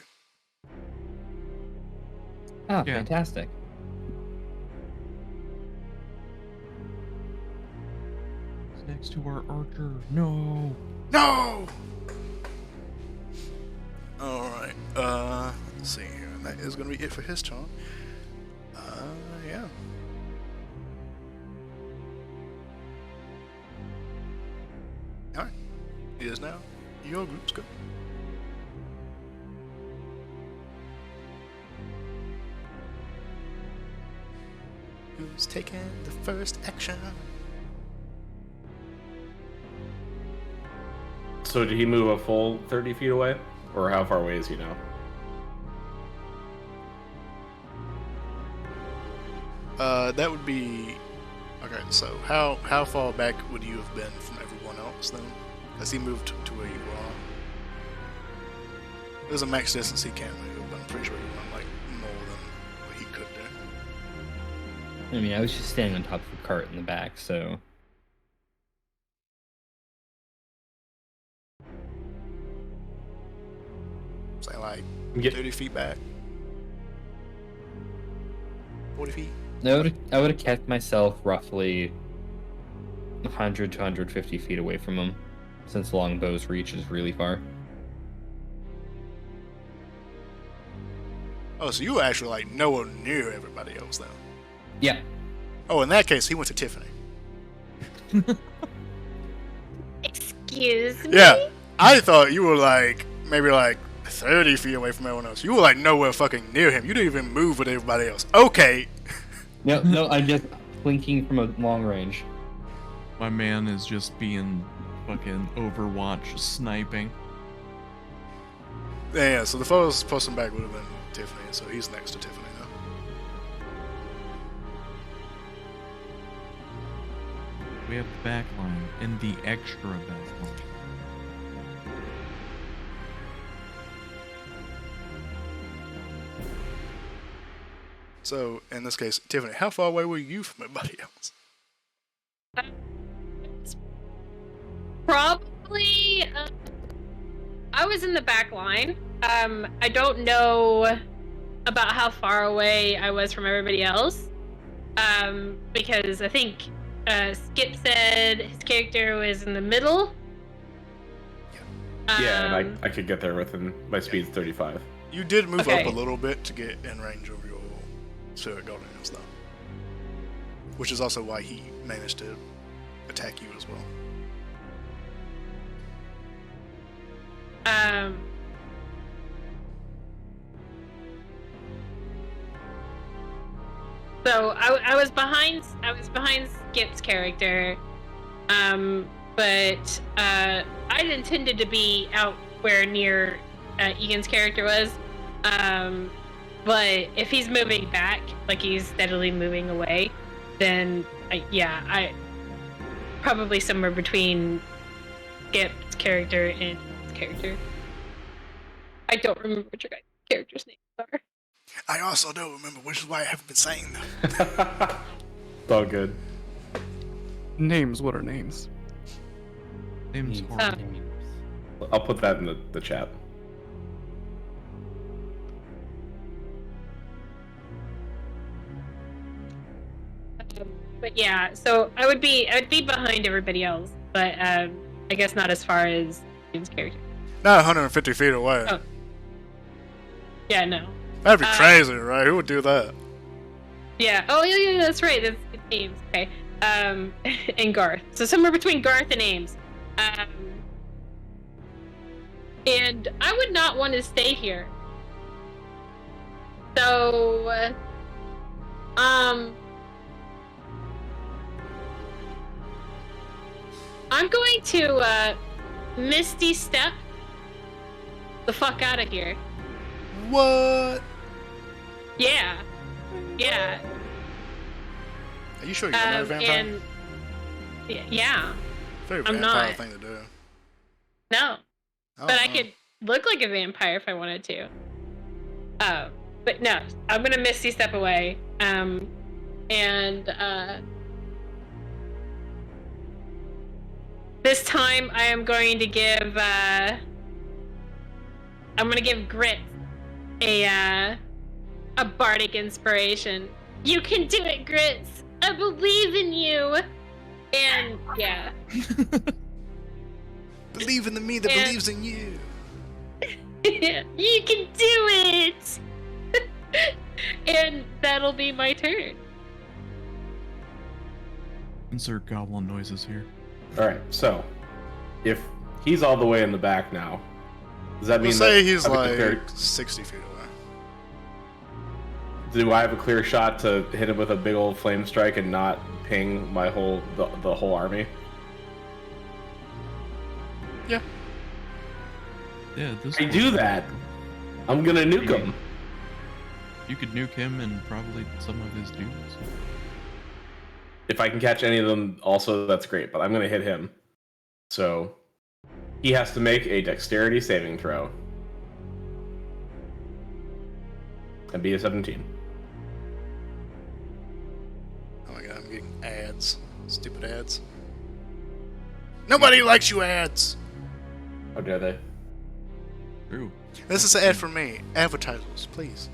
Ah, Yeah. fantastic. It's next to our archer. No. No! Alright, let's see here. That is going to be it for his turn. Yeah. Alright. It is now your group's go. Who's taking the first action? So did he move a full 30 feet away? Or how far away is he now? That would be... Okay, so how far back would you have been from everyone else then? As he moved to where you are. There's a max distance he can move, but I'm pretty sure he went like more than what he could do. I mean, I was just standing on top of a cart in the back, so... Say like Get- 30 feet back. 40 feet. I would have kept myself roughly 100 to 150 feet away from him, since longbow's reach is really far. Oh, so you were actually like nowhere near everybody else then. Yeah. Oh, in that case, he went to Tiffany. Excuse me? Yeah, I thought you were like maybe like 30 feet away from everyone else. You were like nowhere fucking near him. You didn't even move with everybody else. Okay. No, I'm just blinking from a long range. My man is just being fucking Overwatch sniping. Yeah, so the furthest person back would have been Tiffany, so he's next to Tiffany now. We have the back line and the extra back line. So, in this case, Tiffany, how far away were you from everybody else? Probably. I was in the back line. I don't know about how far away I was from everybody else. Because I think Skip said his character was in the middle. Yeah, and I could get there within my speed's 35. You did move Okay. up a little bit to get in range of your spirit guardians, though. Which is also why he managed to attack you as well. So I was behind Skip's character, but I'd intended to be out where near Egan's character was, but if he's moving back, like he's steadily moving away, then I probably somewhere between Skip's character and his character. I don't remember what your guys' characters' names are. I also don't remember, which is why I haven't been saying them. It's all good. Names, what are names? Name's Names. hard. I'll put that in the chat. But yeah, so I would be behind everybody else, but I guess not as far as Egan's character. Not 150 feet away. Oh. Yeah, no. That'd be crazy, right? Who would do that? Yeah. Oh, yeah, that's right. That's Ames. Okay. And Garth. So somewhere between Garth and Ames. And I would not want to stay here. So, I'm going to Misty Step the fuck out of here. What? Yeah. Yeah. Are you sure you're not a vampire? And yeah. Very I'm vampire not. thing to do. No. Oh, But I no. could look like a vampire if I wanted to. But no, I'm gonna Misty Step away. This time I am going to give Grit a bardic inspiration. You can do it, Grits. I believe in you. And yeah. Believe in the me that And- believes in you. You can do it. And that'll be my turn. Insert goblin noises here. Alright, so if he's all the way in the back now, does that mean We'll say that he's I have a like clear- 60 feet away. do I have a clear shot to hit him with a big old flame strike and not ping my the whole army? Yeah. Yeah, this I do that. I'm gonna nuke him. You could nuke him and probably some of his dudes. If I can catch any of them, also that's great. But I'm gonna hit him. So he has to make a dexterity saving throw. And be a 17. Oh my god, I'm getting ads. Stupid ads. Nobody likes you ads! How dare they? True. This is an ad for me. Advertisers, please.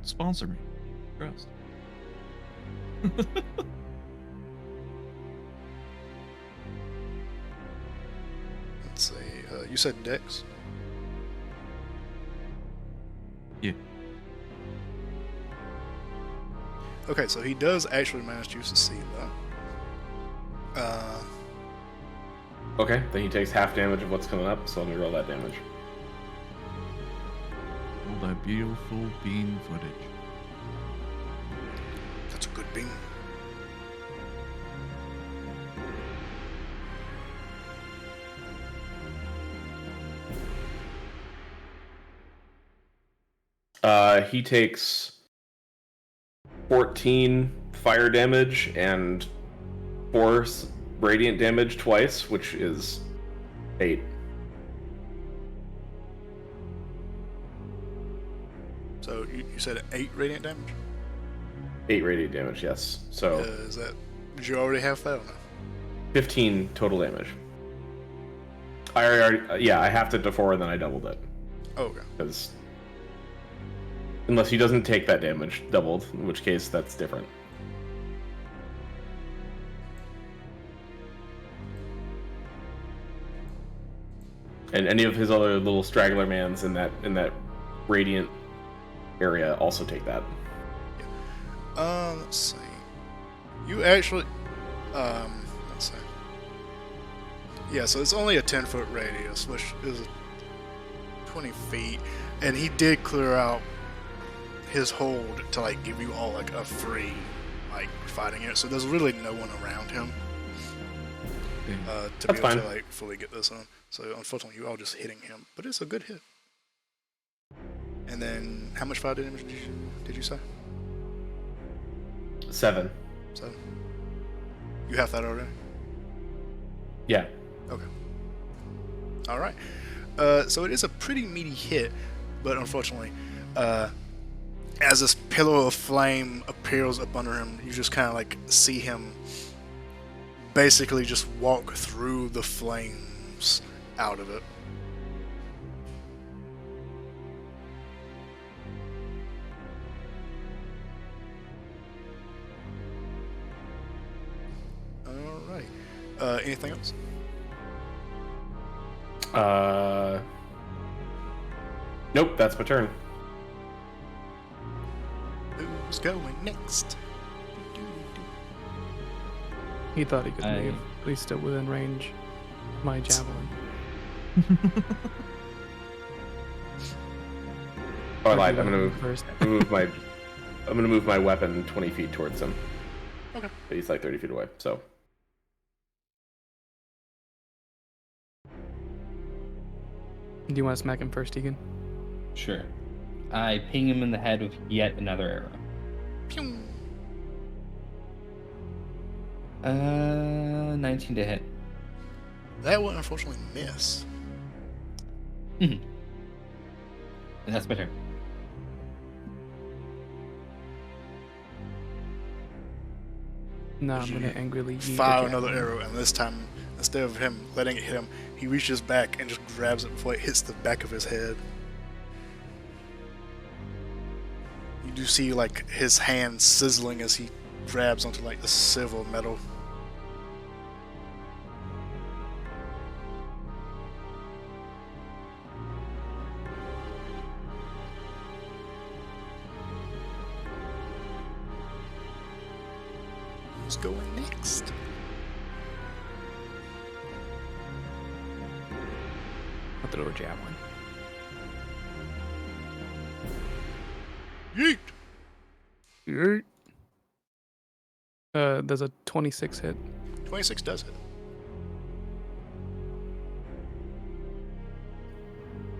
Sponsor me. Trust. Let's see. You said Dex? Yeah. Okay, so he does actually manage to succeed, though. Okay, then he takes half damage of what's coming up, so let me roll that damage. All that beautiful bean footage. That's a good bean. He takes 14 fire damage and 4 radiant damage twice, which is 8. So you said 8 radiant damage? 8 radiant damage, yes. So Is that... Did you already have that or no? 15 total damage. I already, yeah, I have to D4 and then I doubled it. Oh, okay. Because unless he doesn't take that damage doubled, in which case that's different. And any of his other little straggler mans in that radiant area also take that. Let's see. You actually, let's see. Yeah, so it's only a 10-foot radius, which is 20 feet, and he did clear out his hold to like give you all like a free like fighting it. So there's really no one around him to That's be able fine. to like fully get this on. So unfortunately, you are just hitting him, but it's a good hit. And then, how much fire damage did you say? 7. 7. You have that already? Yeah. Okay. All right. So it is a pretty meaty hit, but unfortunately, as this pillar of flame appears up under him, you just kind of like see him basically just walk through the flames out of it. All right. Anything else? Nope, that's my turn. Who's going next? He thought he could I- move, but he's still within range of my javelin. Oh, I lied. I'm gonna move. First. I'm gonna move my weapon 20 feet towards him. Okay. But he's like 30 feet away. So Do you want to smack him first, Egan? Sure. I ping him in the head with yet another arrow. Pew. 19 to hit. That would unfortunately miss. And that's my turn. No, I'm gonna angrily yeet the Fire another javelin. arrow, and this time, instead of him letting it hit him, he reaches back and just grabs it before it hits the back of his head. You do see like his hand sizzling as he grabs onto like the silver metal. Who's going next? I'll throw a javelin. Yeet! Yeet. There's a 26 hit. 26 does it.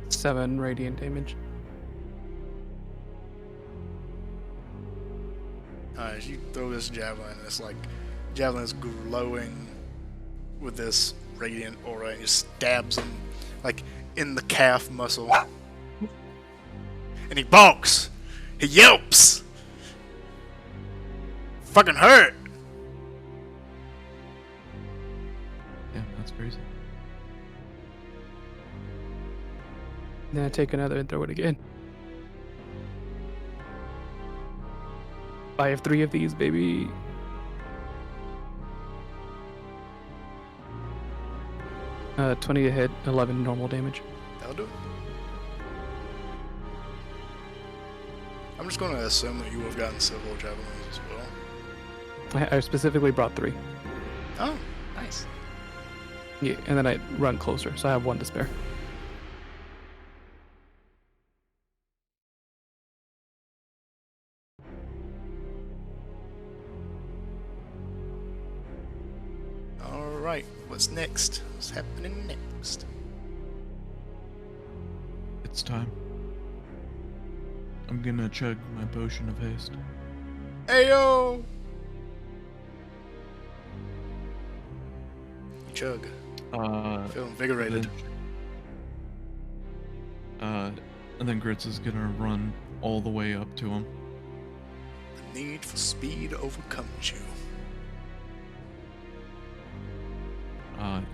7 radiant damage. As you throw this javelin, it's like javelin is glowing with this radiant aura, and just stabs him like in the calf muscle. And he balks. He yelps. Fucking hurt. Yeah, that's crazy. Then I take another and throw it again. I have 3 of these, baby. Uh, 20 to hit, 11 normal damage. That'll do it. I'm just going to assume that you would have gotten several javelins as well. I specifically brought 3. Oh, nice. Yeah, and then I run closer, so I have 1 to spare. Alright, what's next? What's happening next? It's time. I'm gonna chug my potion of haste. Ayo! You chug. Feel invigorated. And then Grits is gonna run all the way up to him. The need for speed overcomes you.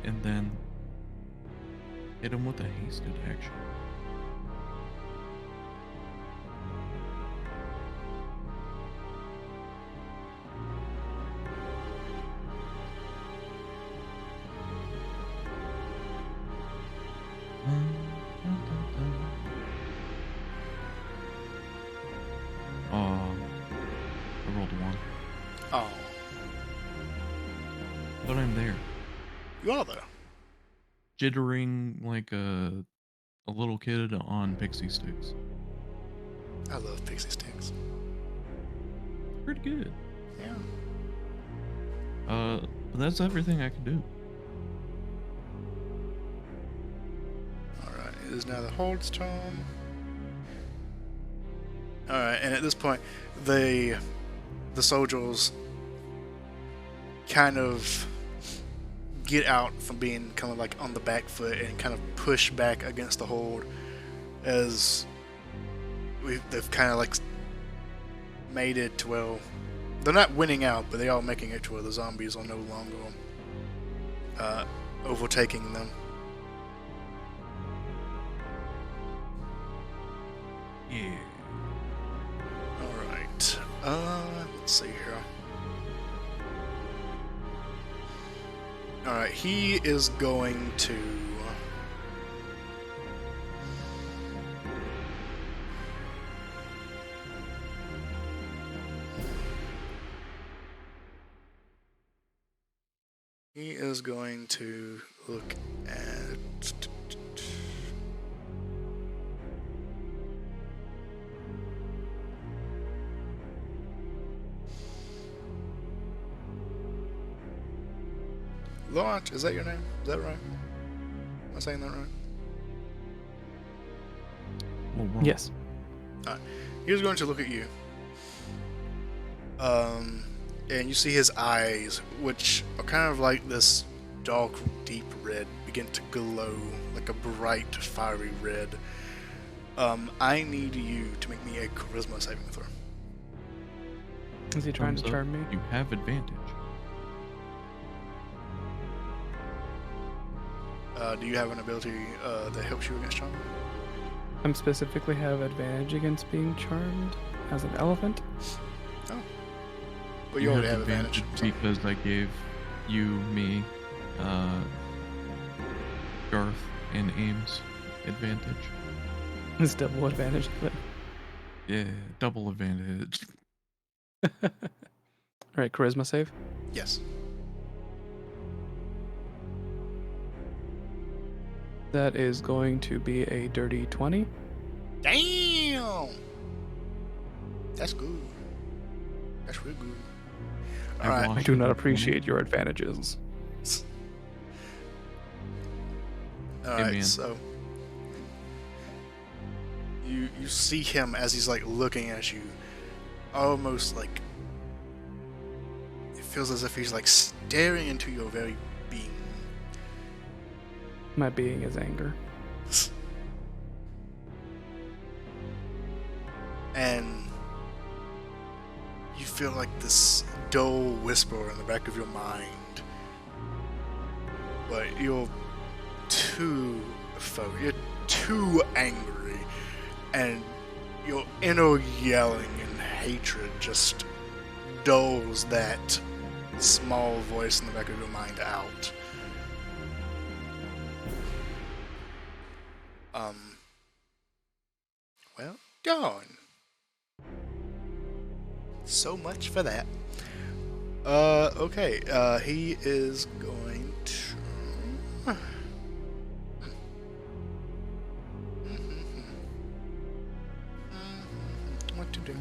And then hit him with a hasted action. Oh, But I'm there, you are though. jittering like a little kid on pixie sticks. I love pixie sticks. Pretty good. Yeah. But that's everything I can do. Alright, it is now the Horde's turn. Alright, and at this point, the soldiers kind of get out from being kind of like on the back foot and kind of push back against the Horde as they've kind of like made it to where they're not winning out, but they are making it to where the zombies are no longer overtaking them. Yeah. Alright. Let's see here. Alright, he is going to... He is going to look at... Launch, is that your name? Is that right? Am I saying that right? Well, wrong. Yes. Alright. He's going to look at you. And you see his eyes, which are kind of like this dark, deep red, begin to glow like a bright, fiery red. I need you to make me a charisma saving throw. Is he trying to Thumbs up. charm me? You have advantage. Do you have an ability that helps you against charm? I specifically have advantage against being charmed as an elephant. Well, you already have advantage. So. Because I gave you, me, Garth, and Ames advantage. It's double advantage. Yeah, double advantage. Alright, charisma save. Yes. That is going to be a dirty 20. Damn! That's good. That's real good. Alright. I do not appreciate your advantages. Alright, man. so you see him as he's like looking at you, almost like it feels as if he's like staring into your very being. My being is anger. And you feel like this dull whisper in the back of your mind, but you're too angry, and your inner yelling and hatred just dulls that small voice in the back of your mind out. Well, darn. So much for that. Okay, he is going to... What to do?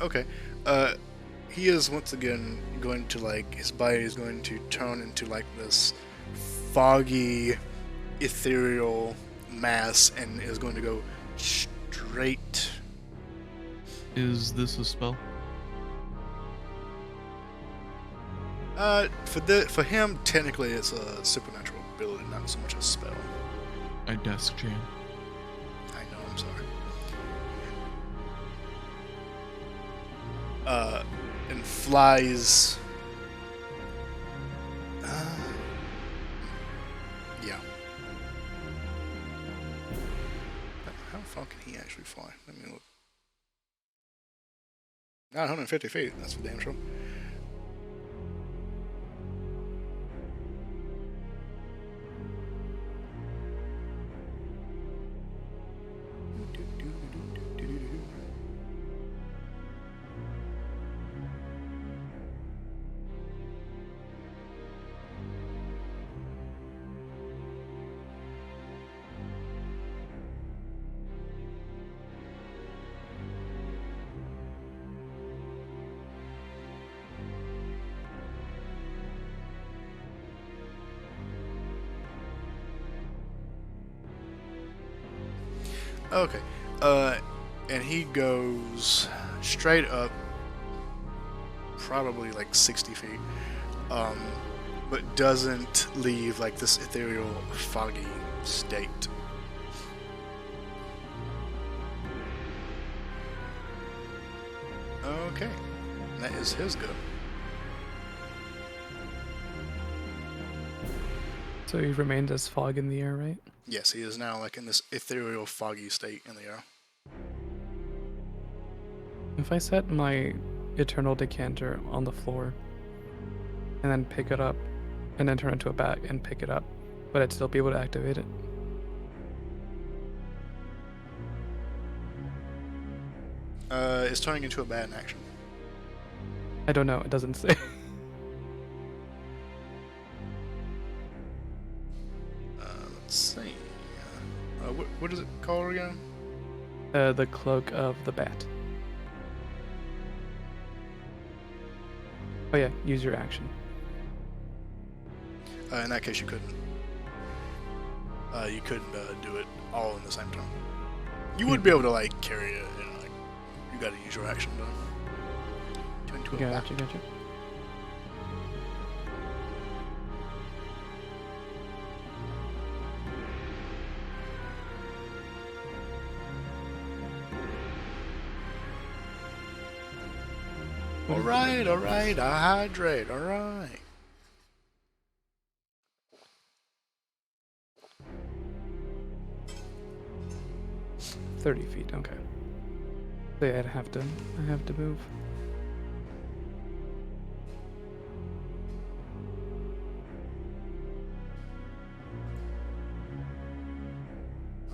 Okay, he is once again going to, like, his body is going to turn into like this foggy, ethereal mass and is going to go straight. Is this a spell? For him, technically it's a supernatural ability, not so much a spell. I desk jam. I know, I'm sorry. And flies. Yeah. How far can he actually fly? Let me look. 950 feet, that's for damn sure. Okay. And he goes straight up, probably like 60 feet, but doesn't leave like this ethereal, foggy state. Okay. That is his go. So he remains as fog in the air, right? Yes, he is now like in this ethereal, foggy state in the air. If I set my eternal decanter on the floor and then pick it up and then turn it into a bat and pick it up, would I still be able to activate it? Is turning into a bat in action. I don't know, it doesn't say. Let's see. What is it called again? The cloak of the bat. Oh yeah, use your action. In that case, you couldn't. You couldn't do it all in the same time. You would be able to like carry it. You know, like you got to use your action to turn into a bat. Gotcha. All right. I hydrate. All right. $30 feet. Okay. So yeah, I have to move.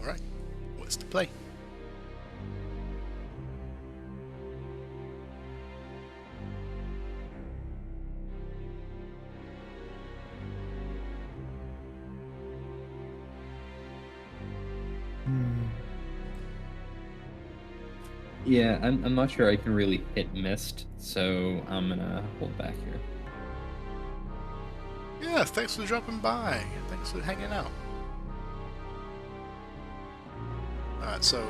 All right. What's the play? Yeah, I'm not sure I can really hit mist, so I'm gonna hold back here. Yeah, thanks for dropping by. Thanks for hanging out. Alright, so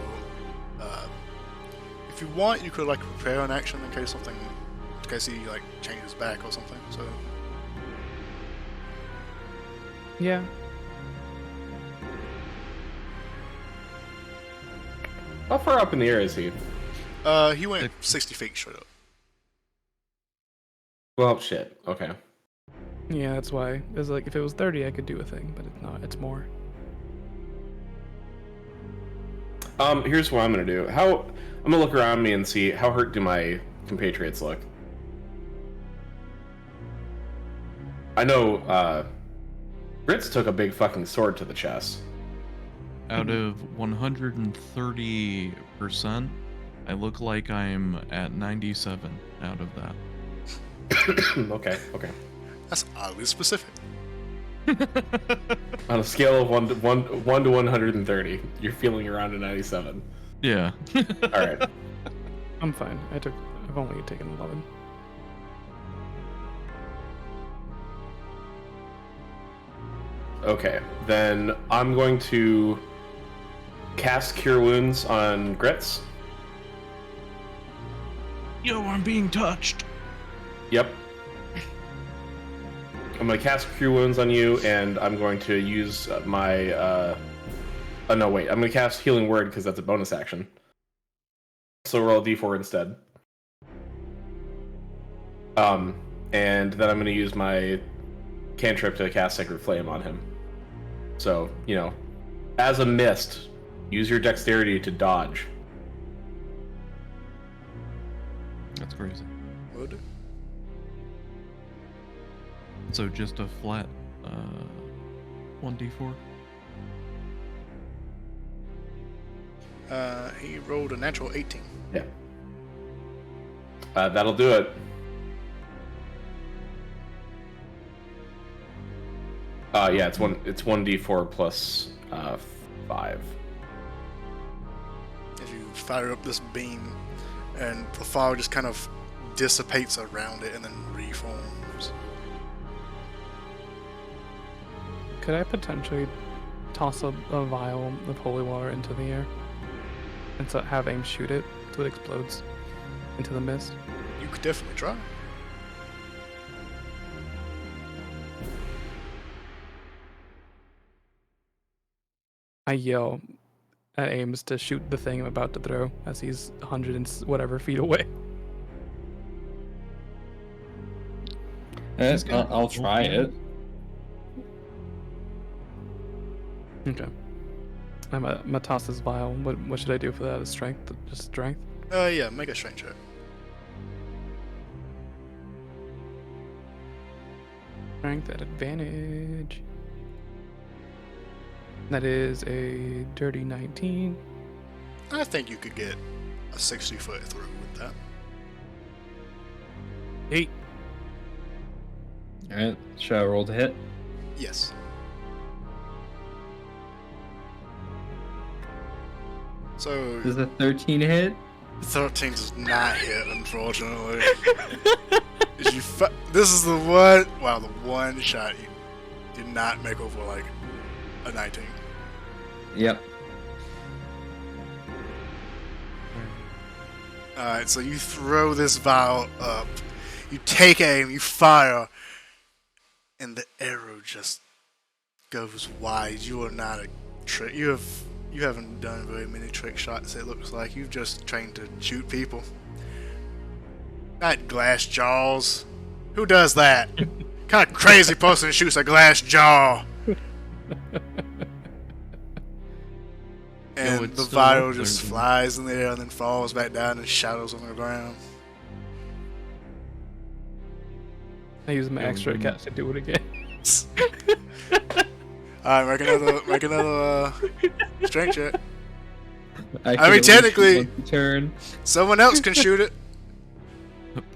if you want, you could like prepare an action in case he like changes back or something. So Yeah. How far up in the air is he? he went 60 feet straight up. Well, shit. Okay. Yeah, that's why. It's like if it was 30, I could do a thing, but it's not. It's more. Here's what I'm gonna do. I'm gonna look around me and see how hurt do my compatriots look. I know, Grits took a big fucking sword to the chest. Out of 130%, I look like I'm at 97 out of that. Okay. That's oddly specific. On a scale of 1 to 130, you're feeling around a 97. Yeah. All right. I'm fine. I've only taken 11. Okay, then I'm going to cast Cure Wounds on Grits. Yo, I'm being touched. Yep. I'm going to cast Cure Wounds on you, and I'm going to use my... Oh, no, wait. I'm going to cast Healing Word, because that's a bonus action. So roll a d4 instead. And then I'm going to use my cantrip to cast Sacred Flame on him. So, you know, as a mist, use your dexterity to dodge. That's crazy. Would? So just a flat 1d4? He rolled a natural 18. Yeah. That'll do it. Yeah, it's 1d4 plus 5. As you fire up this beam, and the fog just kind of dissipates around it and then reforms. Could I potentially toss a vial of holy water into the air? and so have aim shoot it so it explodes into the mist. You could definitely try. I yell at Ames to shoot the thing I'm about to throw as he's 100 and whatever feet away. I'll try it. Okay. I'm a toss is vile. What should I do for that? Is strength? Just strength? Yeah, make a strength check. Strength at advantage. That is a dirty 19. I think you could get a 60-foot through with that. 8. Alright, should I roll to hit? Yes. So Does a 13 hit? 13 does not hit, unfortunately. This is the one shot you did not make over like a 19. Yep. Alright, so you throw this vial up, you take aim, you fire, and the arrow just goes wide. You are not a trick. You haven't done very many trick shots, it looks like. You've just trained to shoot people. Not glass jaws. Who does that? Kind of crazy person shoots a glass jaw. And it's the still vial up there, just dude. flies in the air and then falls back down and shadows on the ground. I use my Yeah, extra we cat to do it again. Alright, make another strength check. I mean, can at least technically- shoot once a turn. Someone else can shoot it.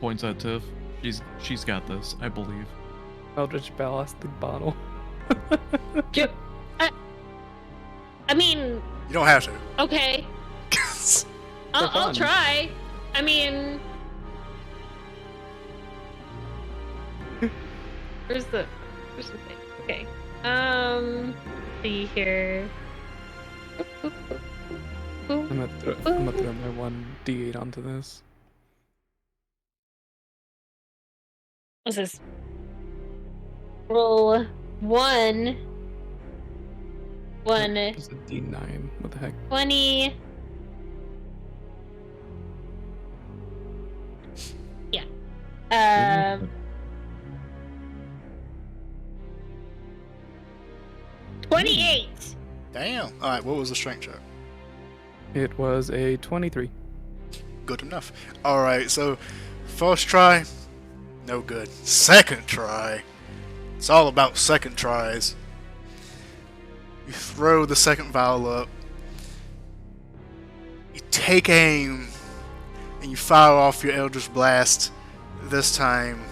Points at Tiff. She's got this, I believe. Eldritch Ballast the bottle. I mean, You don't have to. okay. I'll fun. try. I mean, where's the thing? Okay. See here. I'm gonna throw my 1d8 onto this. What's this? Roll 1. It's a d9. What the heck? 20. Yeah. 28. Damn. Alright, what was the strength check? It was a 23. Good enough. Alright, so first try, no good. Second try, it's all about second tries. You throw the second vial up, you take aim, and you fire off your Eldritch Blast. This time,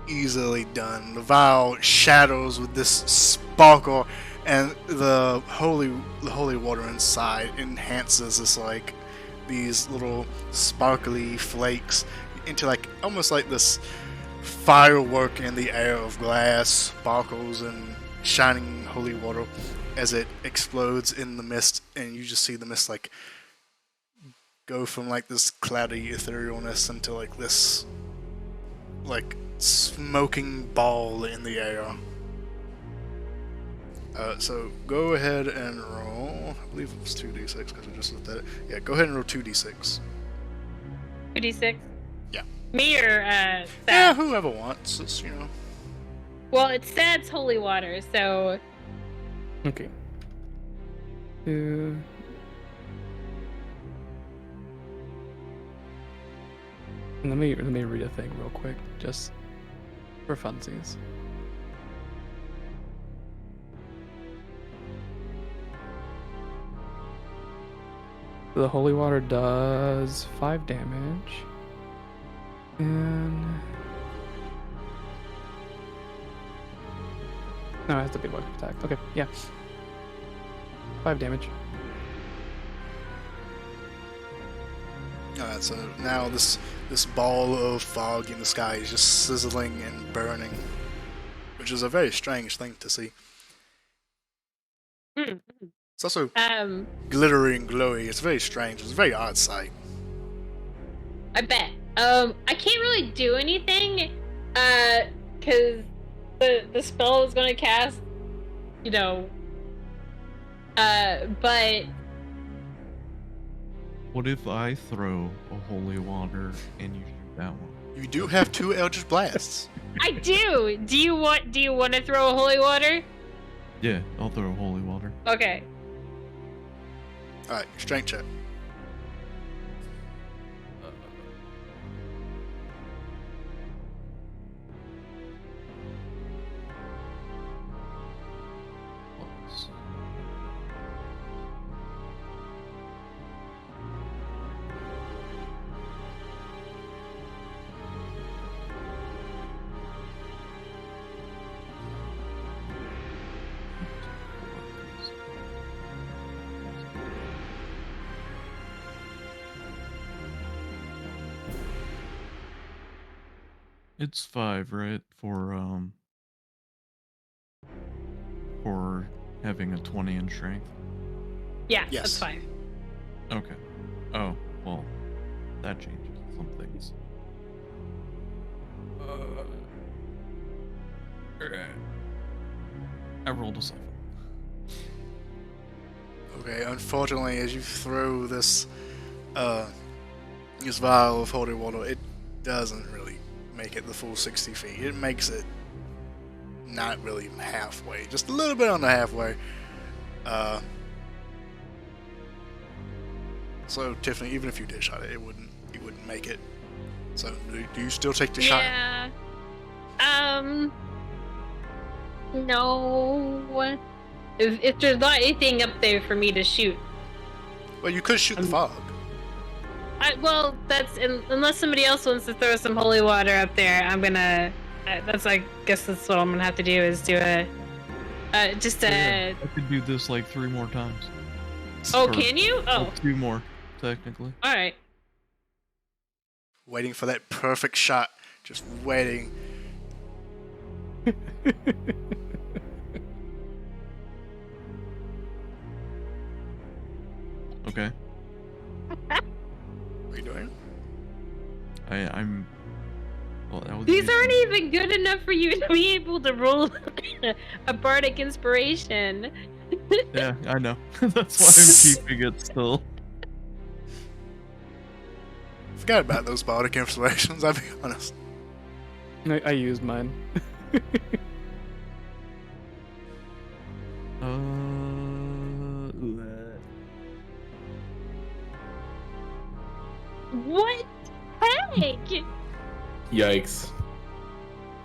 easily done. The vial shatters with this sparkle, and the holy water inside enhances this these little sparkly flakes into almost like this firework in the air of glass, sparkles and shining holy water as it explodes in the mist, and you just see the mist go from this cloudy etherealness into this smoking ball in the air. So go ahead and roll. I believe it was 2d6 because I just looked at it. Yeah, go ahead and roll 2d6. 2d6? Yeah. Me or Yeah, Sad? whoever wants. It's, Well, it's Sad's holy water, so Okay. 2. Let me read a thing real quick, just for funsies. The holy water does 5 damage. And no, it has to be weapon attack. Okay, yeah. 5 damage. Alright, so now this ball of fog in the sky is just sizzling and burning, which is a very strange thing to see. It's also Um, glittery and glowy. It's very strange. It's a very odd sight. I bet. I can't really do anything, cause the spell is gonna cast, but What if I throw a holy water and you shoot that one? You do have 2 Eldritch Blasts. I do. Do you want to throw a holy water? Yeah, I'll throw holy water. Okay. Alright, strength check. Plus. It's 5, right? For having a 20 in strength. Yeah, Yes. that's fine. Okay. Oh, well, that changes some things. Alright. I rolled a 7. Okay, unfortunately, as you throw this vial of holy water, it doesn't really make it the full 60 feet. It makes it not really halfway, just a little bit on the halfway. So Tiffany, even if you did shot it, you wouldn't make it. So do you still take the shot? Yeah. No. If there's not anything up there for me to shoot, Well, you could shoot the fog. that's unless somebody else wants to throw some holy water up there, I'm gonna. I guess that's what I'm gonna have to do is do just a. I could do this like 3 more times. Oh, Or- can you? well, Oh, 2 more, technically. all right. Waiting for that perfect shot. Just waiting. Okay. What are you doing? I'm. Well, that was These easy. aren't even good enough for you to be able to roll a bardic inspiration. Yeah, I know. That's why I'm keeping it still. Forgot about those bardic inspirations, I'll be honest. I used mine. What? Heck! Yikes.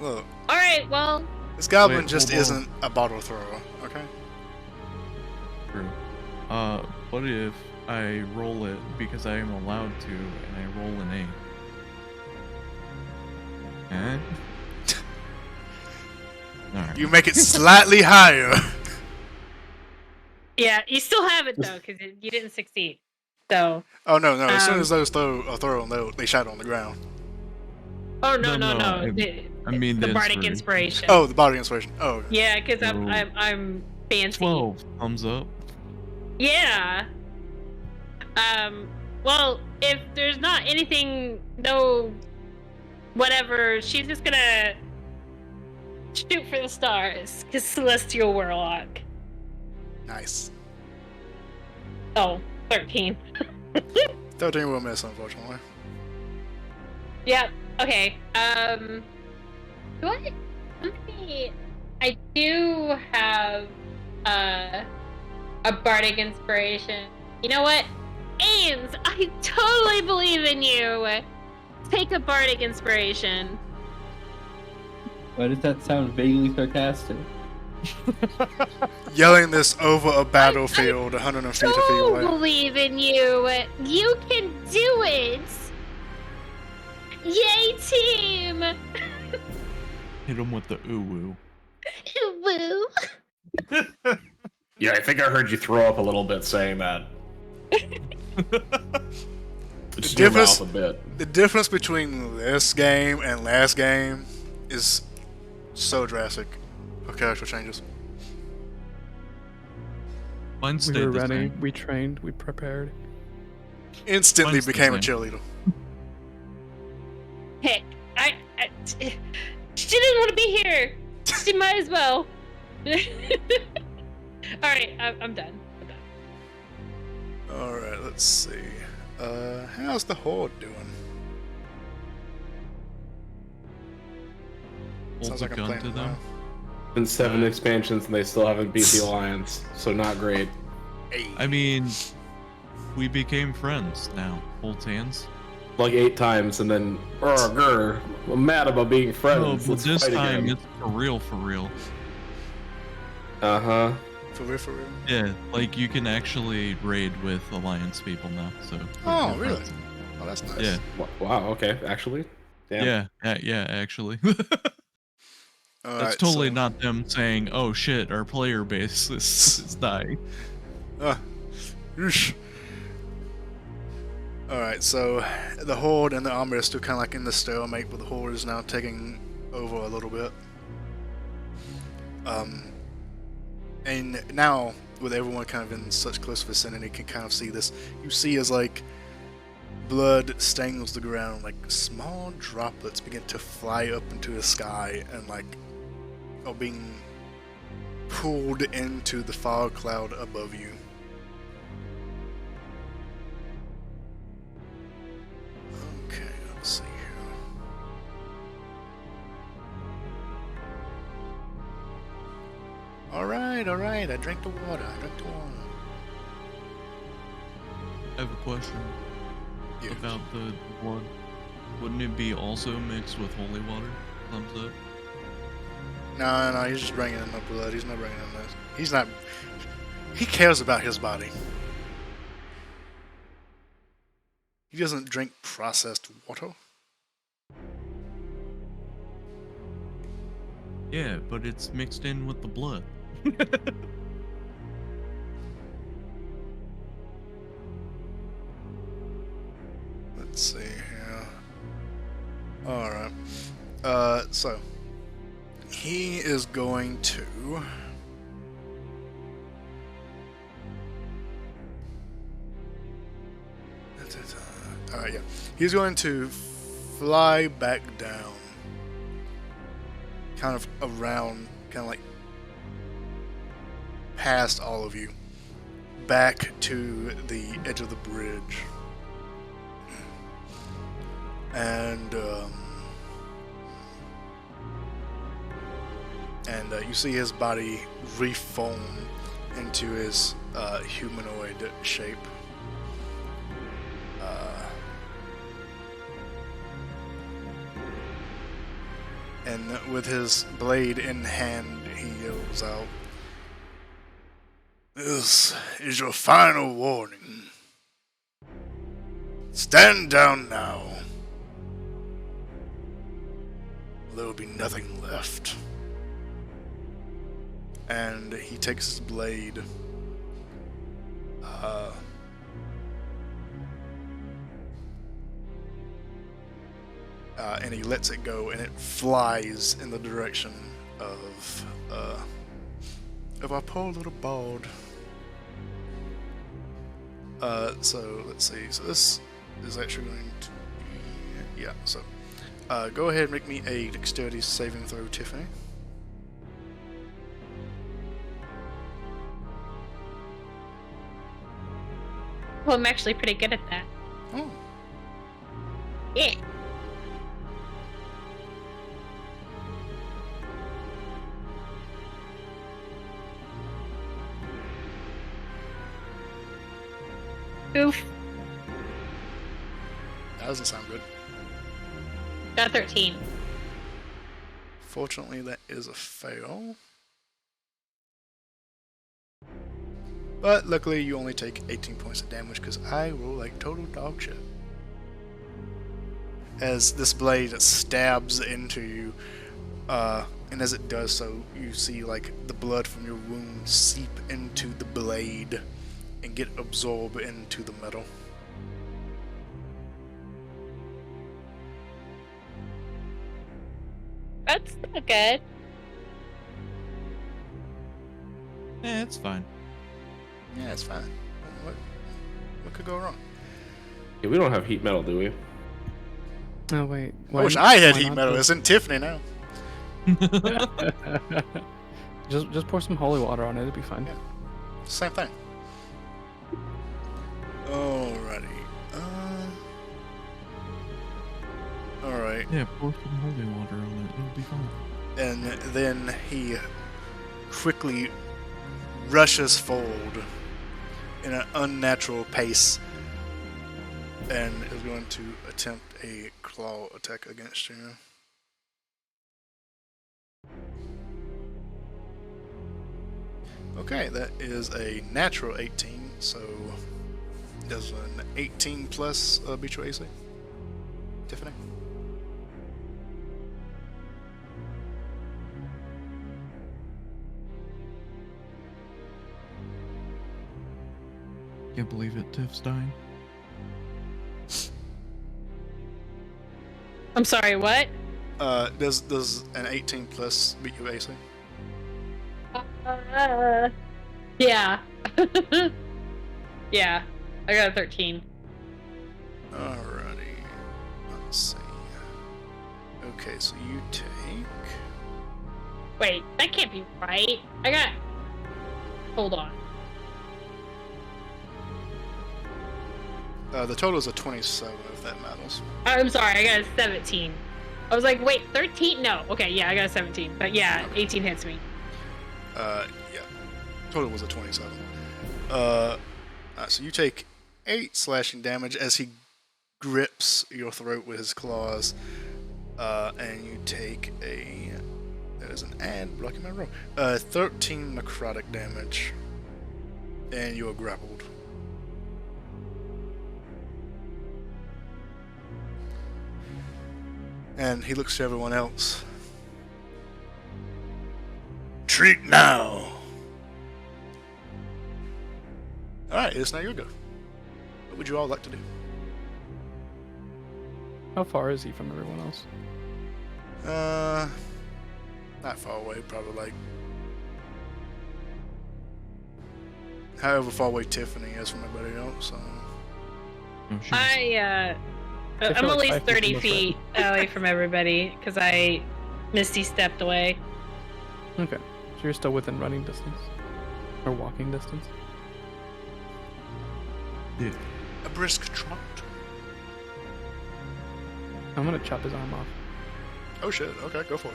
Look, All right, well, this goblin Wait, just hold on. isn't a bottle thrower, okay? True. What if I roll it because I am allowed to, and I roll an 8? Eh? Alright. You make it slightly higher. yeah, you still have it though, because you didn't succeed. So, Oh no, no! As soon Um, as those throw them, they shot on the ground. oh No, no, no, I mean the the bardic inspiration. inspiration. Oh, the bardic inspiration. Oh, okay. yeah, because So- I'm fancy. 12 thumbs up. Yeah. Well, if there's not anything, no, whatever, she's just gonna shoot for the stars, because Celestial Warlock. Nice. Oh, 13. 13 will miss, unfortunately. Yep. Okay. Do I do have a bardic inspiration. You know what? Ames, I totally believe in you. Take a bardic inspiration. Why does that sound vaguely sarcastic? Yelling this over a battlefield 150 feet So away. believe in you. You can do it. Yay, team! Hit him with the ooh Woo. Yeah, I think I heard you throw up a little bit saying that. Just your difference- mouth a bit. The difference between this game and last game is so drastic for character changes. Mine We stayed were the ready. same. We trained. We prepared. Instantly Mine's the became a same. cheerleader. Hey, she didn't want to be here. She might as well. All right, I'm done. I'm done. All right, let's see. How's the horde doing? Hold Sounds the like I'm gun playing to it them. now. Been 7 expansions and they still haven't beat the Alliance, so not great. Hey. I mean, we became friends now. Hold hands. Like 8 times, and then I'm mad about being No, friends. but Let's this fight time again. it's for real, for real. Uh-huh. For real, for real. Yeah, like you can actually raid with Alliance people now. So. Oh, we're really? friends. Oh, that's nice. Yeah. Wow, okay, actually. Damn. Yeah, actually. All That's right, totally so, not them saying, "Oh shit, our player base is dying." Yeesh. Alright, so the Horde and the army are still kind of like in the stalemate, but the Horde is now taking over a little bit. And now, with everyone kind of in such close vicinity, you can kind of see this. You see as like blood stains the ground, like small droplets begin to fly up into the sky and like are being pulled into the fog cloud above you. Okay, let's see here. Alright, I drank the water, I have a question Yeah. about the blood. Wouldn't it be also mixed with holy water? Thumbs up. No, he's just bringing in the blood, he's not bringing in this. He's not... He cares about his body. He doesn't drink processed water. Yeah, but it's mixed in with the blood. Let's see here. Alright. So he is going to alright, yeah. He's going to fly back down. Kind of around, kind of like past all of you. Back to the edge of the bridge. And you see his body reform into his humanoid shape. And with his blade in hand, he yells out, "This is your final warning. Stand down now. There will be nothing left." And he takes his blade, and he lets it go, and it flies in the direction of our poor little bard. So let's see. So this is actually going to be, yeah. So go ahead and make me a dexterity saving throw, Tiffany. Well, I'm actually pretty good at that. Oh, Yeah. Oof. that doesn't sound good. Got 13. Fortunately, that is a fail. But luckily, you only take 18 points of damage because I roll like total dog shit. As this blade stabs into you, and as it does so, you see like the blood from your wound seep into the blade and get absorbed into the metal. That's not good. It's fine. Yeah, it's fine. What could go wrong? Yeah, we don't have heat metal, do we? Oh wait. I wish I had why heat not metal. do- It's in Tiffany now. just pour some holy water on it. It'll be fine. Yeah. Same thing. Alrighty. Alright. Yeah, pour some holy water on it. It'll be fine. And then he quickly rushes forward in an unnatural pace and is going to attempt a claw attack against you. Okay, that is a natural 18, so does an 18 plus beat your AC? Tiffany? Can't believe it, Tiff's dying. I'm sorry, what? Does an 18 plus beat your AC? Yeah. Yeah. I got a 13. Alrighty. Let's see. Okay, so you take... Wait, that can't be right. I got... Hold on. The total is a 27, if that matters. I'm sorry, I got a 17. I was like, wait, 13? No. Okay, yeah, I got a 17. But yeah, 18 hits me. Yeah. Total was a 27. Alright, so you take 8 slashing damage as he grips your throat with his claws. And you take a... That is an ad, blocking my roll. 13 necrotic damage. And you are grappled. And he looks to everyone else. Treat now! Alright, it's now your go. What would you all like to do? How far is he from everyone else? Not far away, probably like... However far away Tiffany is from everybody else, so... Oh, she's- I'm feel at like least 5 feet 30 from feet away from everybody, because I Misty stepped away. Okay. So you're still within running distance? Or walking distance? Yeah. A brisk trot. I'm gonna chop his arm off. Oh shit, okay, go for it.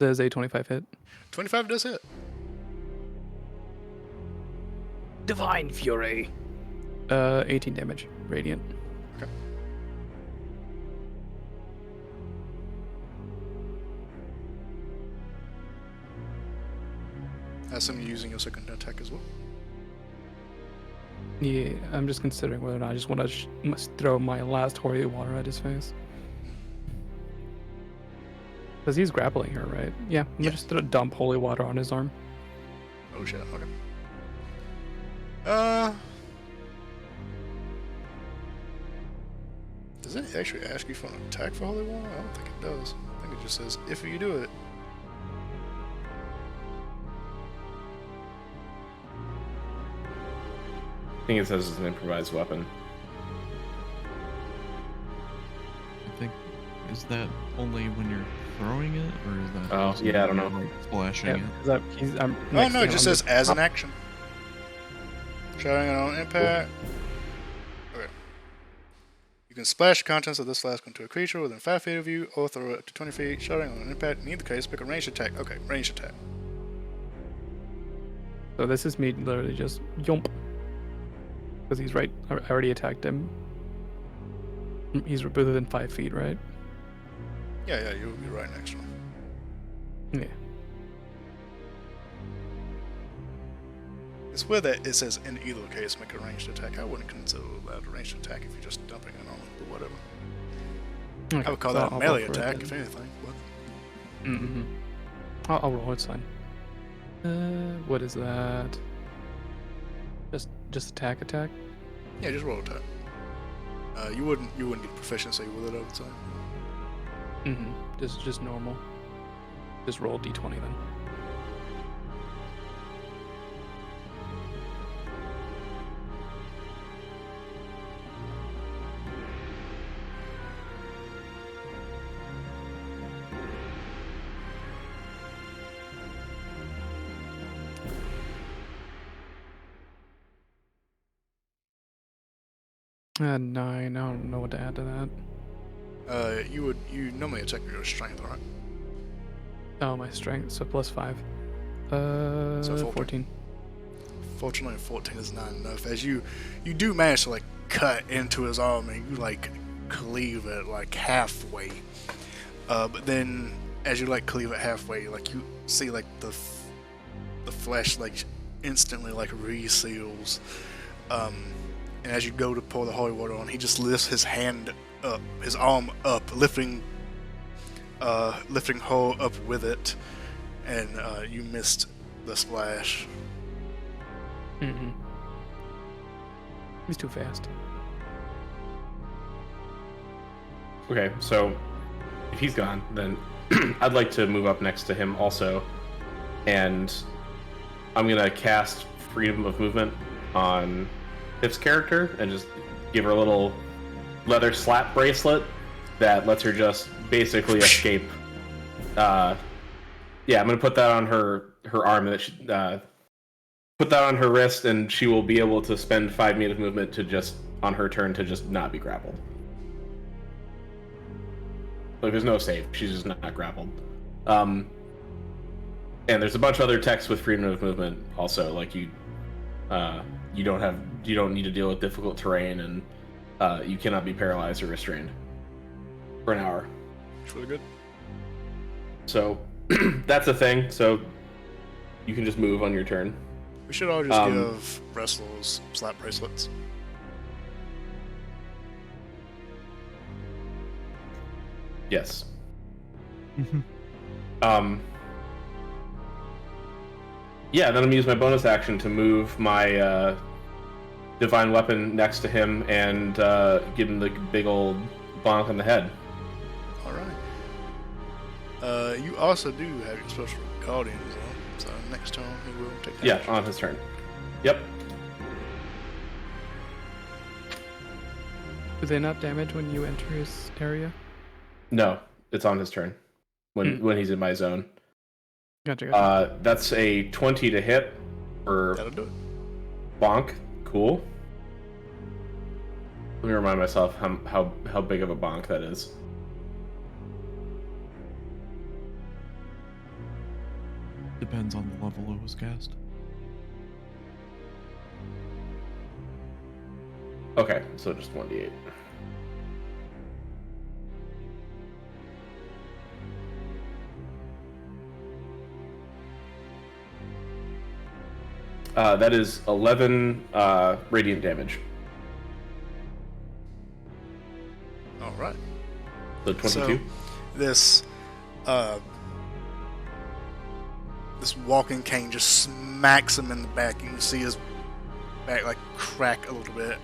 Does a 25 hit? 25 does hit. Divine Fury. 18 damage. Radiant. Okay. I assume you're using your second attack as well. Yeah, I'm just considering whether or not I just want to must throw my last holy water at his face. Because he's grappling her, right? Yeah, I'm Yeah. gonna just dump holy water on his arm. Oh shit, okay. Does it actually ask you for an attack for holy water? I don't think it does. I think it just says, if you do it. I think it says it's an improvised weapon. I think, is that only when you're throwing it, or is that? Oh, also yeah, I don't when know. you're, like, splashing Yeah, it? 'cause I'm Oh next no, to it him, just I'm says as an action. Shouting on impact. Okay. You can splash the contents of this flask onto a creature within 5 feet of you, or throw it up to 20 feet. Shouting on impact. In either case, pick a ranged attack. Okay, ranged attack. So this is me literally just yomp. Because he's right. I already attacked him. He's within 5 feet, right? Yeah, you'll be right next to him. Yeah. It's where that it says in either case make a ranged attack. I wouldn't consider that a ranged attack if you're just dumping it on him, but whatever. Okay, I would call so that a I'll melee go for it attack, then. if anything. But Mm-hmm. I'll roll. It's fine. What is that? Just attack. yeah, just roll attack. You wouldn't get proficiency with it, I would say. Mm-hmm. Just normal. Just roll d20 then. Nine. I don't know what to add to that. You normally attack with your strength, right? Oh, my strength, so +5. So 14. Fortunately, 14 is not enough. As you do manage to like cut into his arm and you like cleave it like halfway. But then as you like cleave it halfway, like you see like the flesh like instantly like reseals. And as you go to pour the holy water on, he just lifts his hand up, his arm up, lifting Ho up with it, and you missed the splash. Mm-hmm. He's too fast. Okay, so if he's gone, then I'd like to move up next to him also, and I'm gonna cast Freedom of Movement on Pip's character and just give her a little leather slap bracelet that lets her just basically escape. I'm gonna put that on her arm, that she, put that on her wrist, and she will be able to spend 5 feet of movement to just on her turn to just not be grappled. Like there's no save; she's just not grappled. And there's a bunch of other texts with freedom of movement also, like you don't need to deal with difficult terrain, and you cannot be paralyzed or restrained for an hour. It's really good. So that's a thing. So you can just move on your turn. We should all just give wrestlers slap bracelets. Yes. Yeah, then I'm gonna use my bonus action to move my divine weapon next to him and give him the big old bonk on the head. Alright. You also do have your special guardians on, so next turn he will take damage. Yeah, on his turn. Yep. Do they not damage when you enter his area? No, it's on his turn when he's in my zone. Gotcha. That's a 20 to hit for That'll do it. bonk. Cool. Let me remind myself how big of a bonk that is. Depends on the level it was cast. Okay, so just 1d8. That is 11 radiant damage. Alright. So 22? So, this walking cane just smacks him in the back. You can see his back like crack a little bit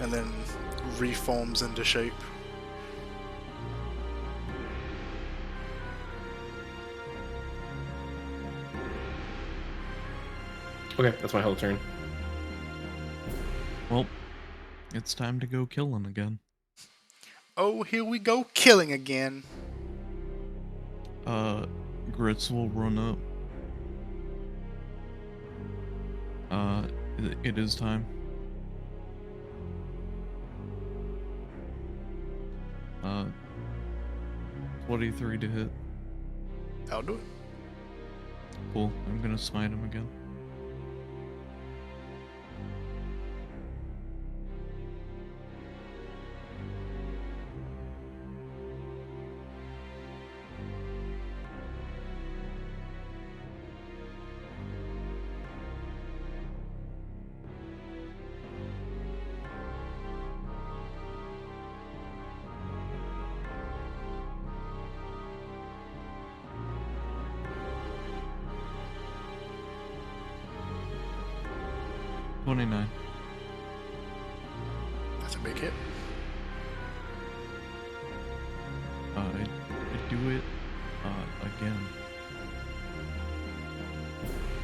and then reforms into shape. Okay, that's my whole turn. Well, it's time to go killing again. Oh, here we go, killing again. Grits will run up. It is time. 23 to hit. I'll do it. Cool. I'm gonna smite him again. That's a big hit. I do it again.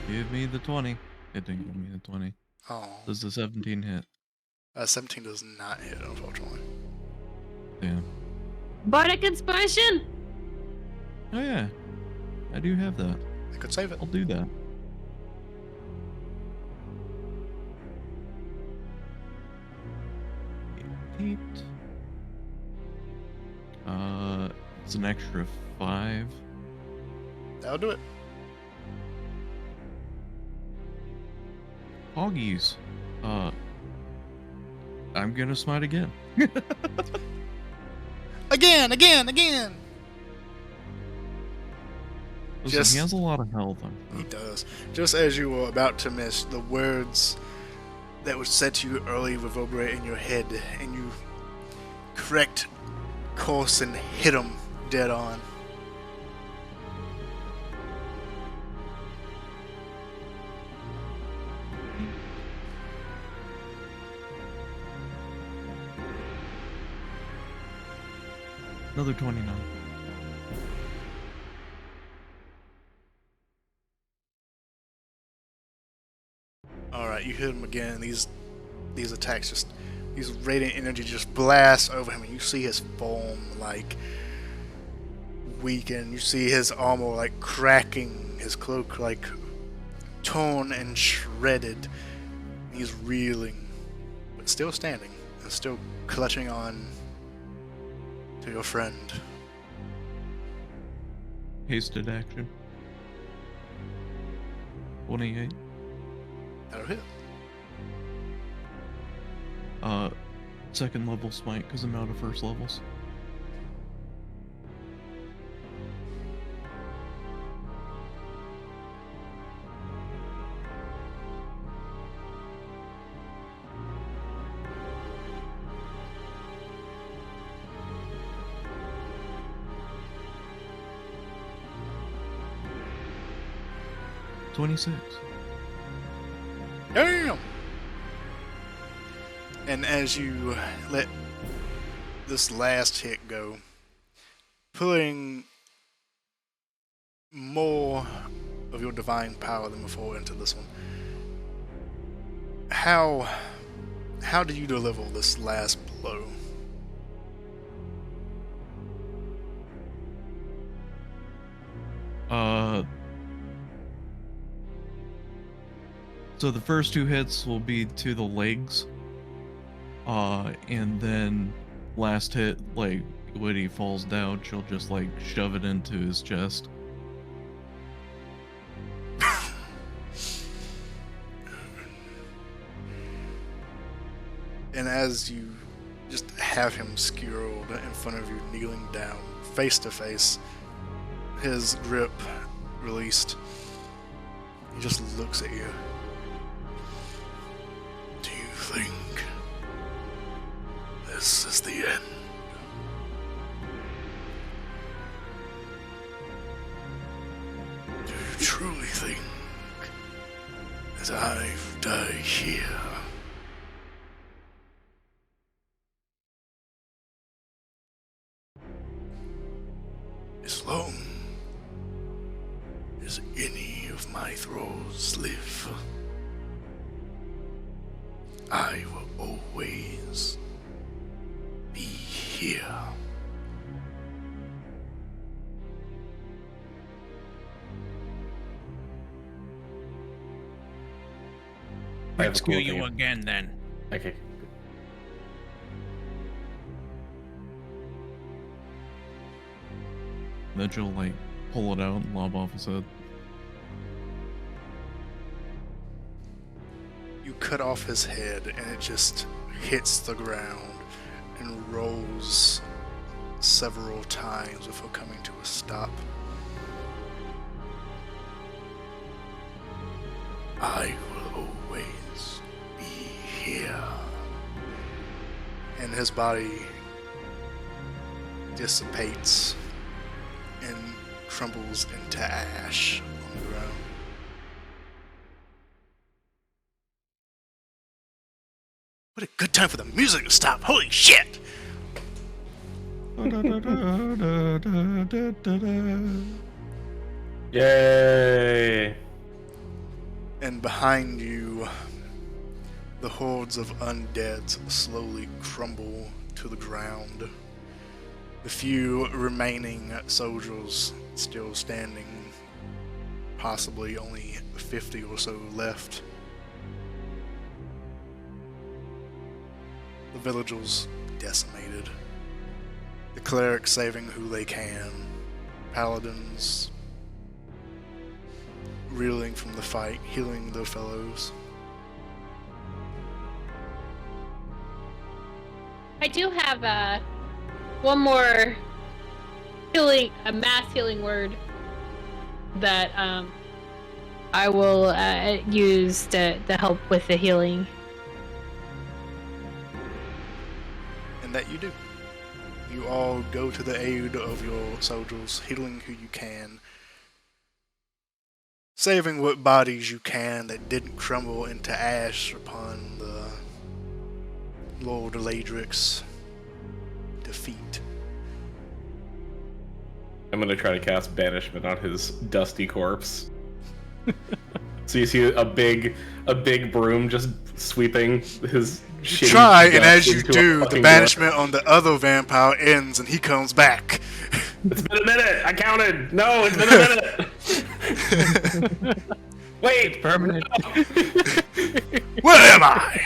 Give me the 20. It didn't give me the 20. Oh, Does the 17 hit? 17 does not hit, unfortunately. Damn. Bardic Inspiration! Oh yeah, I do have that. I could save it. I'll do that. Eight. It's an extra 5. That'll do it. Hoggies. I'm gonna smite again. Again! Listen, Just- he has a lot of health. He does. Just as you were about to miss, the words that were said to you early reverberate in your head, and you correct course and hit him dead on. Another 29. Alright, you hit him again. These attacks just, these radiant energy just blast over him, and you see his foam like weaken. You see his armor like cracking, his cloak like torn and shredded. He's reeling, but still standing and still clutching on to your friend. Hasted action. 28. That'll hit. Second level smite because I'm out of first levels. $26. Damn! And as you let this last hit go, pulling more of your divine power than before into this one, how do you deliver this last blow? So the first 2 hits will be to the legs. And then last hit, like, when he falls down, she'll just, like, shove it into his chest. And as you just have him skewed in front of you, kneeling down, face to face, his grip released, he just looks at you. Do you think this is the end? Do you truly think that I've died here? As long as any of my thralls live, I will always be here. I have a Let's cool kill you thing. again then. Okay. Then she'll, like, pull it out and lob off his head. You cut off his head and it just hits the ground and rolls several times before coming to a stop. I will always be here. And his body dissipates and crumbles into ash on the ground. What a good time for the music to stop! Holy shit! Yay! And behind you, the hordes of undeads slowly crumble to the ground. The few remaining soldiers still standing, possibly only 50 or so left. The villagers decimated. The clerics saving who they can. Paladins reeling from the fight, healing their fellows. I do have one more healing, a mass healing word that I will use to help with the healing. And that you do. You all go to the aid of your soldiers, healing who you can, saving what bodies you can that didn't crumble into ash upon the Lord Ladric's defeat. I'm gonna try to cast banishment on his dusty corpse. So you see a big broom just sweeping his You try, and dust as you into a do, the fucking banishment on the other vampire ends and he comes back. It's been a minute! I counted! No, it's been a minute! Wait! Permanent. No. Where am I?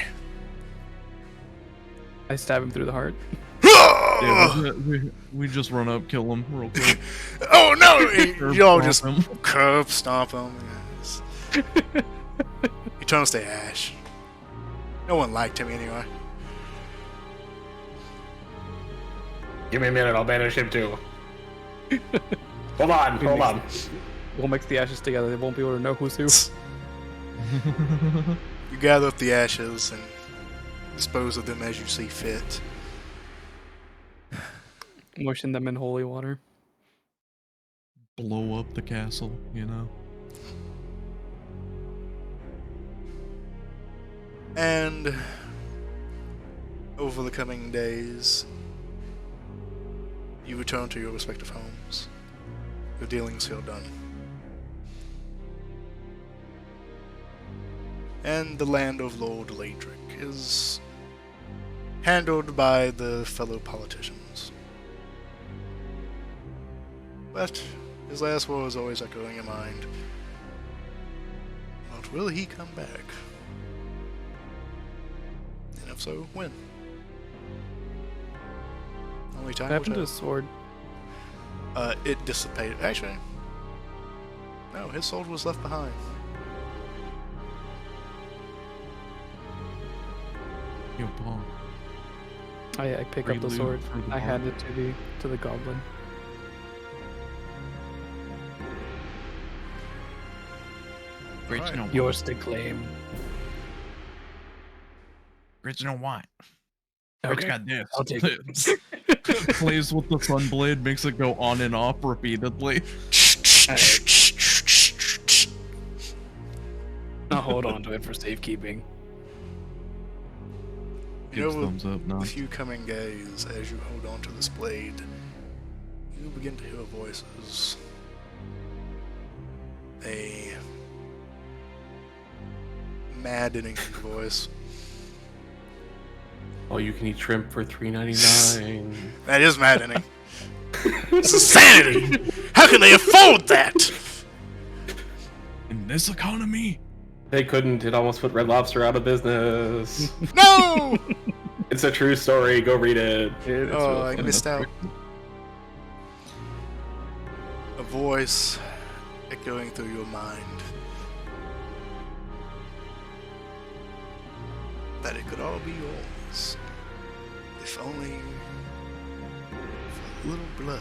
I stab him through the heart. Yeah, we just run up, kill him real quick. Oh no! Curb You all stomp just him. curb stomp him. Yes. He turns to ash. No one liked him anyway. Give me a minute, I'll banish him too. Hold on. We'll mix the ashes together. They won't be able to know who's who. You gather up the ashes and dispose of them as you see fit. Moisten them in holy water. Blow up the castle, you know? And over the coming days, you return to your respective homes. Your dealings feel done. And the land of Lord Ladric is handled by the fellow politicians. But his last word is always echoing in mind. But will he come back? And if so, when? Only time What will happened to tell. his sword? It dissipated. Actually, no, his sword was left behind. Yo, Paul. I pick up the Prelude sword. for the I bar. hand it to the goblin. Original, Yours to claim. original what? Okay, It's got this. I'll take it. Plays with the sunblade, makes it go on and off repeatedly. I'll hold on to it for safekeeping. You Gives know, thumbs up now. with you coming days, as you hold on to this blade, you begin to hear voices. A maddening voice. All you can eat shrimp for $3.99. That is maddening. It's insanity! How can they afford that? In this economy, They couldn't. It almost put Red Lobster out of business. No! It's a true story. Go read it. Oh, I missed out. A voice echoing through your mind. That it could all be yours. If only for a little blood.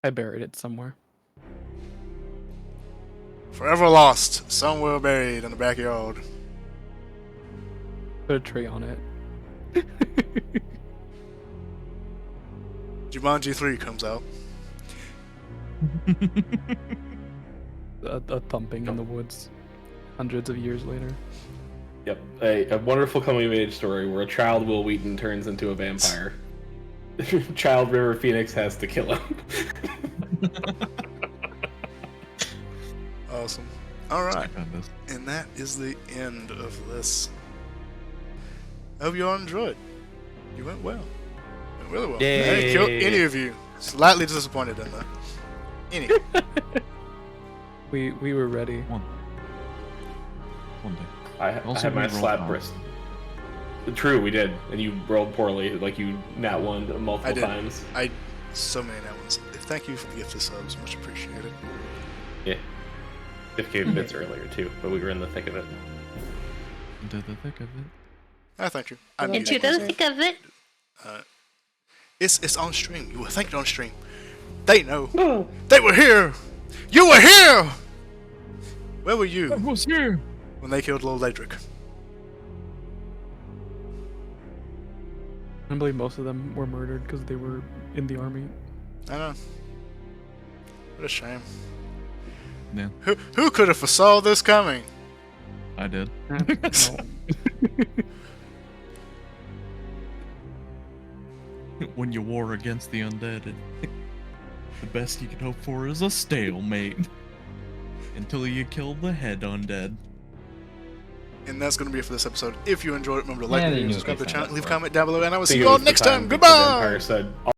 I buried it somewhere. Forever lost, somewhere buried in the backyard. Put a tree on it. Jumanji 3 comes out. A thumping in the woods. Hundreds of years later. Yep. A wonderful coming of age story where a child Will Wheaton turns into a vampire. Child River Phoenix has to kill him. Awesome. All right. Check on this. And that is the end of this. I hope you all enjoyed. You went well. Went really well. I didn't kill any of you. Slightly disappointed in that. Any. We were ready. One day. I Also, had my we rolled slap well. wrist. True, we did, and you rolled poorly. Like you nat one multiple I did. times. So many that ones. Thank you for the gift of subs. Much appreciated. Yeah. 50 bits earlier too, but we were in the thick of it. Into the thick of it. I thank you. I Into needed the it. thick of it. It's on stream. You were thinking on stream. They know. They were here. You were here. Where were you was here. when they killed Lil Ladrick? I believe most of them were murdered because they were in the army. I know. What a shame. Yeah, Who could have foresaw this coming? I did. No. When you war against the undead, the best you can hope for is a stalemate. Until you kill the head undead. And that's going to be it for this episode. If you enjoyed it, remember to like, Yeah, review, they knew subscribe to what the they channel, signed leave up a for. comment down below, and I will I see think you it all was the next time. time that the Goodbye! vampire said,